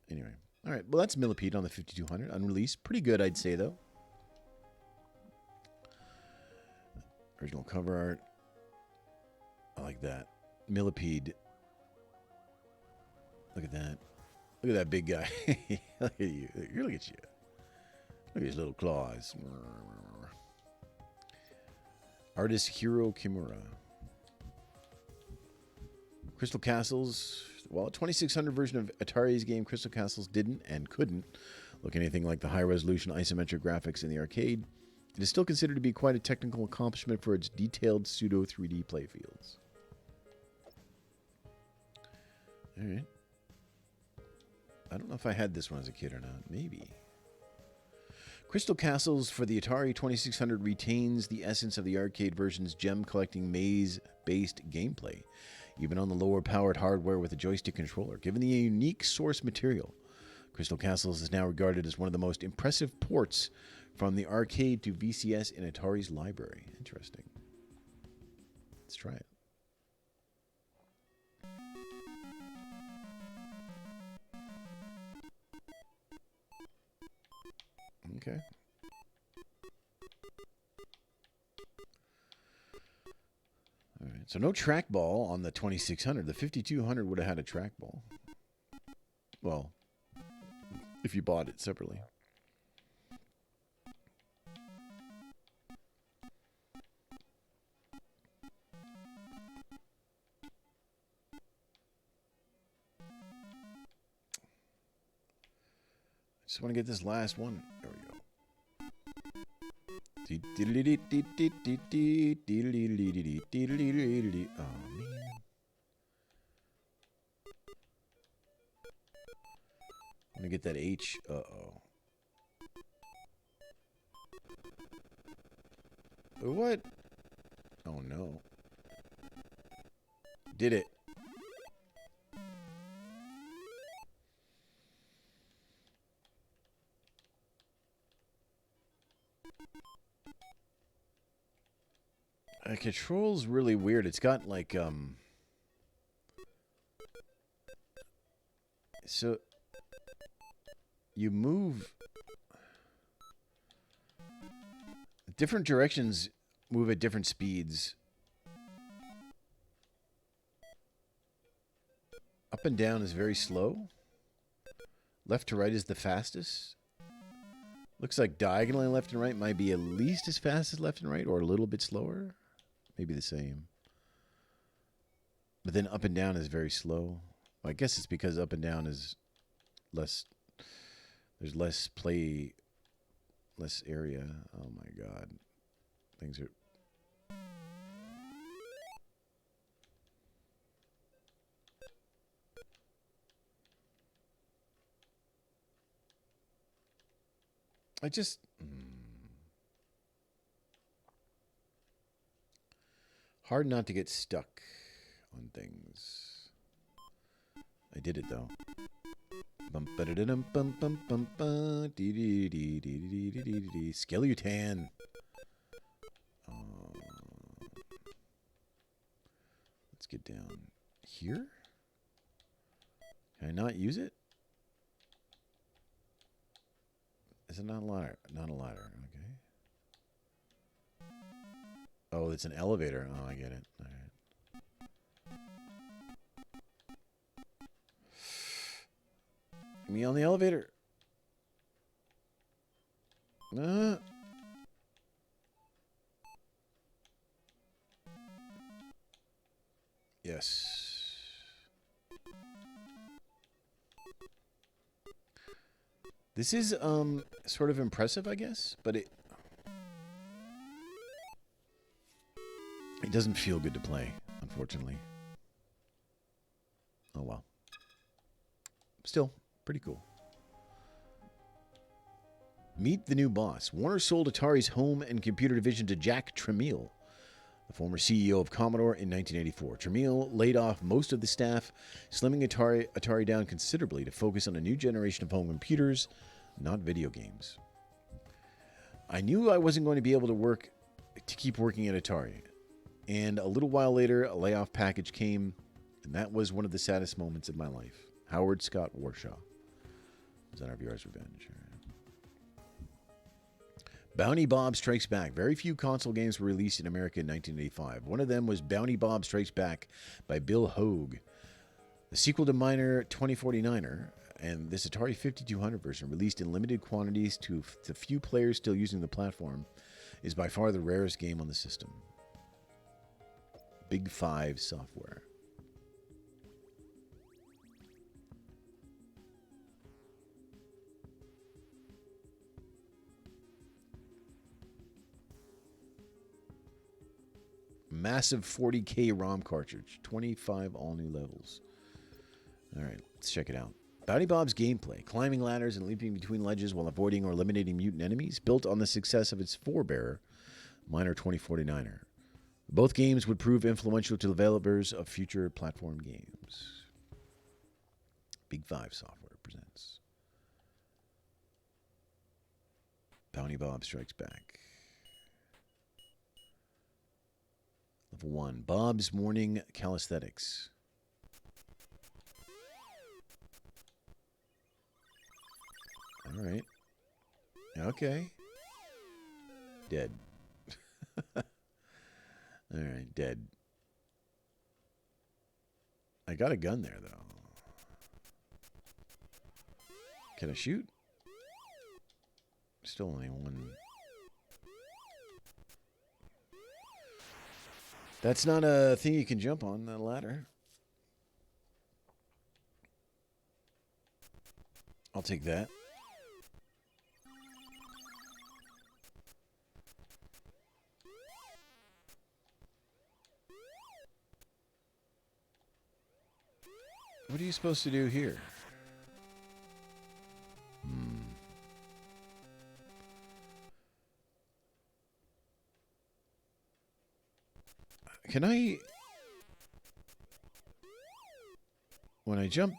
Anyway. All right. Well, that's Millipede on the 5200 unreleased. Pretty good, I'd say, though. Original cover art. I like that. Millipede. Look at that. Look at that big guy. Look at you. Look at you. Look at his little claws. Artist Hiro Kimura. Crystal Castles. Well, a 2600 version of Atari's game Crystal Castles didn't and couldn't look anything like the high-resolution isometric graphics in the arcade. It is still considered to be quite a technical accomplishment for its detailed pseudo-3D playfields. All right. I don't know if I had this one as a kid or not. Maybe. Crystal Castles for the Atari 2600 retains the essence of the arcade version's gem-collecting maze-based gameplay, even on the lower-powered hardware with a joystick controller. Given the unique source material, Crystal Castles is now regarded as one of the most impressive ports from the arcade to VCS in Atari's library. Interesting. Let's try it. Okay. All right. So no trackball on the 2600. The 5200 would have had a trackball. Well, if you bought it separately. Just want to get this last one. There we go. Oh, man. I'm going to get that H. Uh-oh. What? Oh, no. Did it. Control's really weird. It's got like so you move different directions, move at different speeds. Up and down is very slow. Left to right is the fastest. Looks like diagonally left and right might be at least as fast as left and right, or a little bit slower. Maybe the same. But then up and down is very slow. Well, I guess it's because up and down is less. There's less play, less area. Oh my God. Things are. I just. Hard not to get stuck on things. I did it though. Skeleton. Let's get down here. Can I not use it? Is it not a ladder? Not a ladder. Okay. Oh, it's an elevator. Oh, I get it. All right. Me on the elevator. Yes. This is sort of impressive, I guess, but it doesn't feel good to play, unfortunately. Oh well. Still, pretty cool. Meet the new boss. Warner sold Atari's home and computer division to Jack Tramiel, the former CEO of Commodore, in 1984. Tramiel laid off most of the staff, slimming Atari down considerably to focus on a new generation of home computers, not video games. I knew I wasn't going to be able to keep working at Atari. And a little while later, a layoff package came, and that was one of the saddest moments of my life. Howard Scott Warshaw was on our viewers' revenge. Bounty Bob Strikes Back. Very few console games were released in America in 1985. One of them was Bounty Bob Strikes Back by Bill Hogue. The sequel to Miner 2049er and this Atari 5200 version, released in limited quantities to the few players still using the platform, is by far the rarest game on the system. Big Five Software. Massive 40K ROM cartridge. 25 all-new levels. All right, let's check it out. Bounty Bob's gameplay, climbing ladders and leaping between ledges while avoiding or eliminating mutant enemies, built on the success of its forebearer, Miner 2049er. Both games would prove influential to developers of future platform games. Big Five Software presents Bounty Bob Strikes Back. Level 1, Bob's Morning Calisthenics. All right. Okay. Dead. All right, dead. I got a gun there, though. Can I shoot? Still only one. That's not a thing you can jump on, the ladder. I'll take that. What are you supposed to do here? Can I... When I jump...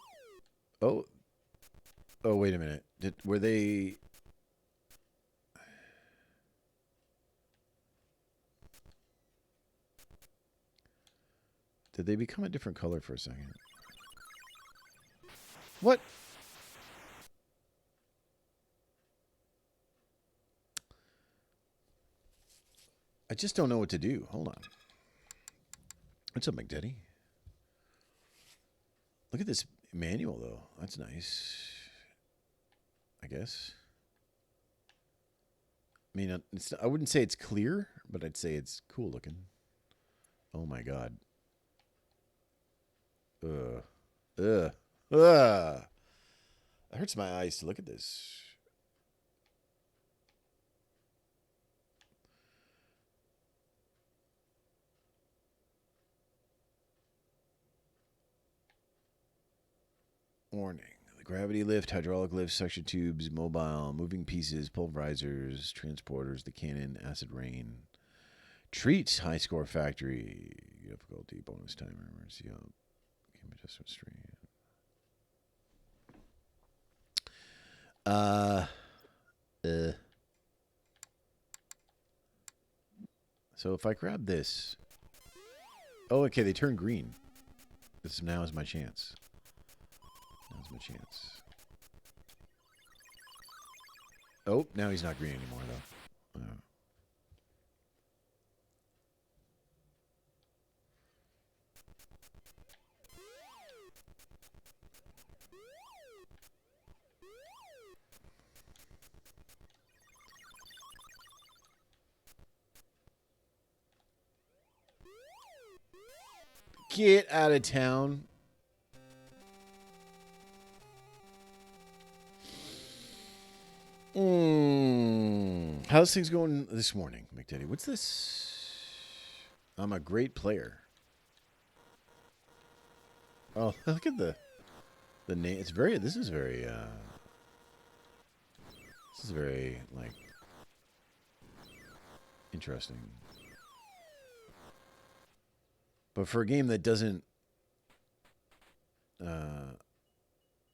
Oh, wait a minute. Were they... Did they become a different color for a second? What? I just don't know what to do. Hold on. What's up, McDaddy? Look at this manual, though. That's nice. I guess. I mean, I wouldn't say it's clear, but I'd say it's cool looking. Oh, my God. It hurts my eyes to look at this. Warning. The gravity lift, hydraulic lift, suction tubes, mobile, moving pieces, pulverizers, transporters, the cannon, acid rain. Treats, high score factory. Difficulty, bonus timer, emergency help. Game adjustment stream. So if I grab this. Oh, okay, they turn green. Now is my chance. Now's my chance. Oh, now he's not green anymore, though. Oh. Get out of town. How's things going this morning, McDaddy? What's this? I'm a great player. Oh, look at the name. It's very. This is very. This is very like interesting. But for a game that doesn't,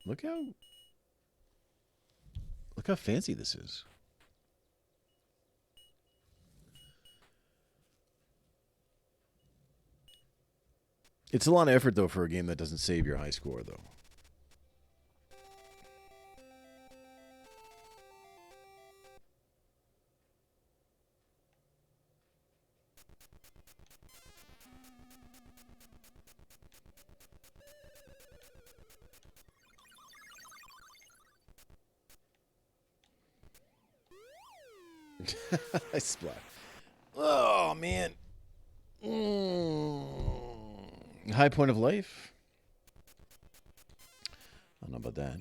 look how fancy this is. It's a lot of effort, though, for a game that doesn't save your high score, though. I splat. Oh, man. High point of life? I don't know about that.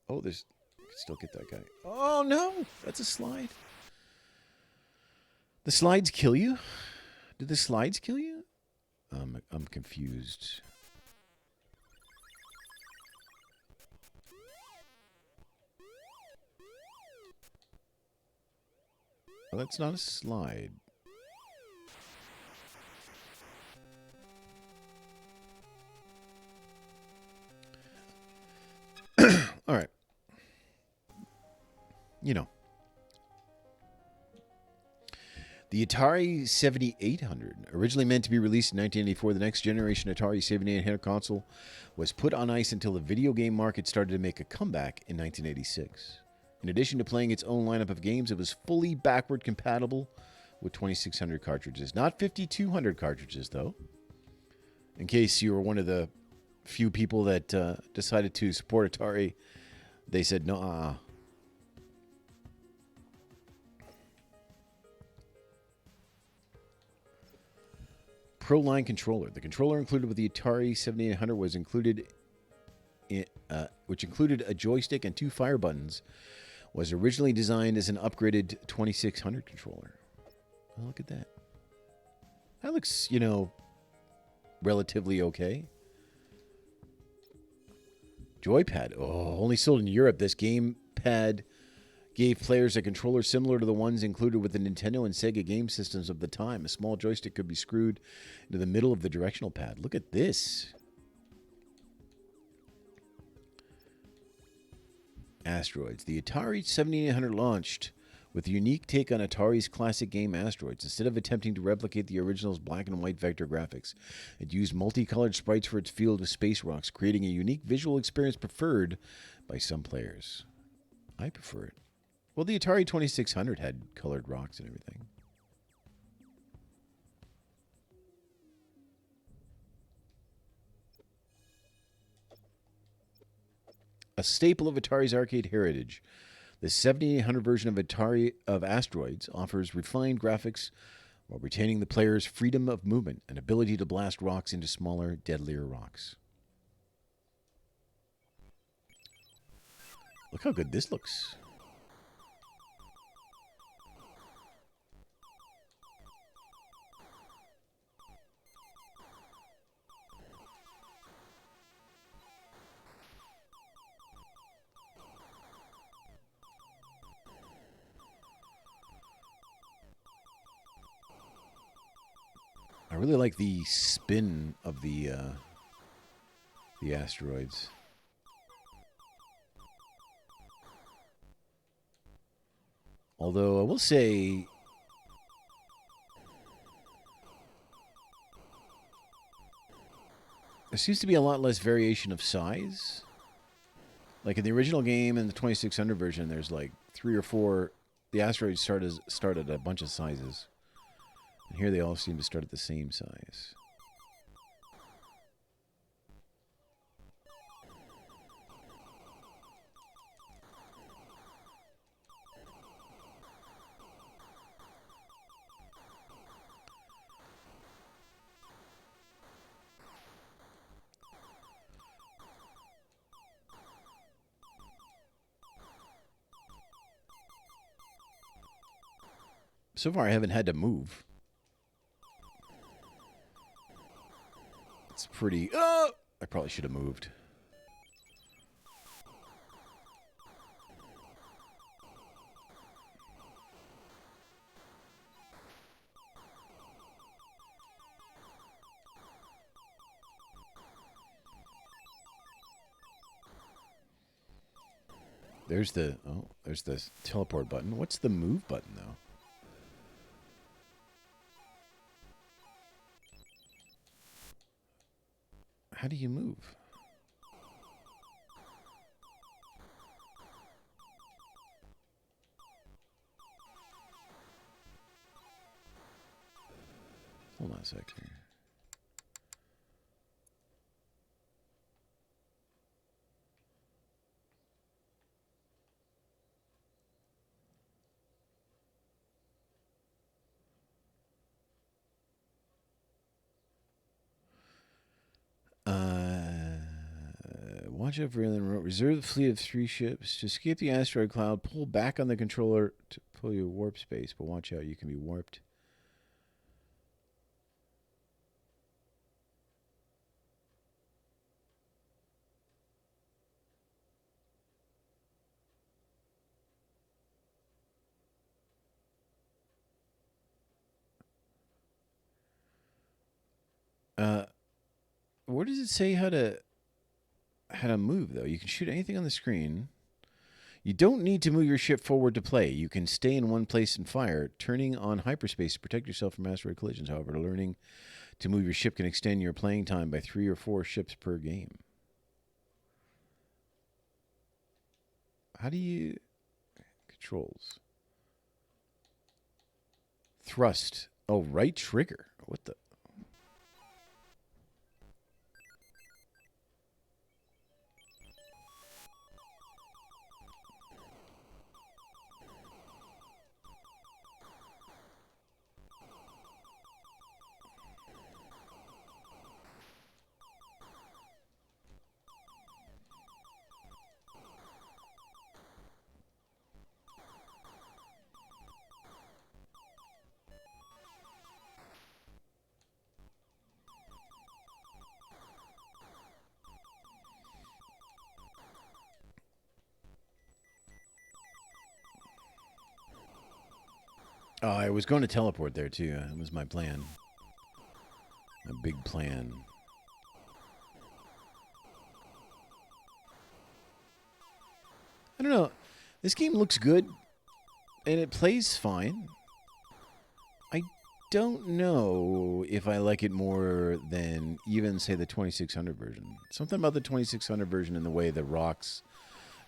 Oh, there's... I can still get that guy. Oh, no! That's a slide. The slides kill you? Did the slides kill you? I'm confused. Well, that's not a slide. All right. You know. The Atari 7800, originally meant to be released in 1984, the next generation Atari 7800 console was put on ice until the video game market started to make a comeback in 1986. In addition to playing its own lineup of games, it was fully backward compatible with 2600 cartridges. Not 5200 cartridges, though. In case you were one of the few people that decided to support Atari, they said, no. Pro Line controller. The controller included with the Atari 7800 was included, which included a joystick and 2 fire buttons, was originally designed as an upgraded 2600 controller. Oh, look at that. That looks, relatively okay. Joypad. Oh, only sold in Europe. This gamepad gave players a controller similar to the ones included with the Nintendo and Sega game systems of the time. A small joystick could be screwed into the middle of the directional pad. Look at this. Asteroids. The Atari 7800 launched with a unique take on Atari's classic game Asteroids. Instead of attempting to replicate the original's black and white vector graphics, it used multicolored sprites for its field of space rocks, creating a unique visual experience preferred by some players. I prefer it. Well, the Atari 2600 had colored rocks and everything. A staple of Atari's arcade heritage, the 7800 version of Asteroids offers refined graphics while retaining the player's freedom of movement and ability to blast rocks into smaller, deadlier rocks. Look how good this looks. I really like the spin of the asteroids. Although I will say, there seems to be a lot less variation of size. Like in the original game and the 2600 version, there's like 3 or 4. The asteroids start at a bunch of sizes. And here they all seem to start at the same size. So far, I haven't had to move. It's pretty... Oh! I probably should have moved. There's the teleport button. What's the move button though? How do you move? Hold on a sec here. Watch out for alien remote. Reserve the fleet of 3 ships. To escape the asteroid cloud, pull back on the controller to pull you warp space. But watch out, you can be warped. Where does it say how to move though? You can shoot anything on the screen. You don't need to move your ship forward to play. You can stay in one place and fire, turning on hyperspace to protect yourself from asteroid collisions. However, learning to move your ship can extend your playing time by 3 or 4 ships per game. How do you controls? Thrust. Oh, right trigger. What the? Oh, I was going to teleport there too. That was my plan. My big plan. I don't know. This game looks good, and it plays fine. I don't know if I like it more than even, say, the 2600 version. Something about the 2600 version and the way the rocks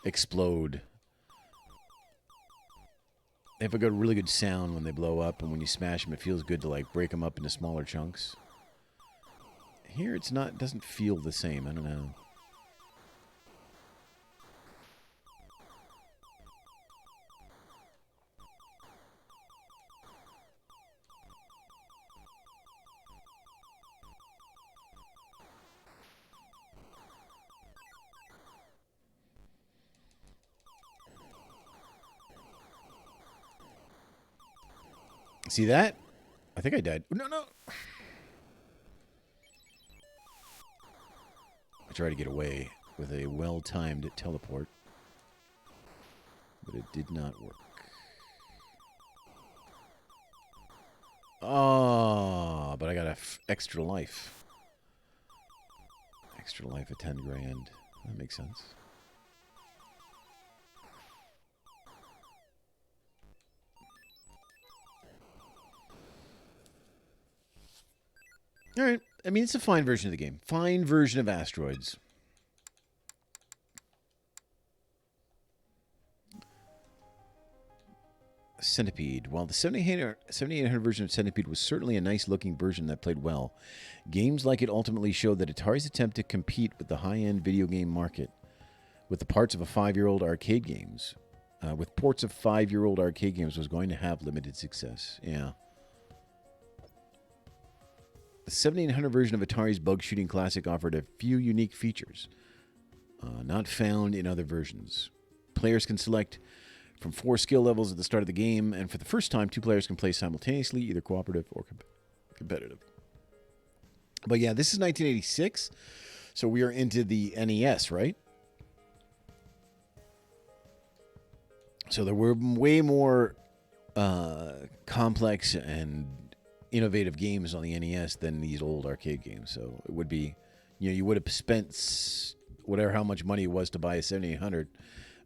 explode. They have a really good sound when they blow up, and when you smash them, it feels good to like break them up into smaller chunks. Here, it's not. It doesn't feel the same. I don't know. See that? I think I died. No, no. I tried to get away with a well-timed teleport, but it did not work. Oh, but I got an extra life. Extra life at 10 grand. That makes sense. All right. I mean, it's a fine version of the game. Fine version of Asteroids. Centipede. While the 7800 version of Centipede was certainly a nice-looking version that played well, games like it ultimately showed that Atari's attempt to compete with the high-end video game market with the parts of a 5-year-old arcade games, with ports of 5-year-old arcade games was going to have limited success. Yeah. The 7800 version of Atari's Bug Shooting Classic offered a few unique features, not found in other versions. Players can select from 4 skill levels at the start of the game, and for the first time, 2 players can play simultaneously, either cooperative or competitive. But yeah, this is 1986, so we are into the NES, right? So there were way more complex and innovative games on the NES than these old arcade games. So it would be, you would have spent how much money it was to buy a 7800.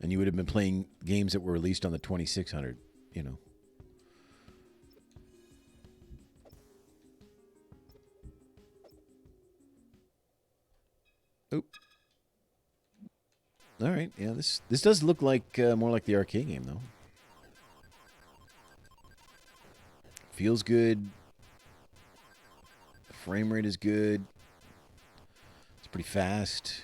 And you would have been playing games that were released on the 2600, you know. Oop. All right, yeah, this does look like more like the arcade game, though. Feels good. Frame rate is good. It's pretty fast.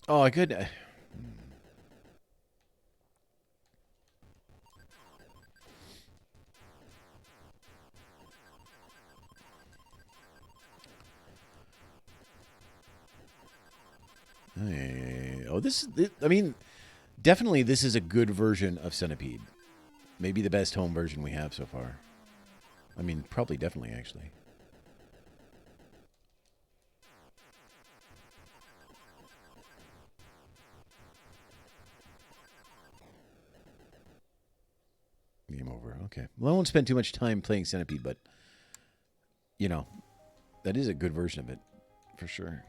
Oh, I could. Oh, I mean, definitely this is a good version of Centipede. Maybe the best home version we have so far. I mean, probably definitely, actually. Game over. Okay. Well, I won't spend too much time playing Centipede, but, you know, that is a good version of it, for sure.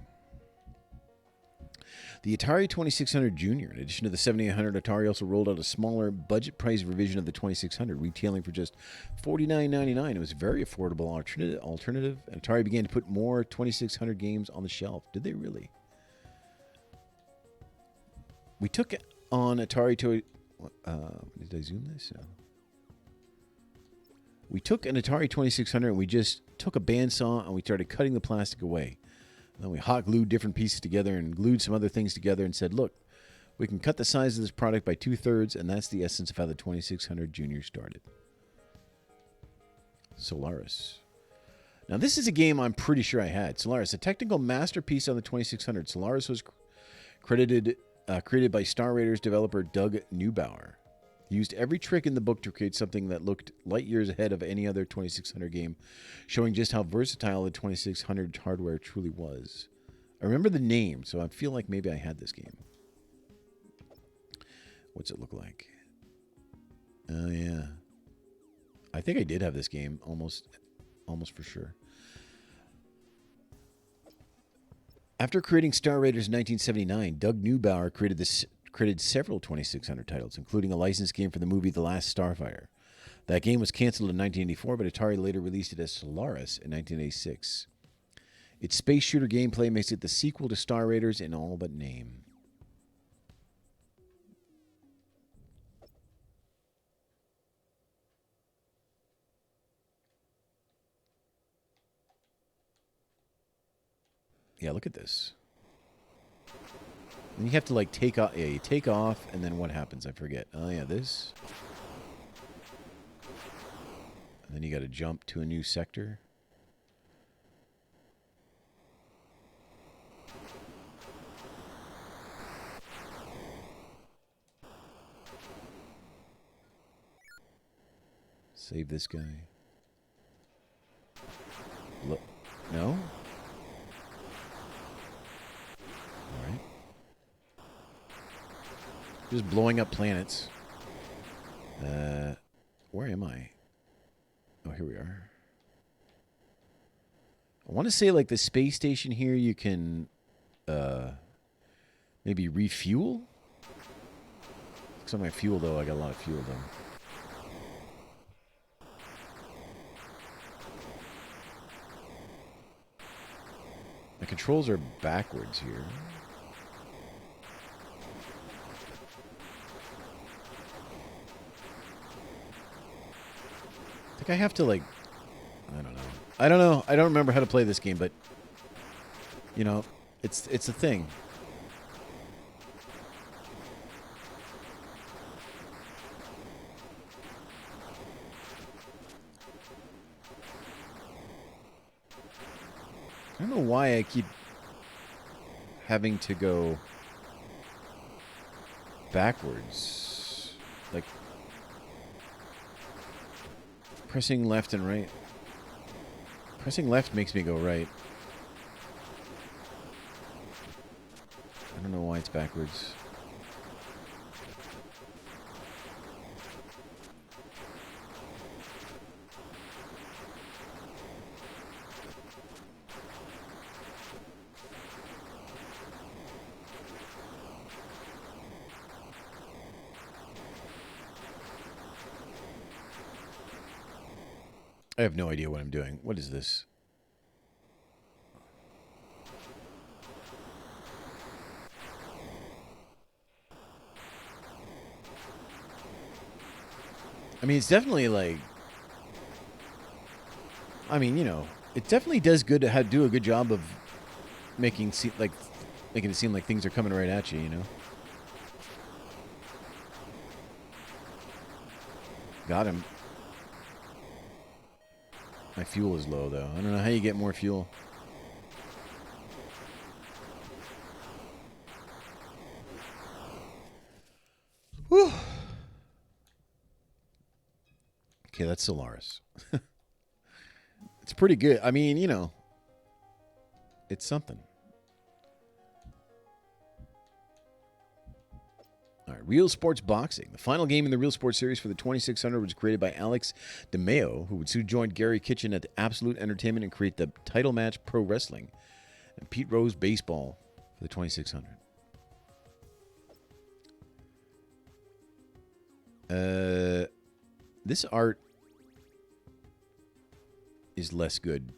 The Atari 2600 Junior, in addition to the 7800, Atari also rolled out a smaller budget price revision of the 2600, retailing for just $49.99. It was a very affordable alternative. And Atari began to put more 2600 games on the shelf. Did they really? We took on Atari did I zoom this? We took an Atari 2600 and we just took a bandsaw and we started cutting the plastic away. Then we hot glued different pieces together and glued some other things together and said, look, we can cut the size of this product by 2/3, and that's the essence of how the 2600 Junior started. Solaris. Now, this is a game I'm pretty sure I had. Solaris, a technical masterpiece on the 2600. Solaris was created by Star Raiders developer Doug Neubauer. He used every trick in the book to create something that looked light years ahead of any other 2600 game, showing just how versatile the 2600 hardware truly was. I remember the name, so I feel like maybe I had this game. What's it look like? Oh, yeah. I think I did have this game, almost for sure. After creating Star Raiders in 1979, Doug Neubauer created several 2600 titles, including a licensed game for the movie The Last Starfighter. That game was canceled in 1984, but Atari later released it as Solaris in 1986. Its space shooter gameplay makes it the sequel to Star Raiders in all but name. Yeah, look at this. And you have to like take off. Yeah, you take off, and then what happens? I forget. Oh yeah, this. And then you got to jump to a new sector. Save this guy. Look. No? All right. Just blowing up planets. Where am I? Oh, here we are. I want to say, like, the space station here, you can maybe refuel? Looks like my fuel, though. I got a lot of fuel, though. The controls are backwards here. I think I have to, like, I don't know. I don't remember how to play this game, but, you know, it's a thing. I don't know why I keep having to go backwards. Like, pressing left and right. Pressing left makes me go right. I don't know why it's backwards. I have no idea what I'm doing. What is this? I mean, it's definitely like... I mean, you know, it definitely does good to do a good job of making it seem like things are coming right at you, you know? Got him. My fuel is low, though. I don't know how you get more fuel. Whew. Okay, that's Solaris. It's pretty good. I mean, you know, it's something. All right, Real Sports Boxing. The final game in the Real Sports series for the 2600 was created by Alex DeMeo, who would soon join Gary Kitchen at Absolute Entertainment and create the title match Pro Wrestling and Pete Rose Baseball for the 2600. This art is less good.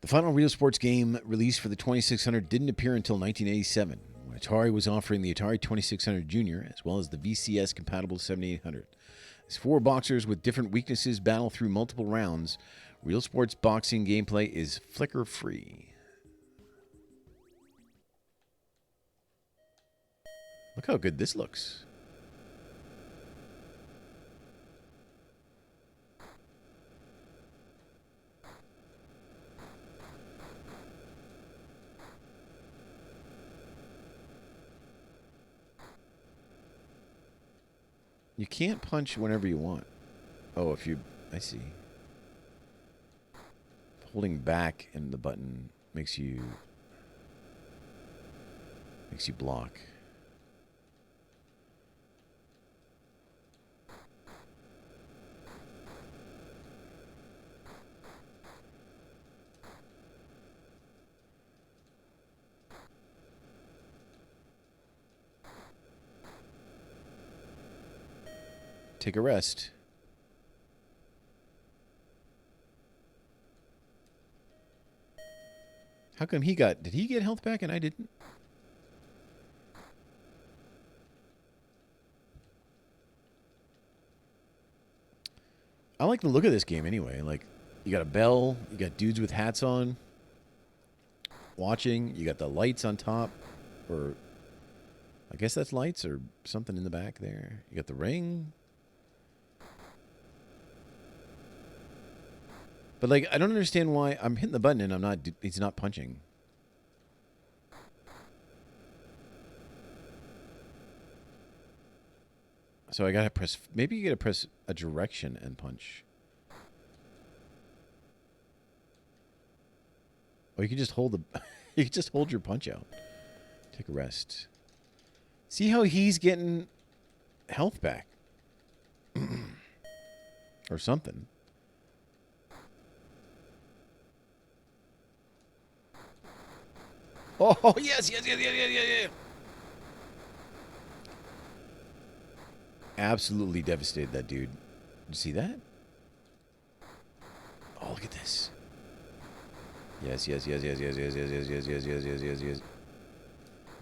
The final Real Sports game released for the 2600 didn't appear until 1987, when Atari was offering the Atari 2600 Junior as well as the VCS-compatible 7800. As four boxers with different weaknesses battle through multiple rounds, Real Sports Boxing gameplay is flicker-free. Look how good this looks. You can't punch whenever you want. Oh, if you... I see. Holding back in the button makes you block. Take a rest. How come he got... Did he get health back and I didn't? I like the look of this game anyway. Like, you got a bell. You got dudes with hats on. Watching. You got the lights on top. Or... I guess that's lights or something in the back there. You got the ring. But, like, I don't understand why I'm hitting the button and I'm not... He's not punching. So I gotta press... Maybe you gotta press a direction and punch. Or you can just hold the... you can just hold your punch out. Take a rest. See how he's getting health back. Or something. Oh, yes. Absolutely devastated that dude. Did you see that? Oh, look at this. Yes.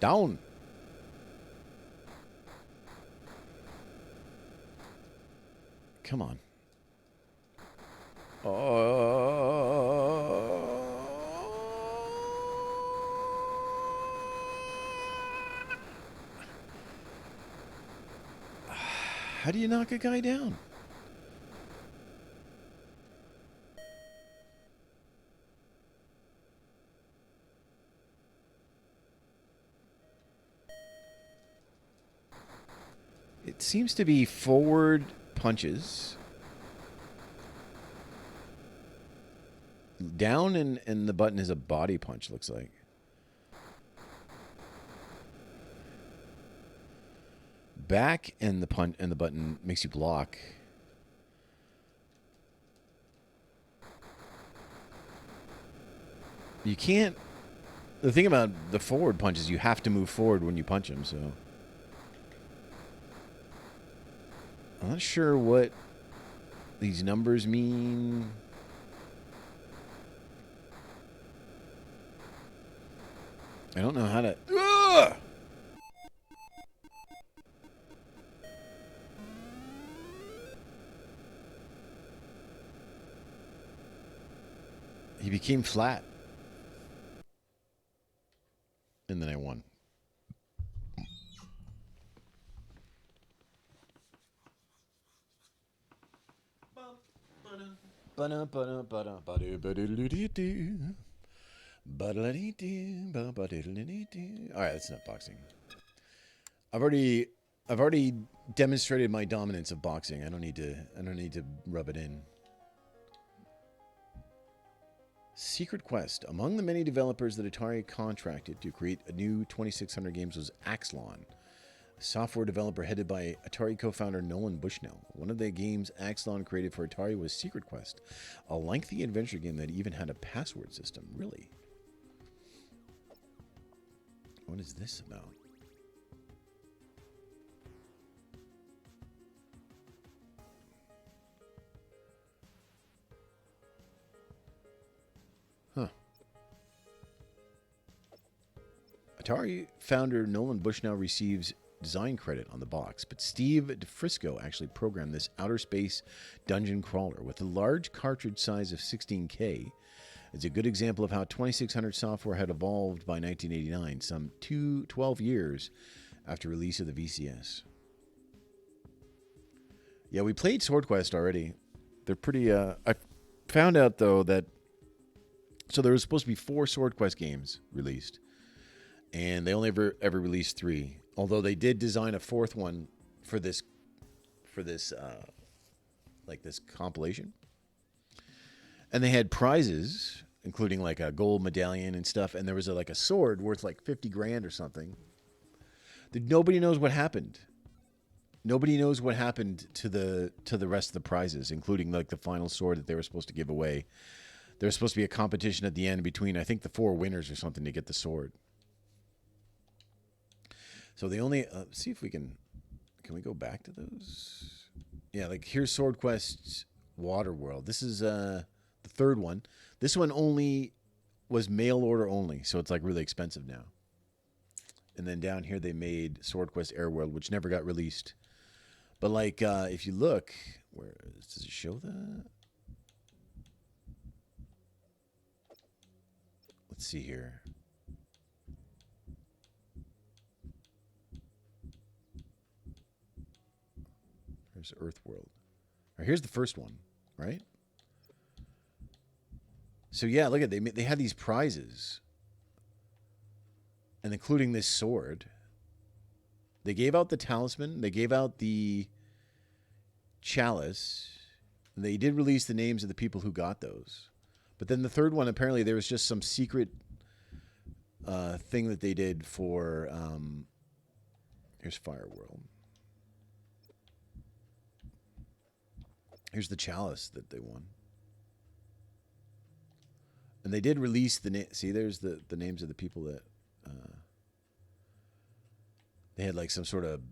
Down. Come on. How do you knock a guy down? It seems to be forward punches. Down and the button is a body punch, looks like. Back and the button makes you block. You can't... The thing about the forward punches, you have to move forward when you punch them, so. I'm not sure what these numbers mean. I don't know how to... Ugh! He became flat. And then I won. All right, that's not boxing. I've already demonstrated my dominance of boxing. I don't need to rub it in. Secret Quest. Among the many developers that Atari contracted to create a new 2600 games was Axlon, a software developer headed by Atari co-founder Nolan Bushnell. One of the games Axlon created for Atari was Secret Quest, a lengthy adventure game that even had a password system. Really? What is this about? Huh. Atari founder Nolan Bushnell receives design credit on the box, but Steve DeFrisco actually programmed this outer space dungeon crawler with a large cartridge size of 16K. It's a good example of how 2600 software had evolved by 1989, some 12 years after release of the VCS. Yeah, we played Sword Quest already. They're pretty... I found out, though, that... So there was supposed to be 4 Sword Quest games released, and they only ever released 3. Although they did design a 4th one for this like this compilation, and they had prizes, including like a gold medallion and stuff, and there was like a sword worth like 50 grand or something. Nobody knows what happened. Nobody knows what happened to the rest of the prizes, including like the final sword that they were supposed to give away. There was supposed to be a competition at the end between, I think, the 4 winners or something to get the sword. So they only... see if we can we go back to those? Yeah, like here's Sword Quest Waterworld. This is the 3rd one. This one only was mail order only, so it's like really expensive now. And then down here they made Sword Quest Airworld, which never got released. But like if you look, where does it show that? Let's see here. There's Earthworld. All right, here's the first one, right? So yeah, look at they had these prizes, and including this sword. They gave out the talisman. They gave out the chalice. They did release the names of the people who got those. But then the 3rd one, apparently there was just some secret thing that they did for... here's Fireworld. Here's the chalice that they won. And they did release the... See, there's the names of the people that... they had like some sort of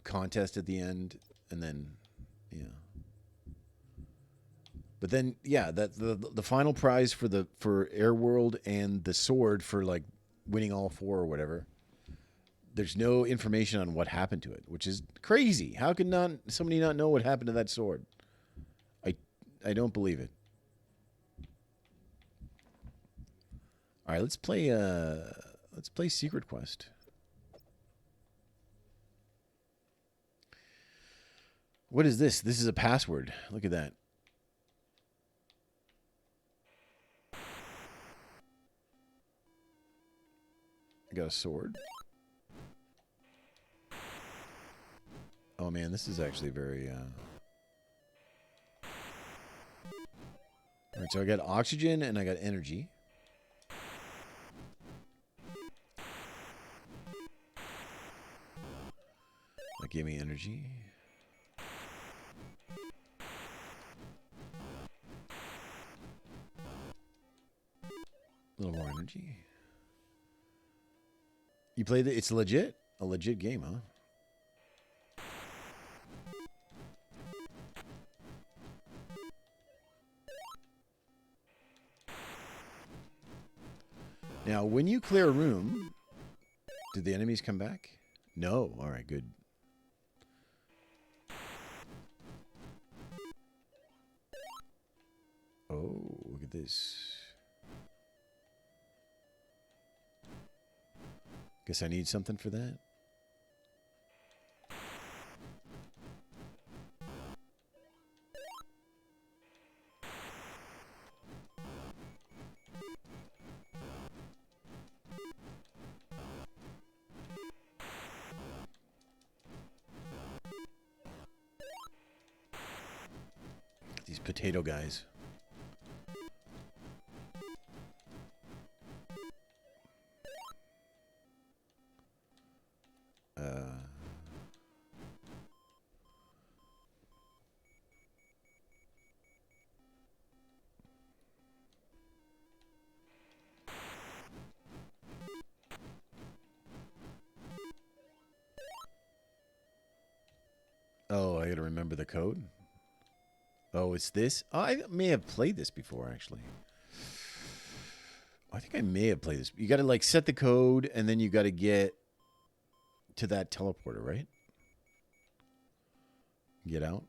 contest at the end, and then... Yeah. But then, yeah, that the final prize for Airworld and the sword for like winning all 4 or whatever. There's no information on what happened to it, which is crazy. How could somebody not know what happened to that sword? I don't believe it. All right, let's play Secret Quest. What is this? This is a password. Look at that. I got a sword. Oh man, this is actually very Alright, so I got oxygen and I got energy. That gave me energy. A little more energy. You played it? It's legit? A legit game, huh? Now, when you clear a room, did the enemies come back? No. All right, good. Oh, look at this. Guess I need something for that. These potato guys. Oh, I gotta remember the code. Oh, it's this? Oh, I may have played this before, actually. I think I may have played this. You gotta, like, set the code, and then you gotta get to that teleporter, right? Get out.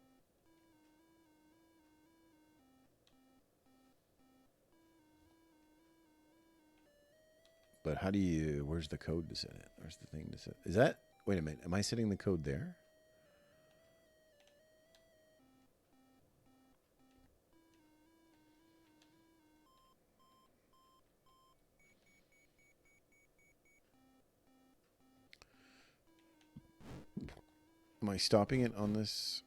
But how do you... Where's the code to set it? Where's the thing to set... Is that... Wait a minute. Am I setting the code there? Am I stopping it on this?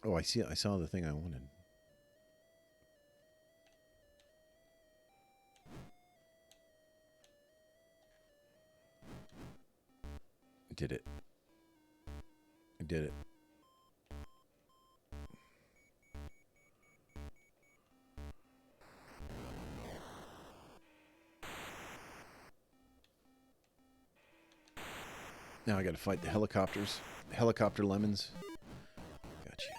Oh, I see it. I saw the thing I wanted. I did it. I did it. Now I gotta fight the helicopters. Helicopter lemons. Gotcha.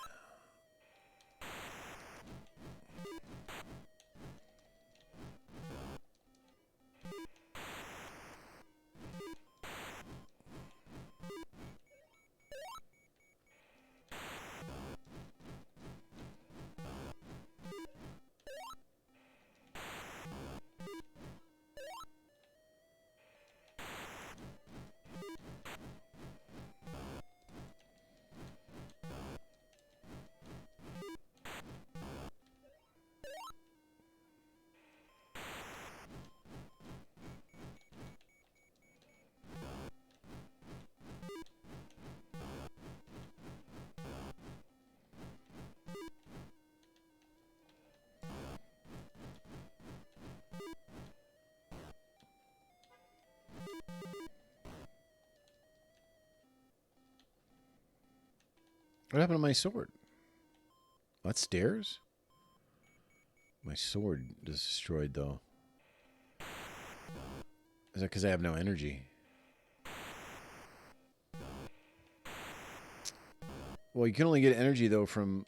What happened to my sword? That's stairs? My sword is destroyed, though. Is that because I have no energy? Well, you can only get energy, though, from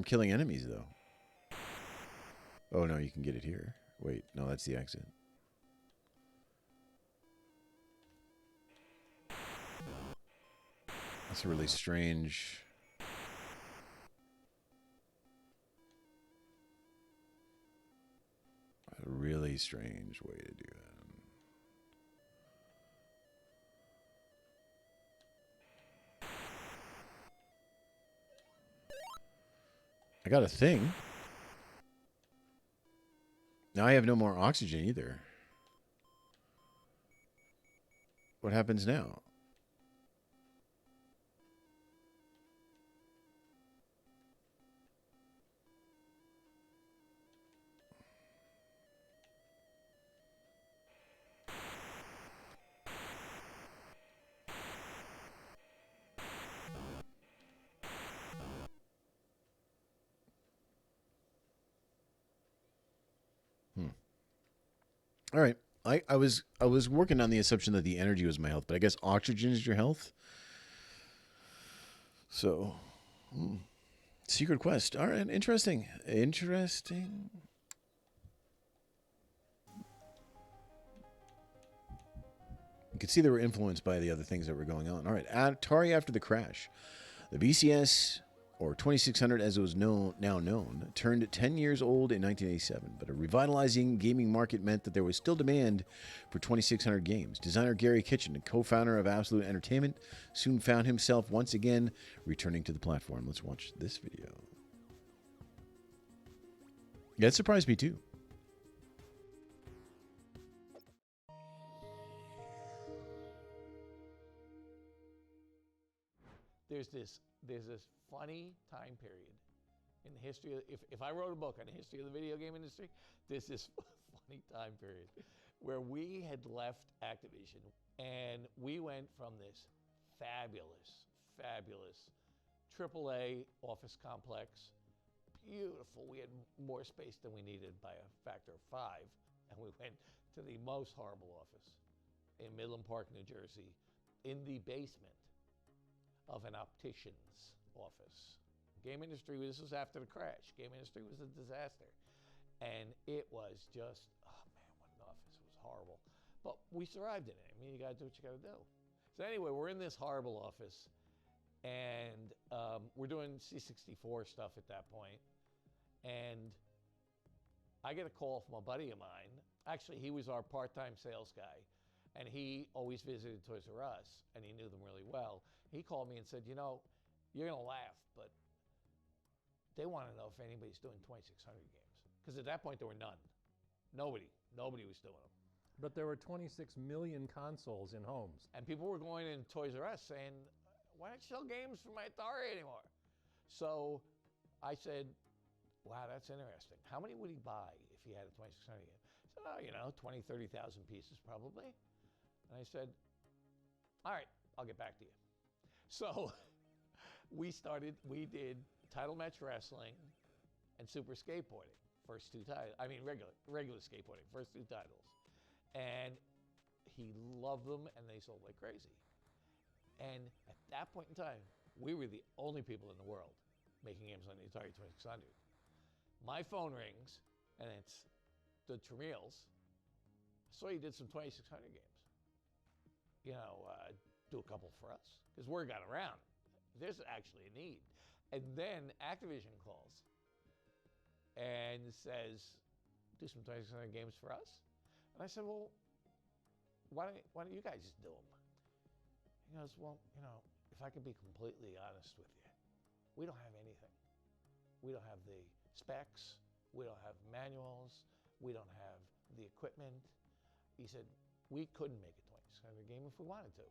killing enemies, though. Oh, no, you can get it here. Wait, no, that's the exit. That's a really strange... A really strange way to do that. I got a thing. Now I have no more oxygen either. What happens now? All right. I was working on the assumption that the energy was my health, but I guess oxygen is your health. So, Secret Quest. All right, interesting. Interesting. You could see they were influenced by the other things that were going on. All right, Atari after the crash. The VCS, or 2600 as it was now known, turned 10 years old in 1987, but a revitalizing gaming market meant that there was still demand for 2600 games. Designer Gary Kitchen, a co-founder of Absolute Entertainment, soon found himself once again returning to the platform. Let's watch this video. Yeah, it surprised me too. There's this funny time period in the history of, if I wrote a book on the history of the video game industry, there's this funny time period where we had left Activision and we went from this fabulous AAA office complex, beautiful. We had more space than we needed by a factor of 5, and we went to the most horrible office in Midland Park, New Jersey, in the basement of an optician's office. Game industry, this was after the crash. Game industry was a disaster. And it was just, oh man, what an office. It was horrible. But we survived in it. I mean, you gotta do what you gotta do. So anyway, we're in this horrible office and we're doing C64 stuff at that point. And I get a call from a buddy of mine. Actually, he was our part-time sales guy. And he always visited Toys R Us, and he knew them really well. He called me and said, you know, you're going to laugh, but they want to know if anybody's doing 2600 games. Because at that point, there were none. Nobody was doing them. But there were 26 million consoles in homes. And people were going in Toys R Us saying, why don't you sell games for my Atari anymore? So I said, wow, that's interesting. How many would he buy if he had a 2600 game? He said, oh, you know, 20, 30,000 pieces probably. And I said, all right, I'll get back to you. So we did Title Match Wrestling and Super Skateboarding, first 2 titles. I mean, regular skateboarding, first 2 titles. And he loved them, and they sold like crazy. And at that point in time, we were the only people in the world making games on the Atari 2600. My phone rings, and it's the Tramiels. So he did some 2600 games. You know, do a couple for us, because word got around. There's actually a need. And then Activision calls and says, do some 2600 games for us? And I said, well, why don't you guys just do them? He goes, well, you know, if I could be completely honest with you, we don't have anything. We don't have the specs. We don't have manuals. We don't have the equipment. He said, we couldn't make a 2600 game if we wanted to.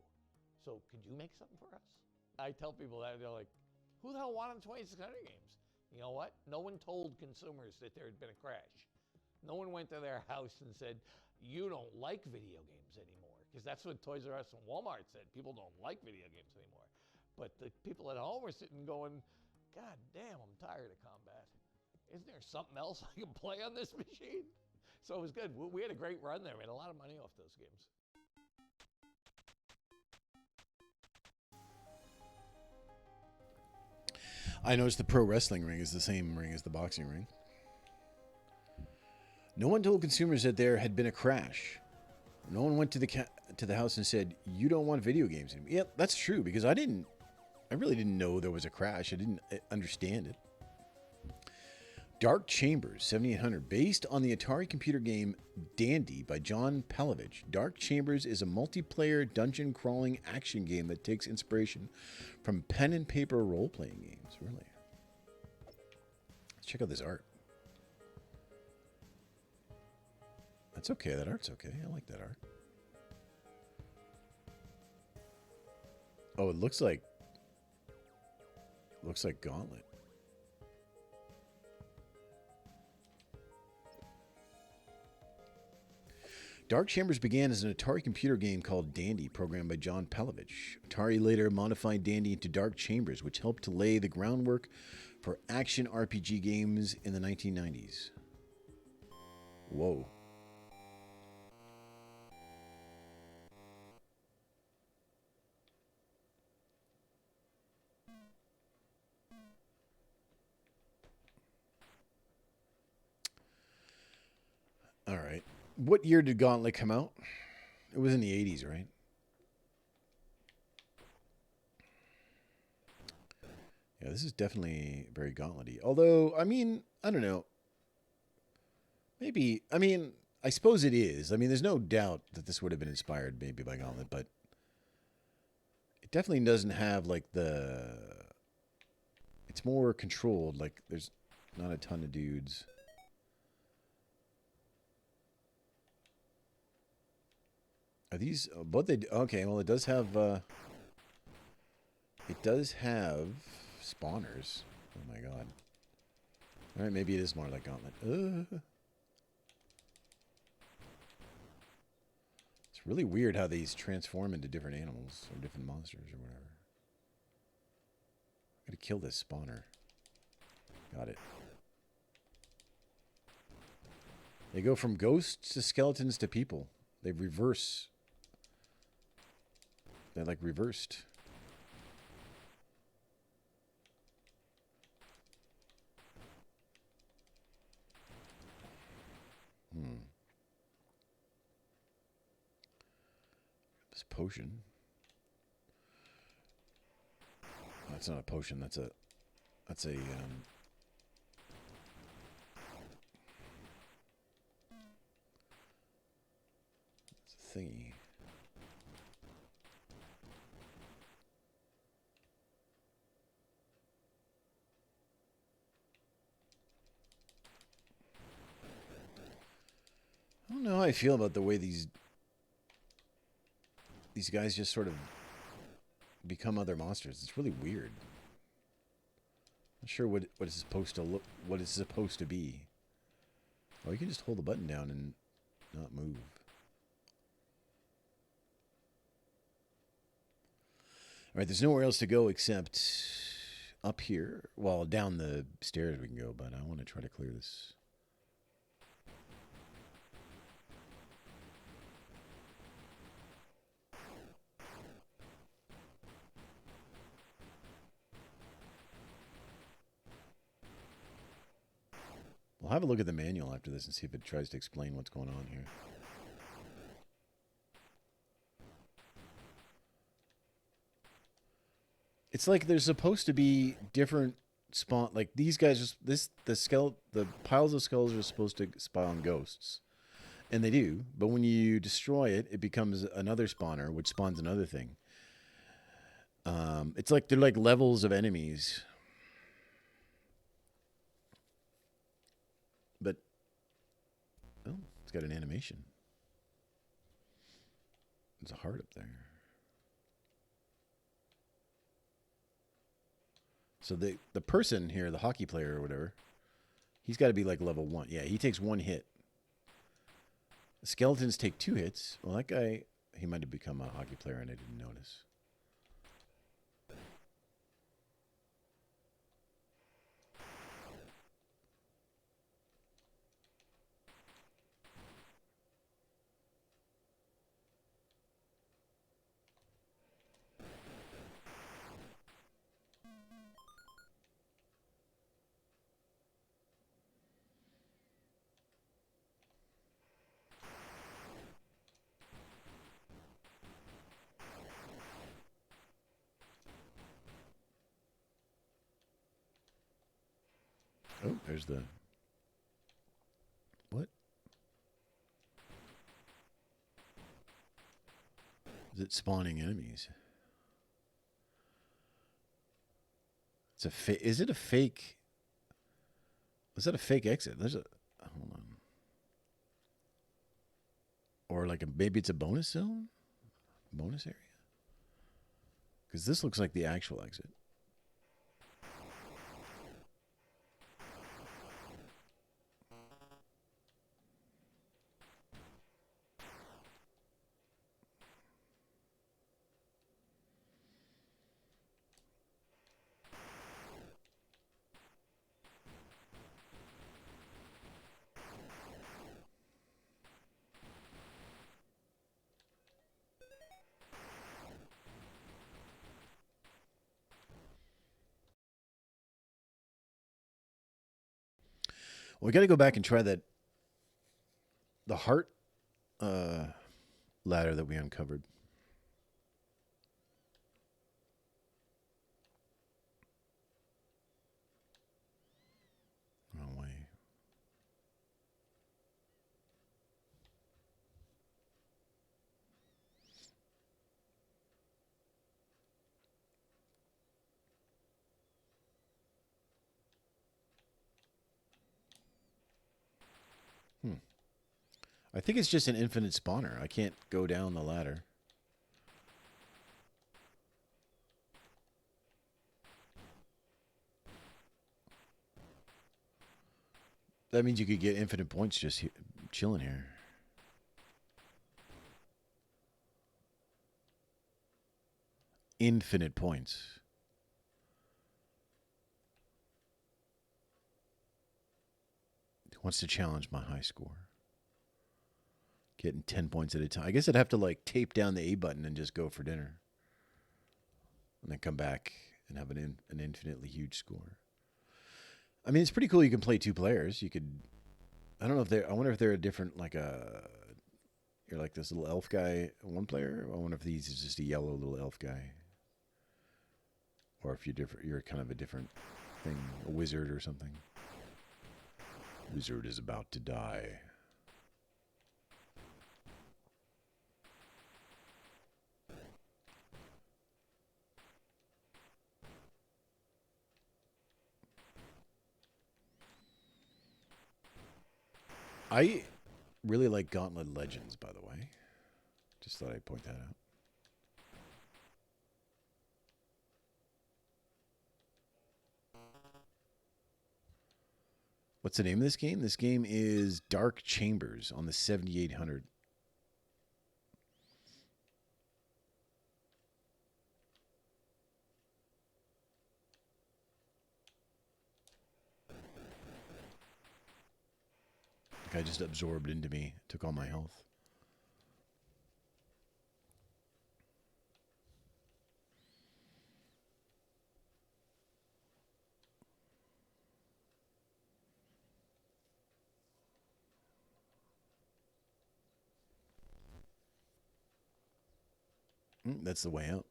So could you make something for us? I tell people that, they're like, who the hell wanted 2600 games? You know what? No one told consumers that there had been a crash. No one went to their house and said, you don't like video games anymore. Because that's what Toys R Us and Walmart said. People don't like video games anymore. But the people at home were sitting going, God damn, I'm tired of combat. Isn't there something else I can play on this machine? So it was good. We had a great run there. We had a lot of money off those games. I noticed the pro wrestling ring is the same ring as the boxing ring. No one told consumers that there had been a crash. No one went to the house and said, you don't want video games anymore. Yeah, that's true, because I really didn't know there was a crash. I didn't understand it. Dark Chambers 7800, based on the Atari computer game Dandy by John Palovich. Dark Chambers is a multiplayer dungeon crawling action game that takes inspiration from pen and paper role-playing games. Really? Let's check out this art. That's okay. That art's okay. I like that art. Oh, it looks like Gauntlet. Dark Chambers began as an Atari computer game called Dandy, programmed by John Palovich. Atari later modified Dandy into Dark Chambers, which helped to lay the groundwork for action RPG games in the 1990s. Whoa. All right. What year did Gauntlet come out? It was in the 80s, right? Yeah, this is definitely very Gauntlet-y. Although, I mean, I don't know. Maybe, I mean, I suppose it is. I mean, there's no doubt that this would have been inspired maybe by Gauntlet, but it definitely doesn't have like the... It's more controlled. Like, there's not a ton of dudes. Are these... What they... Okay, well, it does have... It does have spawners. Oh, my God. All right, maybe it is more like Gauntlet. It's really weird how these transform into different animals or different monsters or whatever. Gotta kill this spawner. Got it. They go from ghosts to skeletons to people. They reverse. They're like reversed. This potion. That's not a potion. That's a it's a thingy. I don't know how I feel about the way these guys just sort of become other monsters. It's really weird. Not sure what it's supposed to look, what it's supposed to be. Oh, you can just hold the button down and not move. All right, there's nowhere else to go except up here. Well, down the stairs we can go, but I want to try to clear this. We'll have a look at the manual after this and see if it tries to explain what's going on here. It's like there's supposed to be different spawn. Like these guys, the piles of skulls are supposed to spawn ghosts, and they do. But when you destroy it, it becomes another spawner, which spawns another thing. It's like they're like levels of enemies. But oh, it's got an animation. There's a heart up there. So the person here, the hockey player or whatever, he's got to be like level 1. Yeah, he takes 1 hit. The skeletons take 2 hits. Well, that guy, he might have become a hockey player and I didn't notice. Oh, there's the... What? Is it spawning enemies? It's a fake... Is it a fake... Is that a fake exit? There's a... Hold on. Or like maybe it's a bonus zone? Bonus area? Because this looks like the actual exit. Well, we got to go back and try that the heart ladder that we uncovered. Wrong way. I think it's just an infinite spawner. I can't go down the ladder. That means you could get infinite points just chilling here. Infinite points. He wants to challenge my high score. Getting 10 points at a time. I guess I'd have to like tape down the A button and just go for dinner. And then come back and have an infinitely huge score. I mean, it's pretty cool you can play 2 players. You could, I don't know if they're, I wonder if they're a different, like you're like this little elf guy, 1 player. I wonder if these is just a yellow little elf guy. Or if you're kind of a different thing, a wizard or something. Wizard is about to die. I really like Gauntlet Legends, by the way. Just thought I'd point that out. What's the name of this game? This game is Dark Chambers on the 7800. The guy just absorbed into me, took all my health. That's the way out.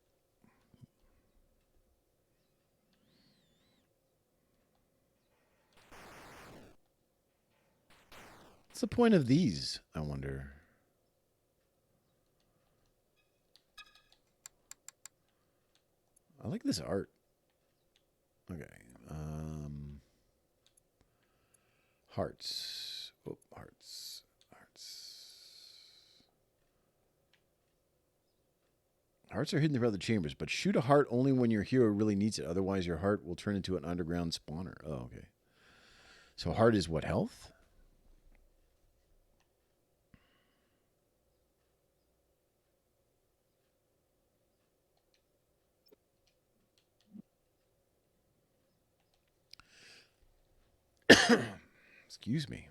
What's the point of these, I wonder? I like this art. Okay. Hearts. Oh, hearts. Hearts are hidden throughout the chambers, but shoot a heart only when your hero really needs it. Otherwise, your heart will turn into an underground spawner. Oh, okay. So heart is what, health? Excuse me.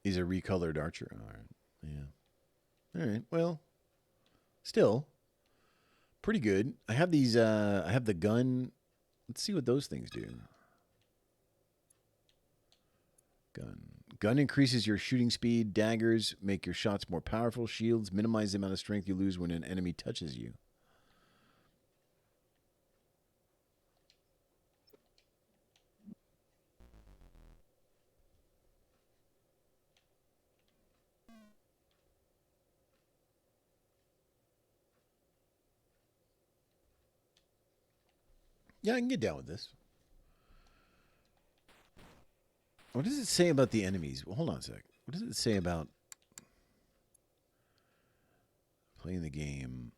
He's a recolored archer. All right. Yeah. All right. Well, still pretty good. I have these. I have the gun. Let's see what those things do. Gun increases your shooting speed. Daggers make your shots more powerful. Shields minimize the amount of strength you lose when an enemy touches you. Yeah, I can get down with this. What does it say about the enemies? Well, hold on a sec. What does it say about playing the game?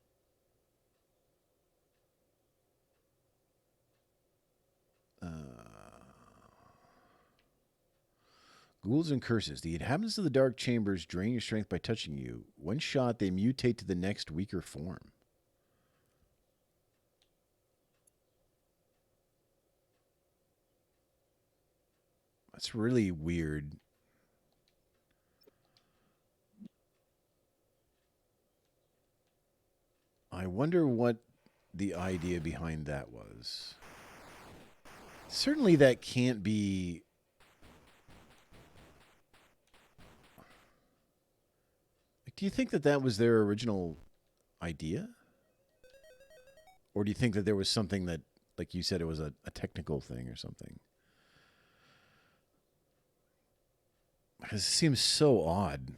Ghouls and curses. The inhabitants of the dark chambers drain your strength by touching you. When shot, they mutate to the next weaker form. That's really weird. I wonder what the idea behind that was. Certainly that can't be do you think that that was their original idea? Or do you think that there was something that, like you said, it was a technical thing or something? Because it seems so odd.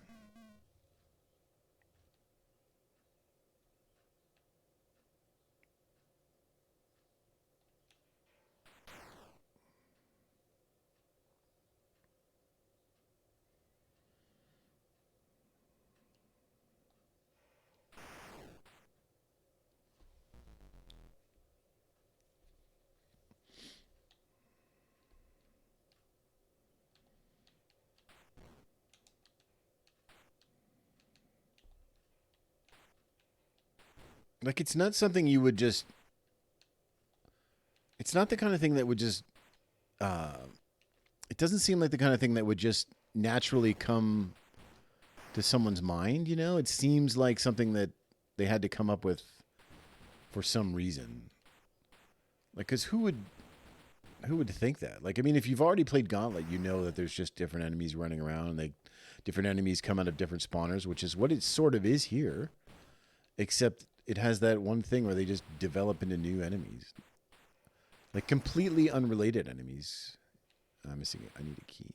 Like, it's not something you would just... It's not the kind of thing that would just... it doesn't seem like the kind of thing that would just naturally come to someone's mind, you know? It seems like something that they had to come up with for some reason. Like, because who would think that? Like, I mean, if you've already played Gauntlet, you know that there's just different enemies running around, and different enemies come out of different spawners, which is what it sort of is here. Except it has that one thing where they just develop into new enemies. Like, completely unrelated enemies. I'm missing it. I need a key.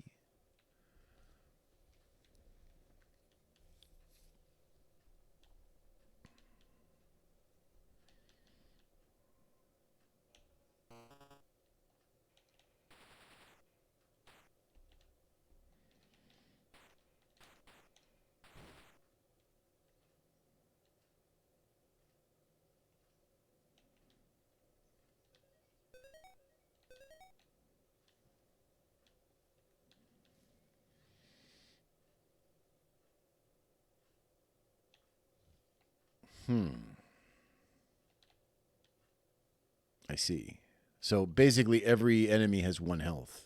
I see. So basically every enemy has 1 health.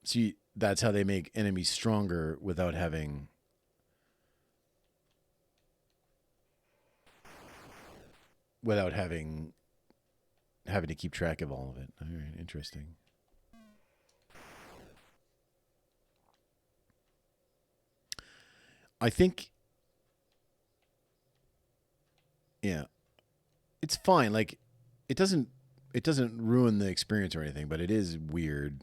See, that's how they make enemies stronger without having... having to keep track of all of it. All right, interesting. I think... Yeah. It's fine. Like, it doesn't ruin the experience or anything, but it is weird.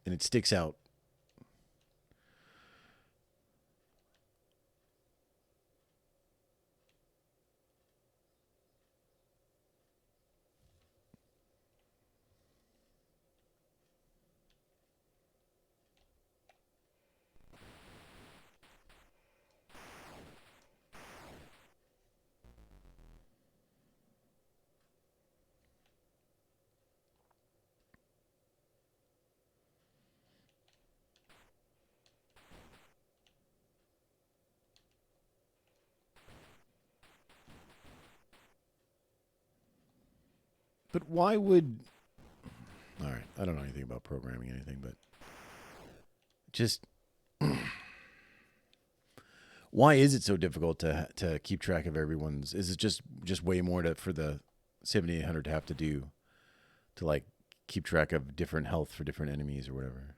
And it sticks out. But why would... All right, I don't know anything about programming or anything, but just... Why is it so difficult to keep track of everyone's... Is it just way more for the 7800 to have to do to, like, keep track of different health for different enemies or whatever?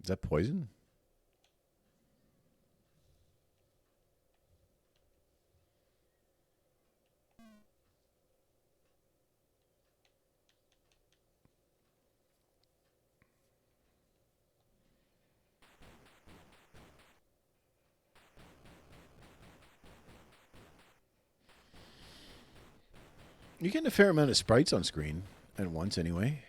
Is that poison? You're getting a fair amount of sprites on screen at once anyway.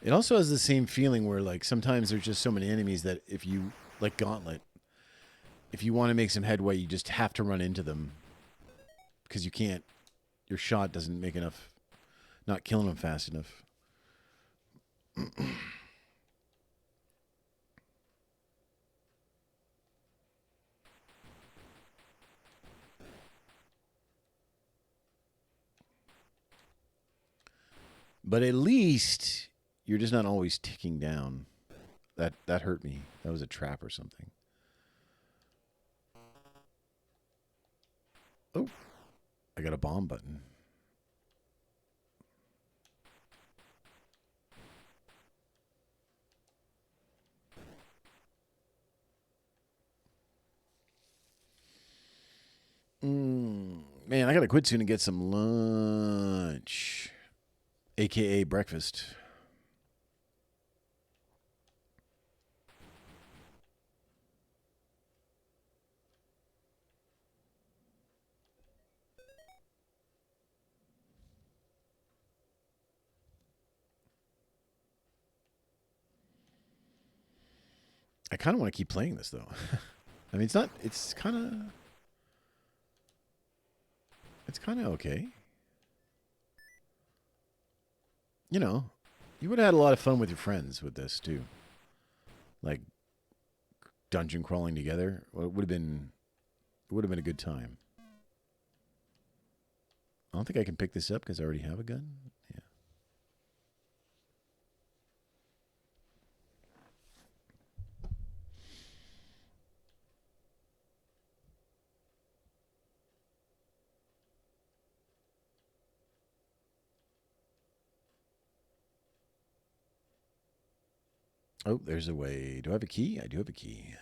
It also has the same feeling where, like, sometimes there's just so many enemies that if you, like Gauntlet, if you want to make some headway, you just have to run into them because you can't, your shot doesn't make enough, not killing them fast enough. But at least you're just not always ticking down. That hurt me. That was a trap or something. Oh, I got a bomb button. Man, I gotta quit soon and get some lunch, aka breakfast. I kind of want to keep playing this though. I mean, it's kind of okay. You know, you would have had a lot of fun with your friends with this too. Like dungeon crawling together. Well, it would have been a good time. I don't think I can pick this up because I already have a gun. Yeah. Oh, there's a way. Do I have a key? I do have a key.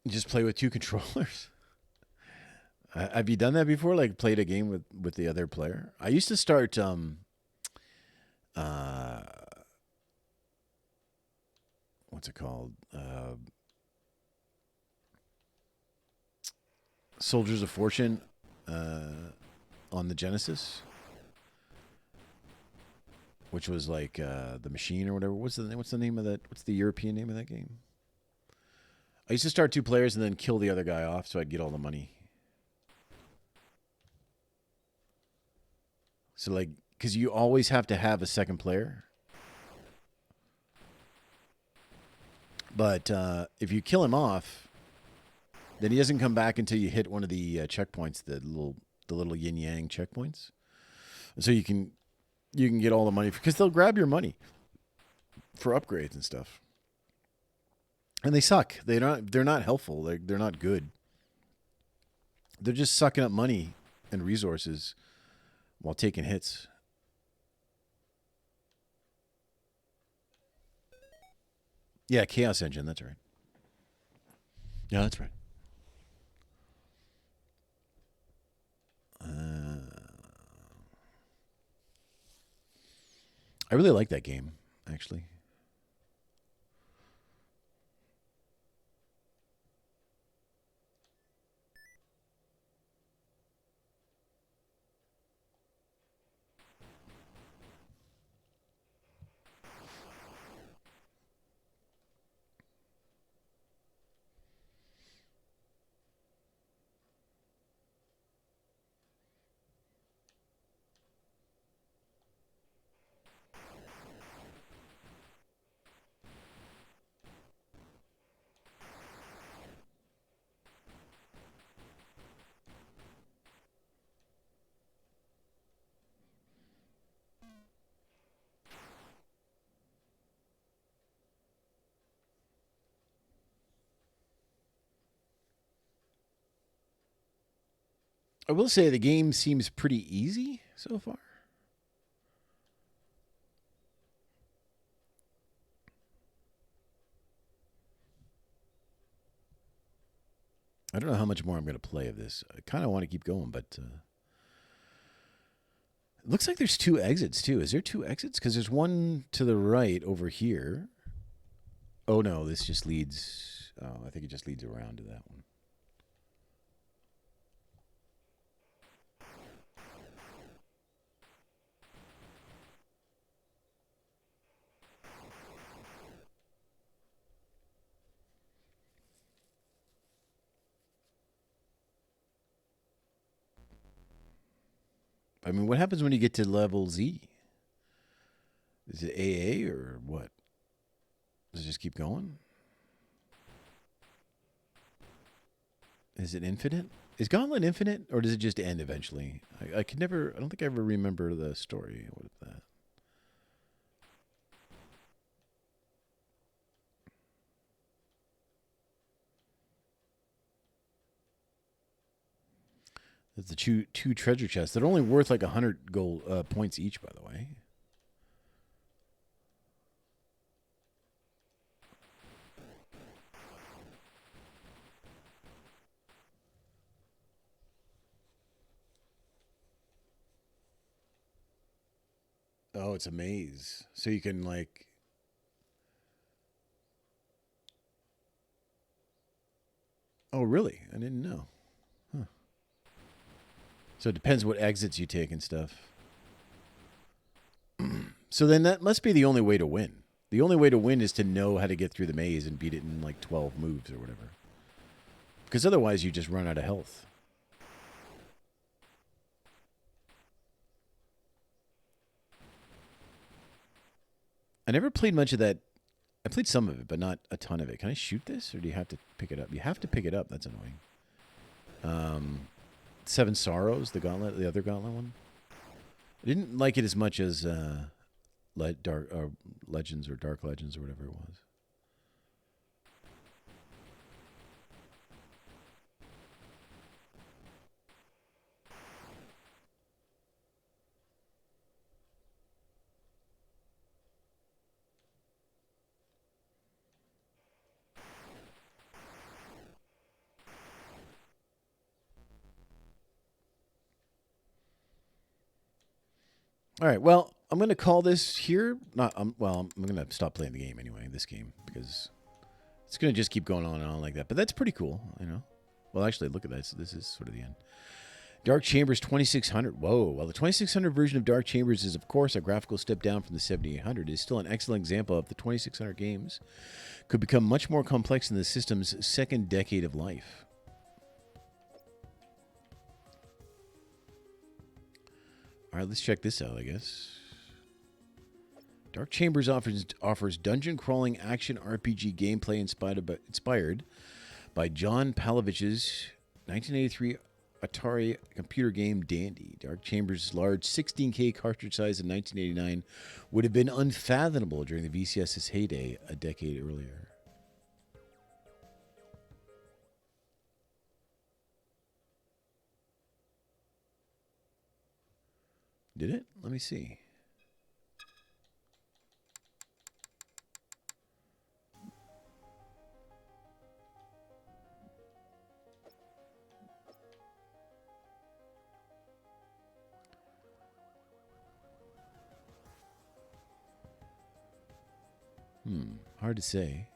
Just play with two controllers. Have you done that before? Like played a game with the other player? I used to start what's it called? Soldiers of Fortune on the Genesis, which was like the Machine or whatever. What's the name of that? What's the European name of that game? I used to start two players and then kill the other guy off so I'd get all the money. So like, because you always have to have a second player. But if you kill him off, then he doesn't come back until you hit one of the checkpoints, the little yin yang checkpoints. And so you can get all the money because they'll grab your money for upgrades and stuff. And they suck. They're not helpful. They're not good. They're just sucking up money and resources while taking hits. Yeah, Chaos Engine, that's right. Yeah, that's right. I really like that game, actually. I will say the game seems pretty easy so far. I don't know how much more I'm going to play of this. I kind of want to keep going, but it looks like there's two exits too. Is there two exits? Because there's one to the right over here. Oh no, this just leads. Oh, I think it just leads around to that one. I mean, what happens when you get to level Z? Is it AA or what? Does it just keep going? Is it infinite? Is Gauntlet infinite, or does it just end eventually? I could never. I don't think I ever remember the story with that. That's the two treasure chests. They're only worth like 100 gold points each, by the way. Oh, it's a maze. So you can like... Oh, really? I didn't know. Huh. So it depends what exits you take and stuff. So then that must be the only way to win. The only way to win is to know how to get through the maze and beat it in like 12 moves or whatever. Because otherwise you just run out of health. I never played much of that. I played some of it, but not a ton of it. Can I shoot this, or do you have to pick it up? You have to pick it up. That's annoying. Seven Sorrows, the gauntlet, the other gauntlet one. I didn't like it as much as Legends or Dark Legends or whatever it was. All right, well, I'm going to call this here. I'm going to stop playing the game anyway, this game, because it's going to just keep going on and on like that. But that's pretty cool, you know. Well, actually, look at this. This is sort of the end. Dark Chambers 2600. Whoa. While the 2600 version of Dark Chambers is, of course, a graphical step down from the 7800, it is still an excellent example of the 2600 games could become much more complex in the system's second decade of life. All right, let's check this out, I guess. Dark Chambers offers dungeon-crawling action RPG gameplay inspired by John Palavich's 1983 Atari computer game Dandy. Dark Chambers' large 16K cartridge size in 1989 would have been unfathomable during the VCS's heyday a decade earlier. Did it? Let me see. Hard to say.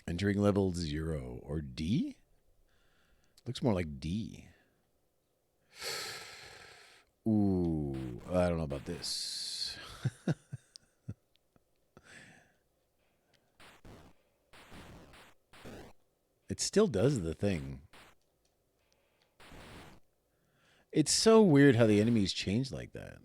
Entering level 0 or D? Looks more like D. Ooh, I don't know about this. It still does the thing. It's so weird how the enemies change like that.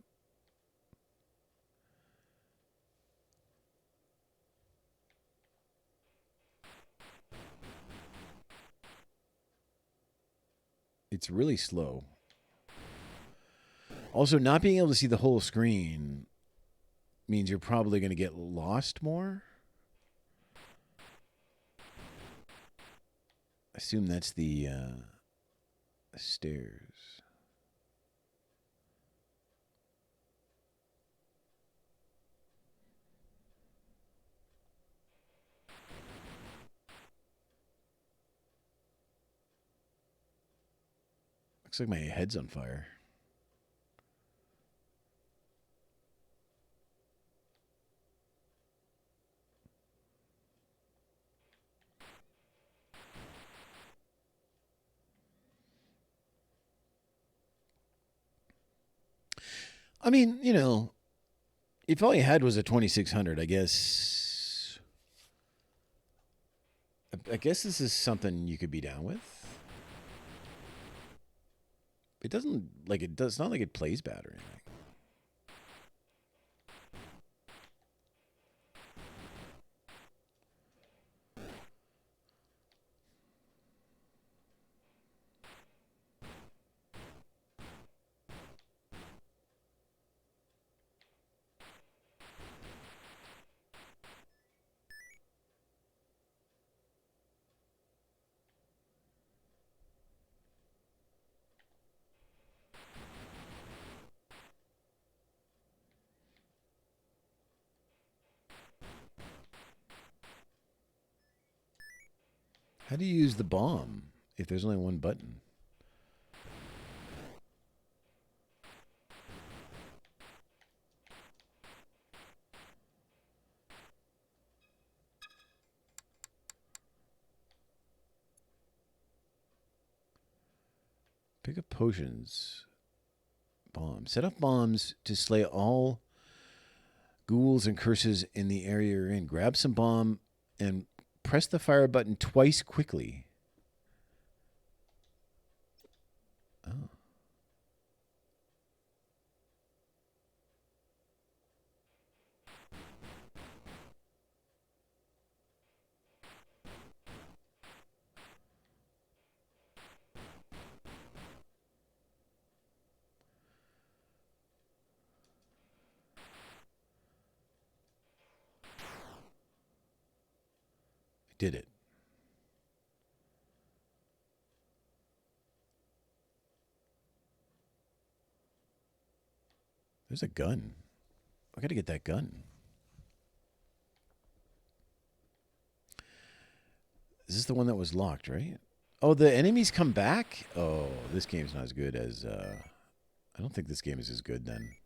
It's really slow. Also, not being able to see the whole screen means you're probably going to get lost more. I assume that's the stairs. Looks like my head's on fire. I mean, you know, if all you had was a 2600, I guess I guess this is something you could be down with. It doesn't like it does. It's not like it plays bad or anything. How do you use the bomb if there's only one button? Pick up potions. Bombs. Set up bombs to slay all ghouls and curses in the area you're in. Grab some bomb and press the fire button twice quickly. Oh. I did it. There's a gun. I gotta get that gun. Is this the one that was locked, right? Oh, the enemies come back? Oh, this game's not as good as... I don't think this game is as good then.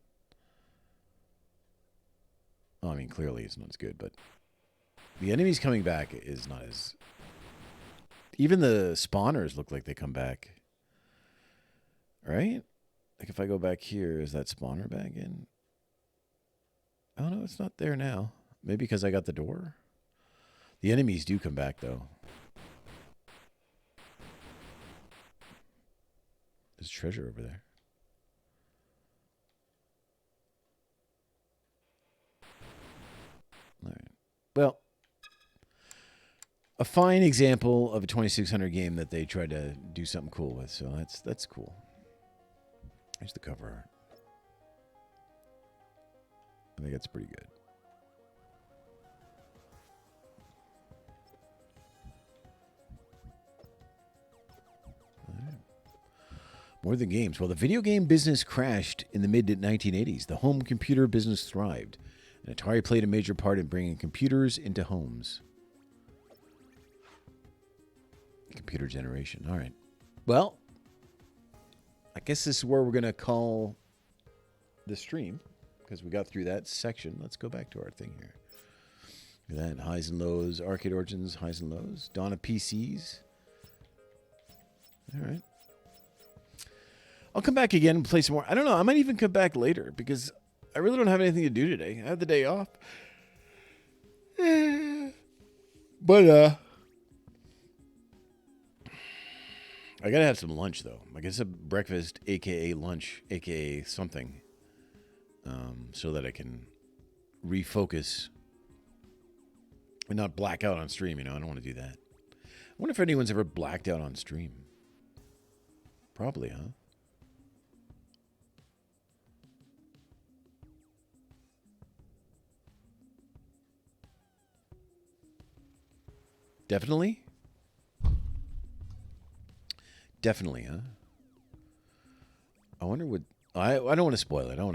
Oh, I mean, clearly it's not as good, but... The enemies coming back is not as... Even the spawners look like they come back. Right? Like if I go back here, is that spawner back in? Oh, no, it's not there now. Maybe because I got the door? The enemies do come back, though. There's treasure over there. All right. Well, a fine example of a 2600 game that they tried to do something cool with. So that's cool. Here's the cover art. I think that's pretty good. More than games. Well, the video game business crashed in the mid-1980s. The home computer business thrived, and Atari played a major part in bringing computers into homes. Computer generation. All right. Well, I guess this is where we're going to call the stream, because we got through that section. Let's go back to our thing here. Look at that. Highs and lows. Arcade Origins, highs and lows. Dawn of PCs. All right. I'll come back again and play some more. I don't know. I might even come back later because I really don't have anything to do today. I have the day off. But, I gotta have some lunch, though. I guess a breakfast, a.k.a. lunch, a.k.a. something, so that I can refocus and not black out on stream, you know? I don't want to do that. I wonder if anyone's ever blacked out on stream. Probably, huh? Definitely? Definitely, huh? I wonder what... I don't want to spoil it. I don't want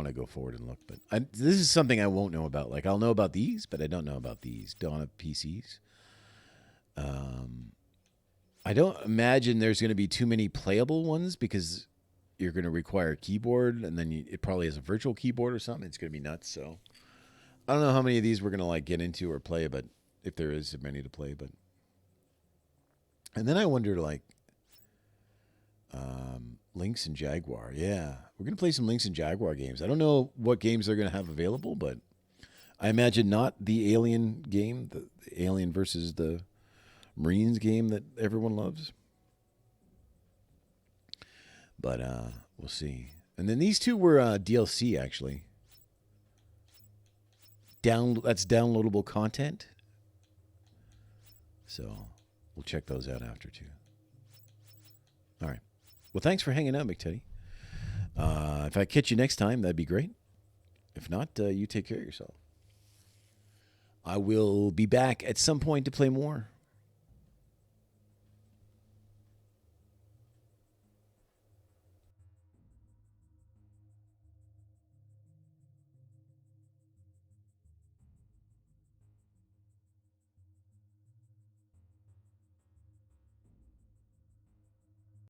to go forward and look, but this is something I won't know about. Like, I'll know about these, but I don't know about these. Dawn of PCs. I don't imagine there's going to be too many playable ones because you're going to require a keyboard, and then it probably has a virtual keyboard or something. It's going to be nuts, so... I don't know how many of these we're going to, like, get into or play, but if there is many to play, but... And then I wonder, like... Lynx and Jaguar. Yeah, we're going to play some Lynx and Jaguar games. I don't know what games they're going to have available, but I imagine not the Alien game, the Alien versus the Marines game that everyone loves. But we'll see. And then these two were DLC, actually. That's downloadable content. So we'll check those out after, too. All right. Well, thanks for hanging out, McTeddy. If I catch you next time, that'd be great. If not, you take care of yourself. I will be back at some point to play more.